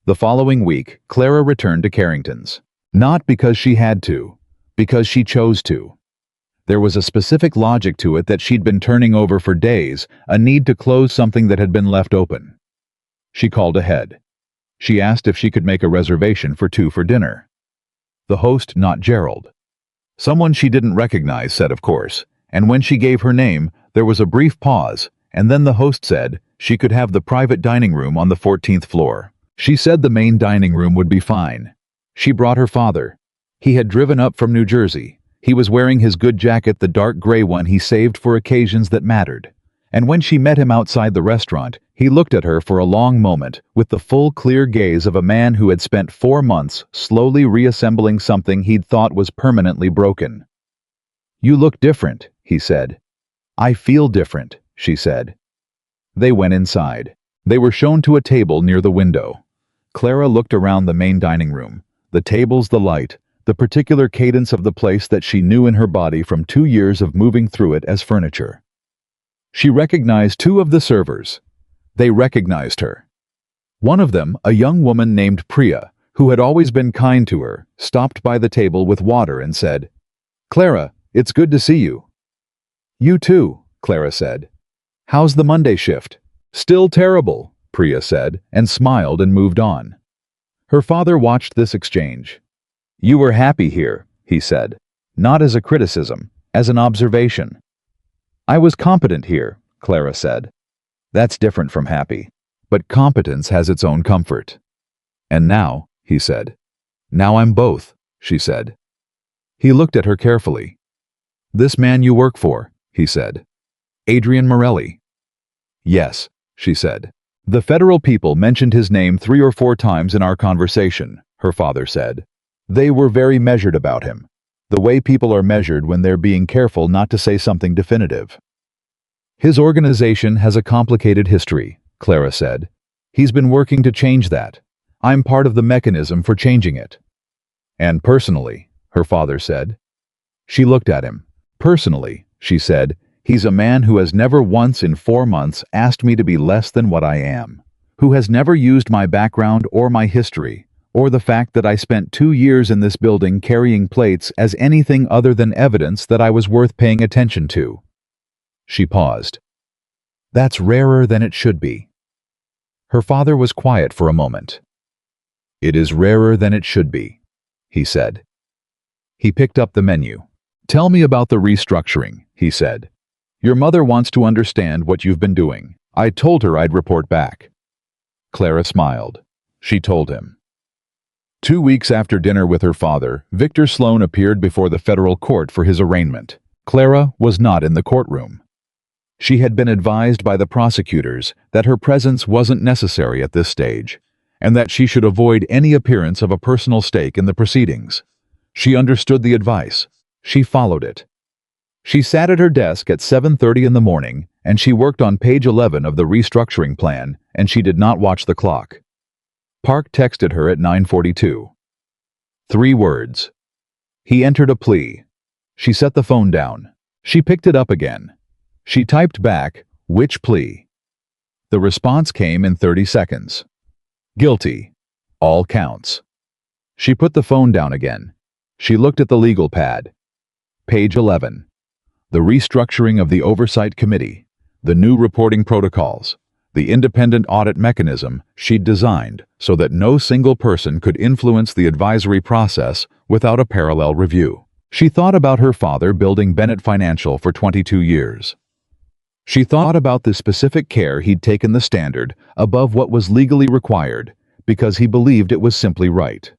The following week, Clara returned to Carrington's. Not because she had to, because she chose to. There was a specific logic to it that she'd been turning over for days, a need to close something that had been left open. She called ahead. She asked if she could make a reservation for 2 for dinner. The host, not Gerald. Someone she didn't recognize, said of course, and when she gave her name, there was a brief pause, and then the host said she could have the private dining room on the 14th floor. She said the main dining room would be fine. She brought her father. He had driven up from New Jersey. He was wearing his good jacket, the dark gray one he saved for occasions that mattered. And when she met him outside the restaurant, he looked at her for a long moment with the full, clear gaze of a man who had spent 4 months slowly reassembling something he'd thought was permanently broken. You look different, he said. I feel different, she said. They went inside. They were shown to a table near the window. Clara looked around the main dining room, the tables, the light, the particular cadence of the place that she knew in her body from 2 years of moving through it as furniture. She recognized 2 of the servers. They recognized her. One of them, a young woman named Priya, who had always been kind to her, stopped by the table with water and said, Clara, it's good to see you. You too, Clara said. How's the Monday shift? Still terrible, Priya said, and smiled and moved on. Her father watched this exchange. You were happy here, he said. Not as a criticism, as an observation. I was competent here, Clara said. That's different from happy. But competence has its own comfort. And now, he said. Now I'm both, she said. He looked at her carefully. This man you work for, he said. Adrian Morelli. Yes, she said. The federal people mentioned his name 3 or 4 times in our conversation, her father said. They were very measured about him. The way people are measured when they're being careful not to say something definitive. His organization has a complicated history, Clara said. He's been working to change that. I'm part of the mechanism for changing it. And personally, her father said. She looked at him. Personally, she said, he's a man who has never once in 4 months asked me to be less than what I am, who has never used my background or my history, or the fact that I spent 2 years in this building carrying plates as anything other than evidence that I was worth paying attention to. She paused. That's rarer than it should be. Her father was quiet for a moment. It is rarer than it should be, he said. He picked up the menu. Tell me about the restructuring, he said. Your mother wants to understand what you've been doing. I told her I'd report back. Clara smiled. She told him. 2 weeks after dinner with her father, Victor Sloan appeared before the federal court for his arraignment. Clara was not in the courtroom. She had been advised by the prosecutors that her presence wasn't necessary at this stage, and that she should avoid any appearance of a personal stake in the proceedings. She understood the advice. She followed it. She sat at her desk at 7:30 in the morning, and she worked on page 11 of the restructuring plan, and she did not watch the clock. Park texted her at 9:42. 3 words. He entered a plea. She set the phone down. She picked it up again. She typed back, "Which plea?" The response came in 30 seconds. "Guilty. All counts." She put the phone down again. She looked at the legal pad. Page 11. The restructuring of the Oversight Committee, the new reporting protocols, the independent audit mechanism she'd designed so that no single person could influence the advisory process without a parallel review. She thought about her father building Bennett Financial for 22 years. She thought about the specific care he'd taken the standard above what was legally required because he believed it was simply right.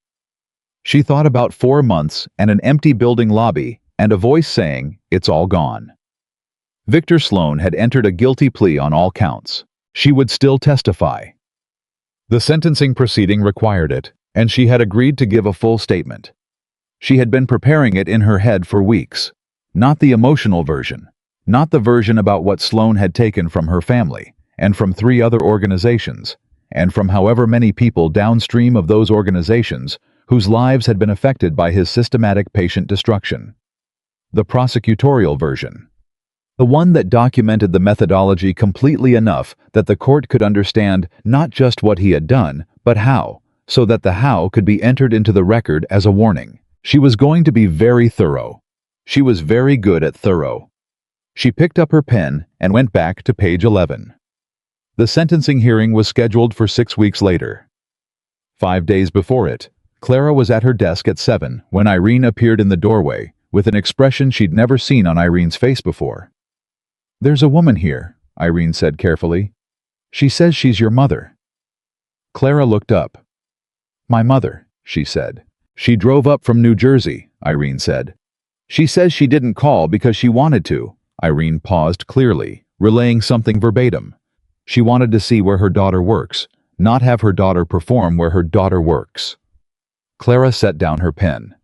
She thought about 4 months and an empty building lobby and a voice saying, "It's all gone." Victor Sloan had entered a guilty plea on all counts. She would still testify. The sentencing proceeding required it, and she had agreed to give a full statement. She had been preparing it in her head for weeks. Not the emotional version. Not the version about what Sloan had taken from her family, and from 3 other organizations, and from however many people downstream of those organizations whose lives had been affected by his systematic patient destruction. The prosecutorial version. The one that documented the methodology completely enough that the court could understand not just what he had done, but how, so that the how could be entered into the record as a warning. She was going to be very thorough. She was very good at thorough. She picked up her pen and went back to page 11. The sentencing hearing was scheduled for 6 weeks later. 5 days before it, Clara was at her desk at 7 when Irene appeared in the doorway with an expression she'd never seen on Irene's face before. "There's a woman here," Irene said carefully. "She says she's your mother." Clara looked up. "My mother," she said. "She drove up from New Jersey," Irene said. "She says she didn't call because she wanted to." Irene paused clearly, relaying something verbatim. She wanted to see where her daughter works, not have her daughter perform where her daughter works. Clara set down her pen.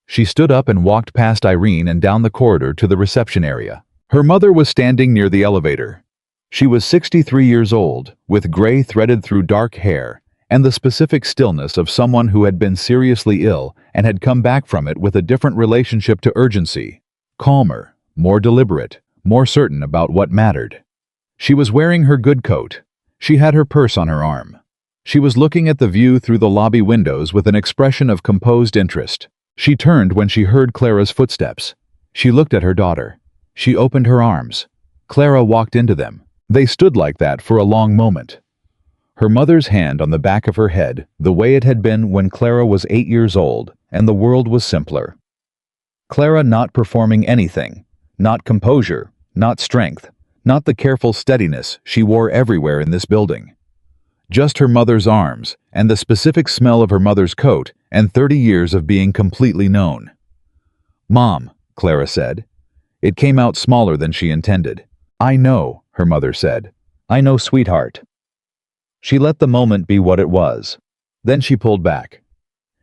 She stood up and walked past Irene and down the corridor to the reception area. Her mother was standing near the elevator. She was 63 years old, with gray threaded through dark hair, and the specific stillness of someone who had been seriously ill and had come back from it with a different relationship to urgency. Calmer, more deliberate, more certain about what mattered. She was wearing her good coat. She had her purse on her arm. She was looking at the view through the lobby windows with an expression of composed interest. She turned when she heard Clara's footsteps. She looked at her daughter. She opened her arms. Clara walked into them. They stood like that for a long moment. Her mother's hand on the back of her head, the way it had been when Clara was 8 years old, and the world was simpler. Clara not performing anything, not composure, not strength, not the careful steadiness she wore everywhere in this building. Just her mother's arms, and the specific smell of her mother's coat, and 30 years of being completely known. "Mom," Clara said. It came out smaller than she intended. "I know," her mother said. "I know, sweetheart." She let the moment be what it was. Then she pulled back.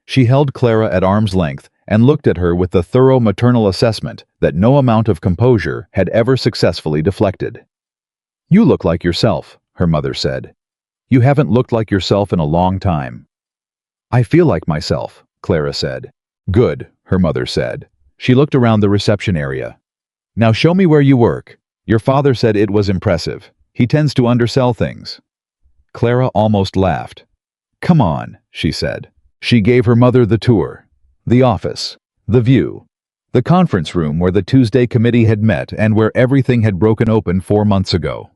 She held Clara at arm's length and looked at her with the thorough maternal assessment that no amount of composure had ever successfully deflected. "You look like yourself," her mother said. "You haven't looked like yourself in a long time." "I feel like myself," Clara said. "Good," her mother said. She looked around the reception area. "Now show me where you work. Your father said it was impressive. He tends to undersell things." Clara almost laughed. "Come on," she said. She gave her mother the tour. The office. The view. The conference room where the Tuesday committee had met and where everything had broken open 4 months ago.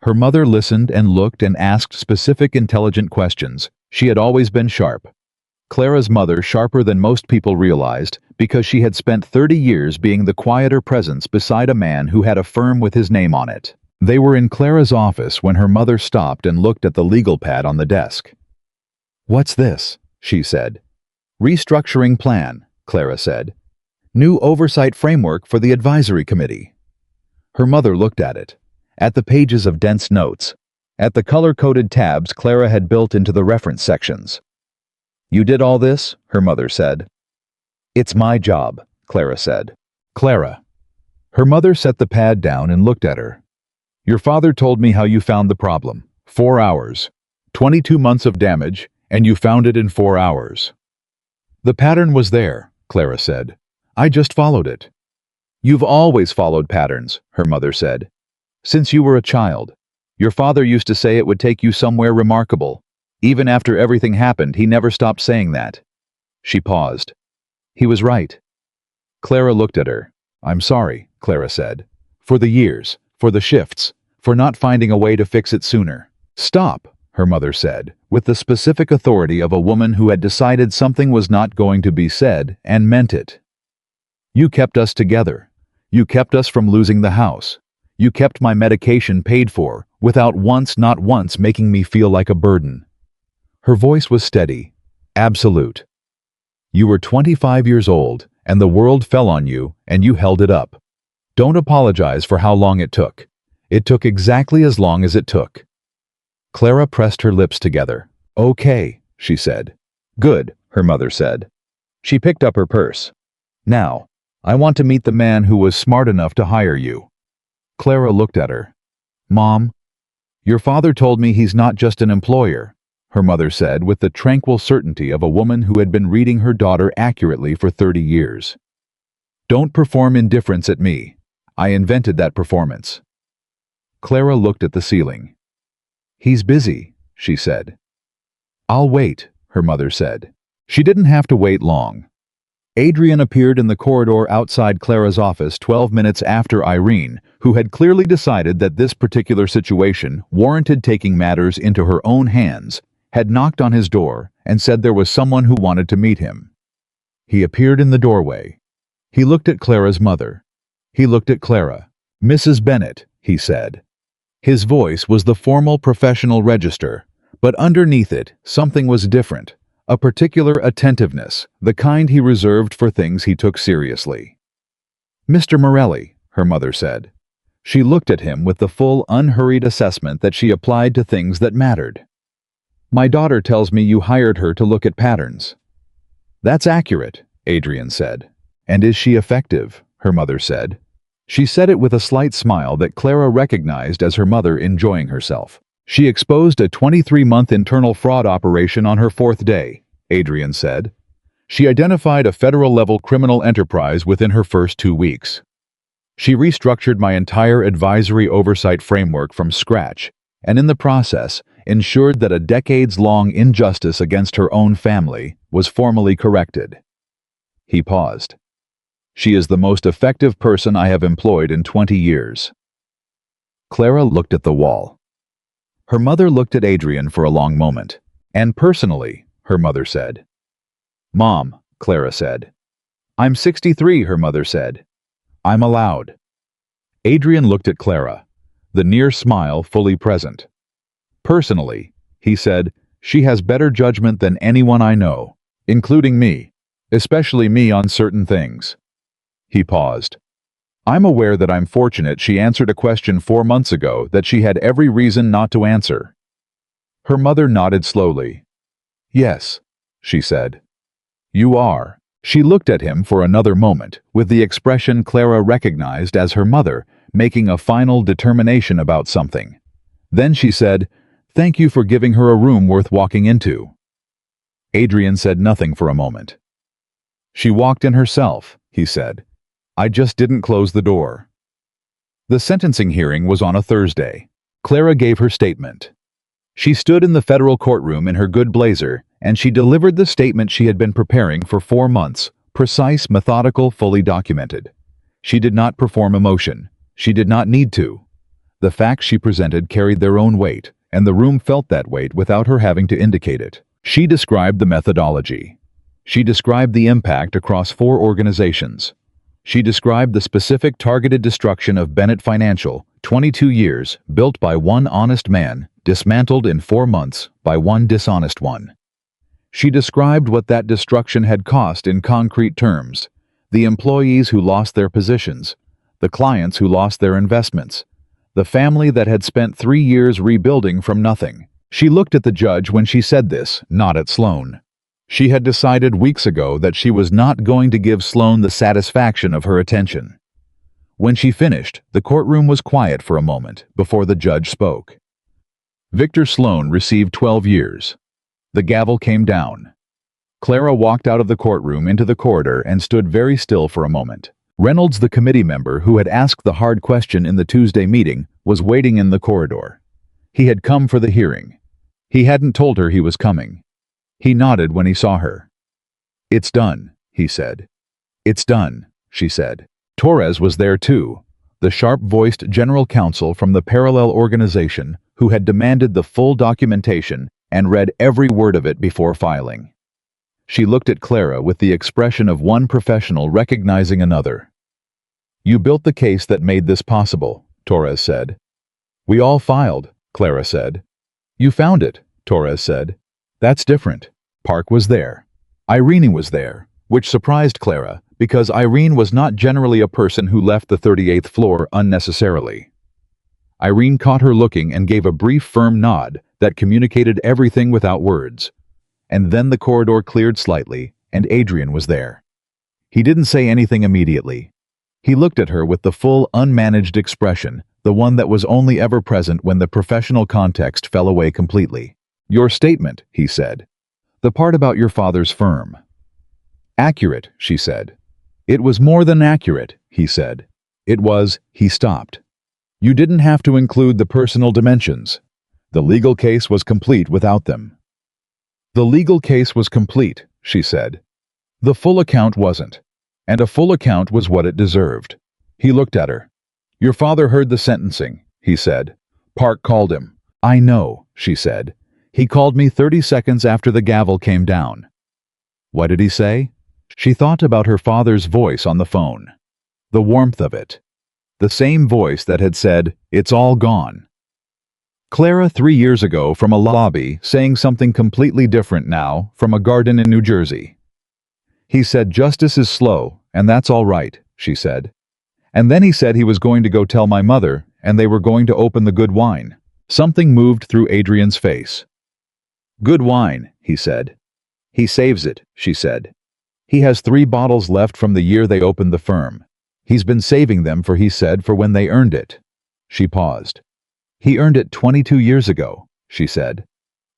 Her mother listened and looked and asked specific intelligent questions. She had always been sharp. Clara's mother sharper than most people realized because she had spent 30 years being the quieter presence beside a man who had a firm with his name on it. They were in Clara's office when her mother stopped and looked at the legal pad on the desk. "What's this?" she said. "Restructuring plan," Clara said. "New oversight framework for the advisory committee." Her mother looked at it, at the pages of dense notes, at the color-coded tabs Clara had built into the reference sections. "You did all this?" her mother said. "It's my job," Clara said. "Clara." Her mother set the pad down and looked at her. "Your father told me how you found the problem. 4 hours. 22 months of damage, and you found it in 4 hours." "The pattern was there," Clara said. "I just followed it." "You've always followed patterns," her mother said. "Since you were a child. Your father used to say it would take you somewhere remarkable. Even after everything happened, he never stopped saying that." She paused. "He was right." Clara looked at her. "I'm sorry," Clara said. "For the years, for the shifts, for not finding a way to fix it sooner." "Stop," her mother said, with the specific authority of a woman who had decided something was not going to be said and meant it. "You kept us together. You kept us from losing the house. You kept my medication paid for, without once, not once, making me feel like a burden." Her voice was steady, absolute. "You were 25 years old, and the world fell on you, and you held it up. Don't apologize for how long it took. It took exactly as long as it took." Clara pressed her lips together. "Okay," she said. "Good," her mother said. She picked up her purse. "Now, I want to meet the man who was smart enough to hire you." Clara looked at her. "Mom, your father told me he's not just an employer," her mother said with the tranquil certainty of a woman who had been reading her daughter accurately for 30 years. "Don't perform indifference at me. I invented that performance." Clara looked at the ceiling. "He's busy," she said. "I'll wait," her mother said. She didn't have to wait long. Adrian appeared in the corridor outside Clara's office 12 minutes after Irene, who had clearly decided that this particular situation warranted taking matters into her own hands, had knocked on his door and said there was someone who wanted to meet him. He appeared in the doorway. He looked at Clara's mother. He looked at Clara. "Mrs. Bennett," he said. His voice was the formal professional register, but underneath it, something was different. A particular attentiveness, the kind he reserved for things he took seriously. "Mr. Morelli," her mother said. She looked at him with the full, unhurried assessment that she applied to things that mattered. "My daughter tells me you hired her to look at patterns." "That's accurate," Adrian said. "And is she effective?" her mother said. She said it with a slight smile that Clara recognized as her mother enjoying herself. "She exposed a 23-month internal fraud operation on her 4th day," Adrian said. "She identified a federal-level criminal enterprise within her first 2 weeks. She restructured my entire advisory oversight framework from scratch, and in the process, ensured that a decades-long injustice against her own family was formally corrected." He paused. "She is the most effective person I have employed in 20 years." Clara looked at the wall. Her mother looked at Adrian for a long moment. "And personally," her mother said. "Mom," Clara said. "I'm 63, her mother said. "I'm allowed." Adrian looked at Clara, the near smile fully present. "Personally," he said, "she has better judgment than anyone I know, including me, especially me on certain things." He paused. "I'm aware that I'm fortunate she answered a question 4 months ago that she had every reason not to answer." Her mother nodded slowly. "Yes," she said. "You are." She looked at him for another moment, with the expression Clara recognized as her mother making a final determination about something. Then she said, "Thank you for giving her a room worth walking into." Adrian said nothing for a moment. "She walked in herself," he said. "I just didn't close the door." The sentencing hearing was on a Thursday. Clara gave her statement. She stood in the federal courtroom in her good blazer, and she delivered the statement she had been preparing for 4 months, precise, methodical, fully documented. She did not perform emotion. She did not need to. The facts she presented carried their own weight, and the room felt that weight without her having to indicate it. She described the methodology. She described the impact across 4 organizations. She described the specific targeted destruction of Bennett Financial, 22 years, built by one honest man, dismantled in 4 months by one dishonest one. She described what that destruction had cost in concrete terms: the employees who lost their positions, the clients who lost their investments, the family that had spent 3 years rebuilding from nothing. She looked at the judge when she said this, not at Sloan. She had decided weeks ago that she was not going to give Sloan the satisfaction of her attention. When she finished, the courtroom was quiet for a moment before the judge spoke. Victor Sloan received 12 years. The gavel came down. Clara walked out of the courtroom into the corridor and stood very still for a moment. Reynolds, the committee member who had asked the hard question in the Tuesday meeting, was waiting in the corridor. He had come for the hearing. He hadn't told her he was coming. He nodded when he saw her. "It's done," he said. "It's done," she said. Torres was there too, the sharp-voiced general counsel from the parallel organization who had demanded the full documentation and read every word of it before filing. She looked at Clara with the expression of one professional recognizing another. "You built the case that made this possible," Torres said. "We all filed," Clara said. "You found it," Torres said. "That's different." Park was there. Irene was there, which surprised Clara, because Irene was not generally a person who left the 38th floor unnecessarily. Irene caught her looking and gave a brief, firm nod that communicated everything without words. And then the corridor cleared slightly, and Adrian was there. He didn't say anything immediately. He looked at her with the full, unmanaged expression, the one that was only ever present when the professional context fell away completely. "Your statement," he said. "The part about your father's firm." "Accurate," she said. "It was more than accurate," he said. "It was," he stopped. "You didn't have to include the personal dimensions. The legal case was complete without them." "The legal case was complete," she said. "The full account wasn't. And a full account was what it deserved." He looked at her. "Your father heard the sentencing," he said. "Park called him." "I know," she said. "He called me 30 seconds after the gavel came down." "What did he say?" She thought about her father's voice on the phone. The warmth of it. The same voice that had said, "It's all gone." Clara 3 years ago from a lobby saying something completely different now from a garden in New Jersey. "He said justice is slow, and that's all right," she said. "And then he said he was going to go tell my mother, and they were going to open the good wine." Something moved through Adrian's face. "Good wine," he said. "He saves it," she said. "He has 3 bottles left from the year they opened the firm. He's been saving them for, he said, for when they earned it." She paused. "He earned it 22 years ago," she said.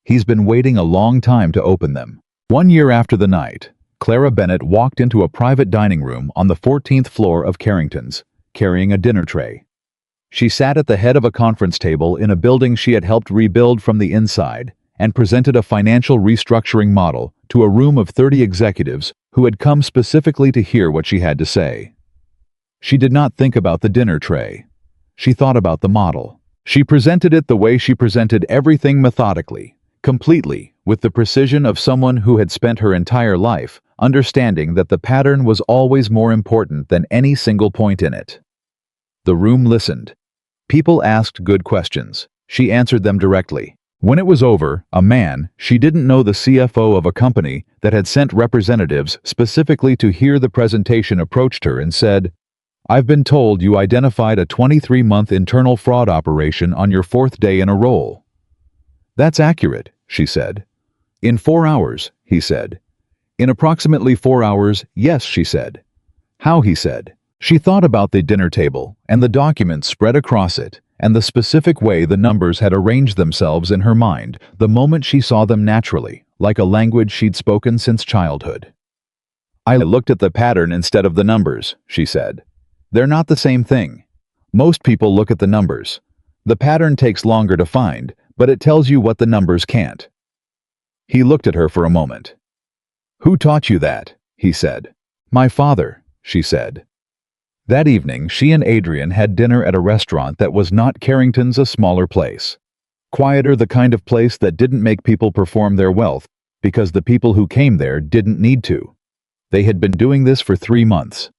"He's been waiting a long time to open them." 1 year after the night, Clara Bennett walked into a private dining room on the 14th floor of Carrington's, carrying a dinner tray. She sat at the head of a conference table in a building she had helped rebuild from the inside, and presented a financial restructuring model to a room of 30 executives who had come specifically to hear what she had to say. She did not think about the dinner tray. She thought about the model. She presented it the way she presented everything, methodically, completely, with the precision of someone who had spent her entire life understanding that the pattern was always more important than any single point in it. The room listened. People asked good questions. She answered them directly. When it was over, a man, she didn't know, the CFO of a company that had sent representatives specifically to hear the presentation, approached her and said, "I've been told you identified a 23-month internal fraud operation on your 4th day in a role." "That's accurate," she said. "In 4 hours," he said. "In approximately 4 hours, yes," she said. "How?" he said. She thought about the dinner table and the documents spread across it, and the specific way the numbers had arranged themselves in her mind the moment she saw them, naturally, like a language she'd spoken since childhood. "I looked at the pattern instead of the numbers," she said. "They're not the same thing. Most people look at the numbers. The pattern takes longer to find, but it tells you what the numbers can't." He looked at her for a moment. "Who taught you that?" he said. "My father," she said. That evening, she and Adrian had dinner at a restaurant that was not Carrington's, a smaller place. Quieter, the kind of place that didn't make people perform their wealth because the people who came there didn't need to. They had been doing this for 3 months.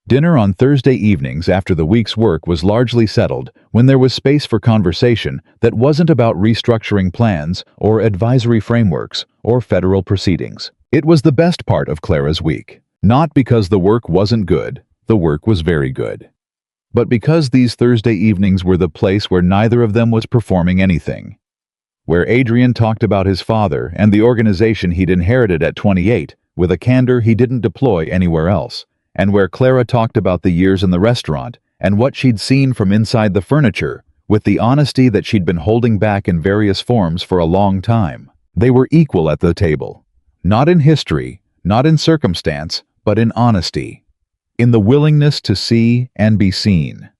Dinner on Thursday evenings after the week's work was largely settled when there was space for conversation that wasn't about restructuring plans or advisory frameworks or federal proceedings. It was the best part of Clara's week. Not because the work wasn't good, the work was very good. But because these Thursday evenings were the place where neither of them was performing anything. Where Adrian talked about his father and the organization he'd inherited at 28 with a candor he didn't deploy anywhere else, and where Clara talked about the years in the restaurant and what she'd seen from inside the furniture with the honesty that she'd been holding back in various forms for a long time. They were equal at the table. Not in history, not in circumstance, but in honesty. In the willingness to see and be seen.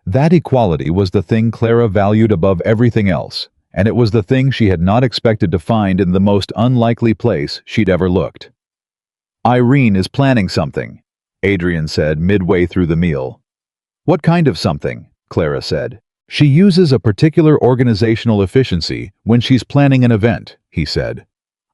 That equality was the thing Clara valued above everything else, and it was the thing she had not expected to find in the most unlikely place she'd ever looked. "Irene is planning something," Adrian said midway through the meal. "What kind of something?" Clara said. "She uses a particular organizational efficiency when she's planning an event," he said.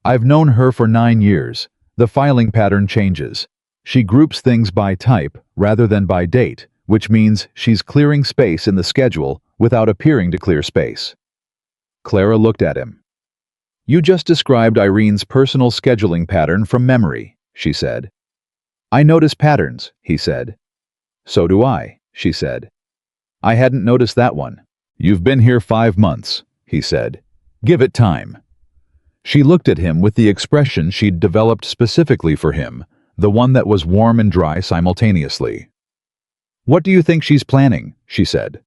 "I've known her for 9 years. The filing pattern changes. She groups things by type rather than by date, which means she's clearing space in the schedule without appearing to clear space." Clara looked at him. "You just described Irene's personal scheduling pattern from memory," she said. "I notice patterns," he said. "So do I," she said. "I hadn't noticed that one." "You've been here 5 months," he said. "Give it time." She looked at him with the expression she'd developed specifically for him, the one that was warm and dry simultaneously. "What do you think she's planning?" she said.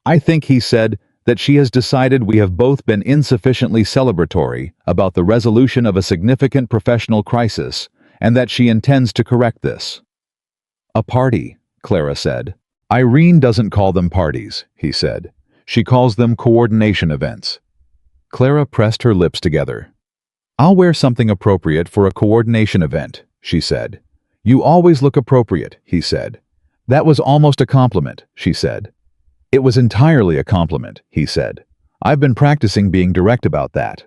"I think," he said, "that she has decided we have both been insufficiently celebratory about the resolution of a significant professional crisis, and that she intends to correct this." "A party," Clara said. "Irene doesn't call them parties," he said. "She calls them coordination events." Clara pressed her lips together. "I'll wear something appropriate for a coordination event," she said. "You always look appropriate," he said. "That was almost a compliment," she said. "It was entirely a compliment," he said. "I've been practicing being direct about that."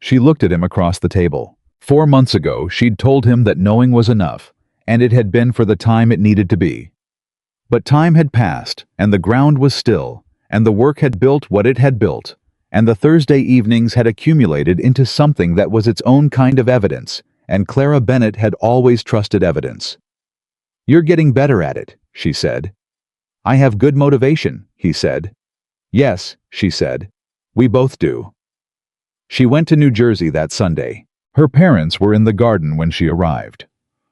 She looked at him across the table. 4 months ago, she'd told him that knowing was enough, and it had been for the time it needed to be. But time had passed, and the ground was still, and the work had built what it had built, and the Thursday evenings had accumulated into something that was its own kind of evidence, and Clara Bennett had always trusted evidence. "You're getting better at it," she said. "I have good motivation," he said. "Yes," she said. "We both do." She went to New Jersey that Sunday. Her parents were in the garden when she arrived.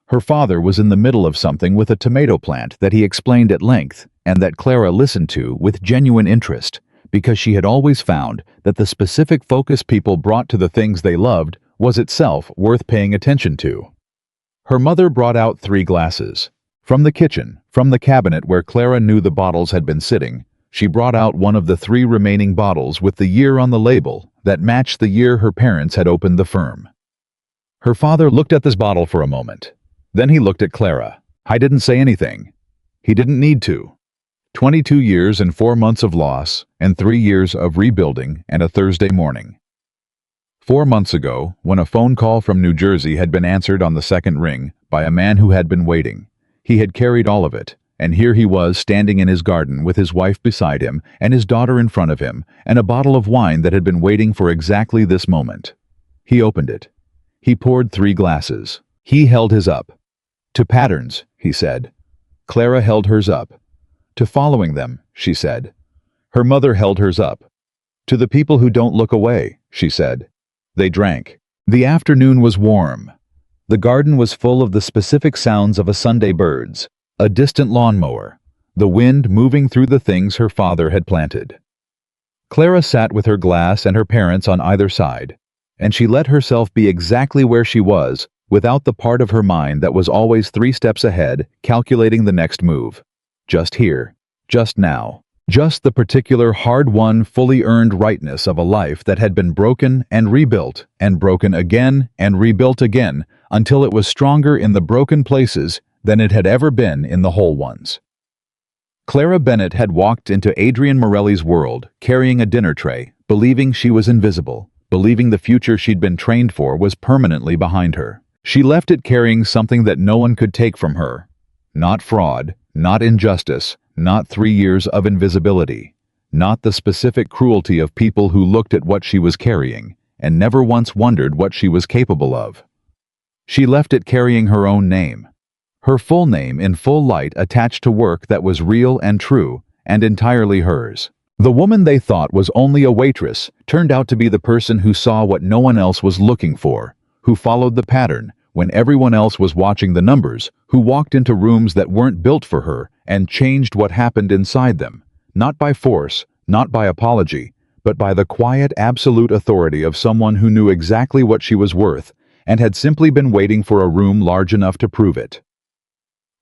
Her father was in the middle of something with a tomato plant that he explained at length and that Clara listened to with genuine interest, because she had always found that the specific focus people brought to the things they loved was itself worth paying attention to. Her mother brought out 3 glasses. From the kitchen, from the cabinet where Clara knew the bottles had been sitting, she brought out one of the 3 remaining bottles with the year on the label that matched the year her parents had opened the firm. Her father looked at this bottle for a moment. Then he looked at Clara. I didn't say anything. He didn't need to. 22 years and 4 months of loss, and 3 years of rebuilding, and a Thursday morning. 4 months ago, when a phone call from New Jersey had been answered on the second ring by a man who had been waiting, he had carried all of it, and here he was standing in his garden with his wife beside him and his daughter in front of him, and a bottle of wine that had been waiting for exactly this moment. He opened it. He poured 3 glasses. He held his up. "To patterns," he said. Clara held hers up. "To following them," she said. Her mother held hers up. "To the people who don't look away," she said. They drank. The afternoon was warm. The garden was full of the specific sounds of a Sunday birds, a distant lawnmower, the wind moving through the things her father had planted. Clara sat with her glass and her parents on either side, and she let herself be exactly where she was, without the part of her mind that was always 3 steps ahead, calculating the next move. Just here, just now, just the particular hard-won, fully earned rightness of a life that had been broken and rebuilt, and broken again and rebuilt again, until it was stronger in the broken places than it had ever been in the whole ones. Clara Bennett had walked into Adrian Morelli's world, carrying a dinner tray, believing she was invisible, believing the future she'd been trained for was permanently behind her. She left it carrying something that no one could take from her. Not fraud, not injustice, not 3 years of invisibility. Not the specific cruelty of people who looked at what she was carrying and never once wondered what she was capable of. She left it carrying her own name. Her full name in full light attached to work that was real and true and entirely hers. The woman they thought was only a waitress turned out to be the person who saw what no one else was looking for, who followed the pattern when everyone else was watching the numbers, who walked into rooms that weren't built for her and changed what happened inside them, not by force, not by apology, but by the quiet, absolute authority of someone who knew exactly what she was worth and had simply been waiting for a room large enough to prove it.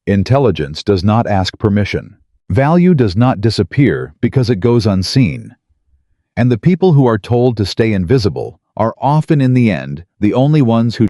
Intelligence does not ask permission. Value does not disappear because it goes unseen. And the people who are told to stay invisible are often in the end the only ones who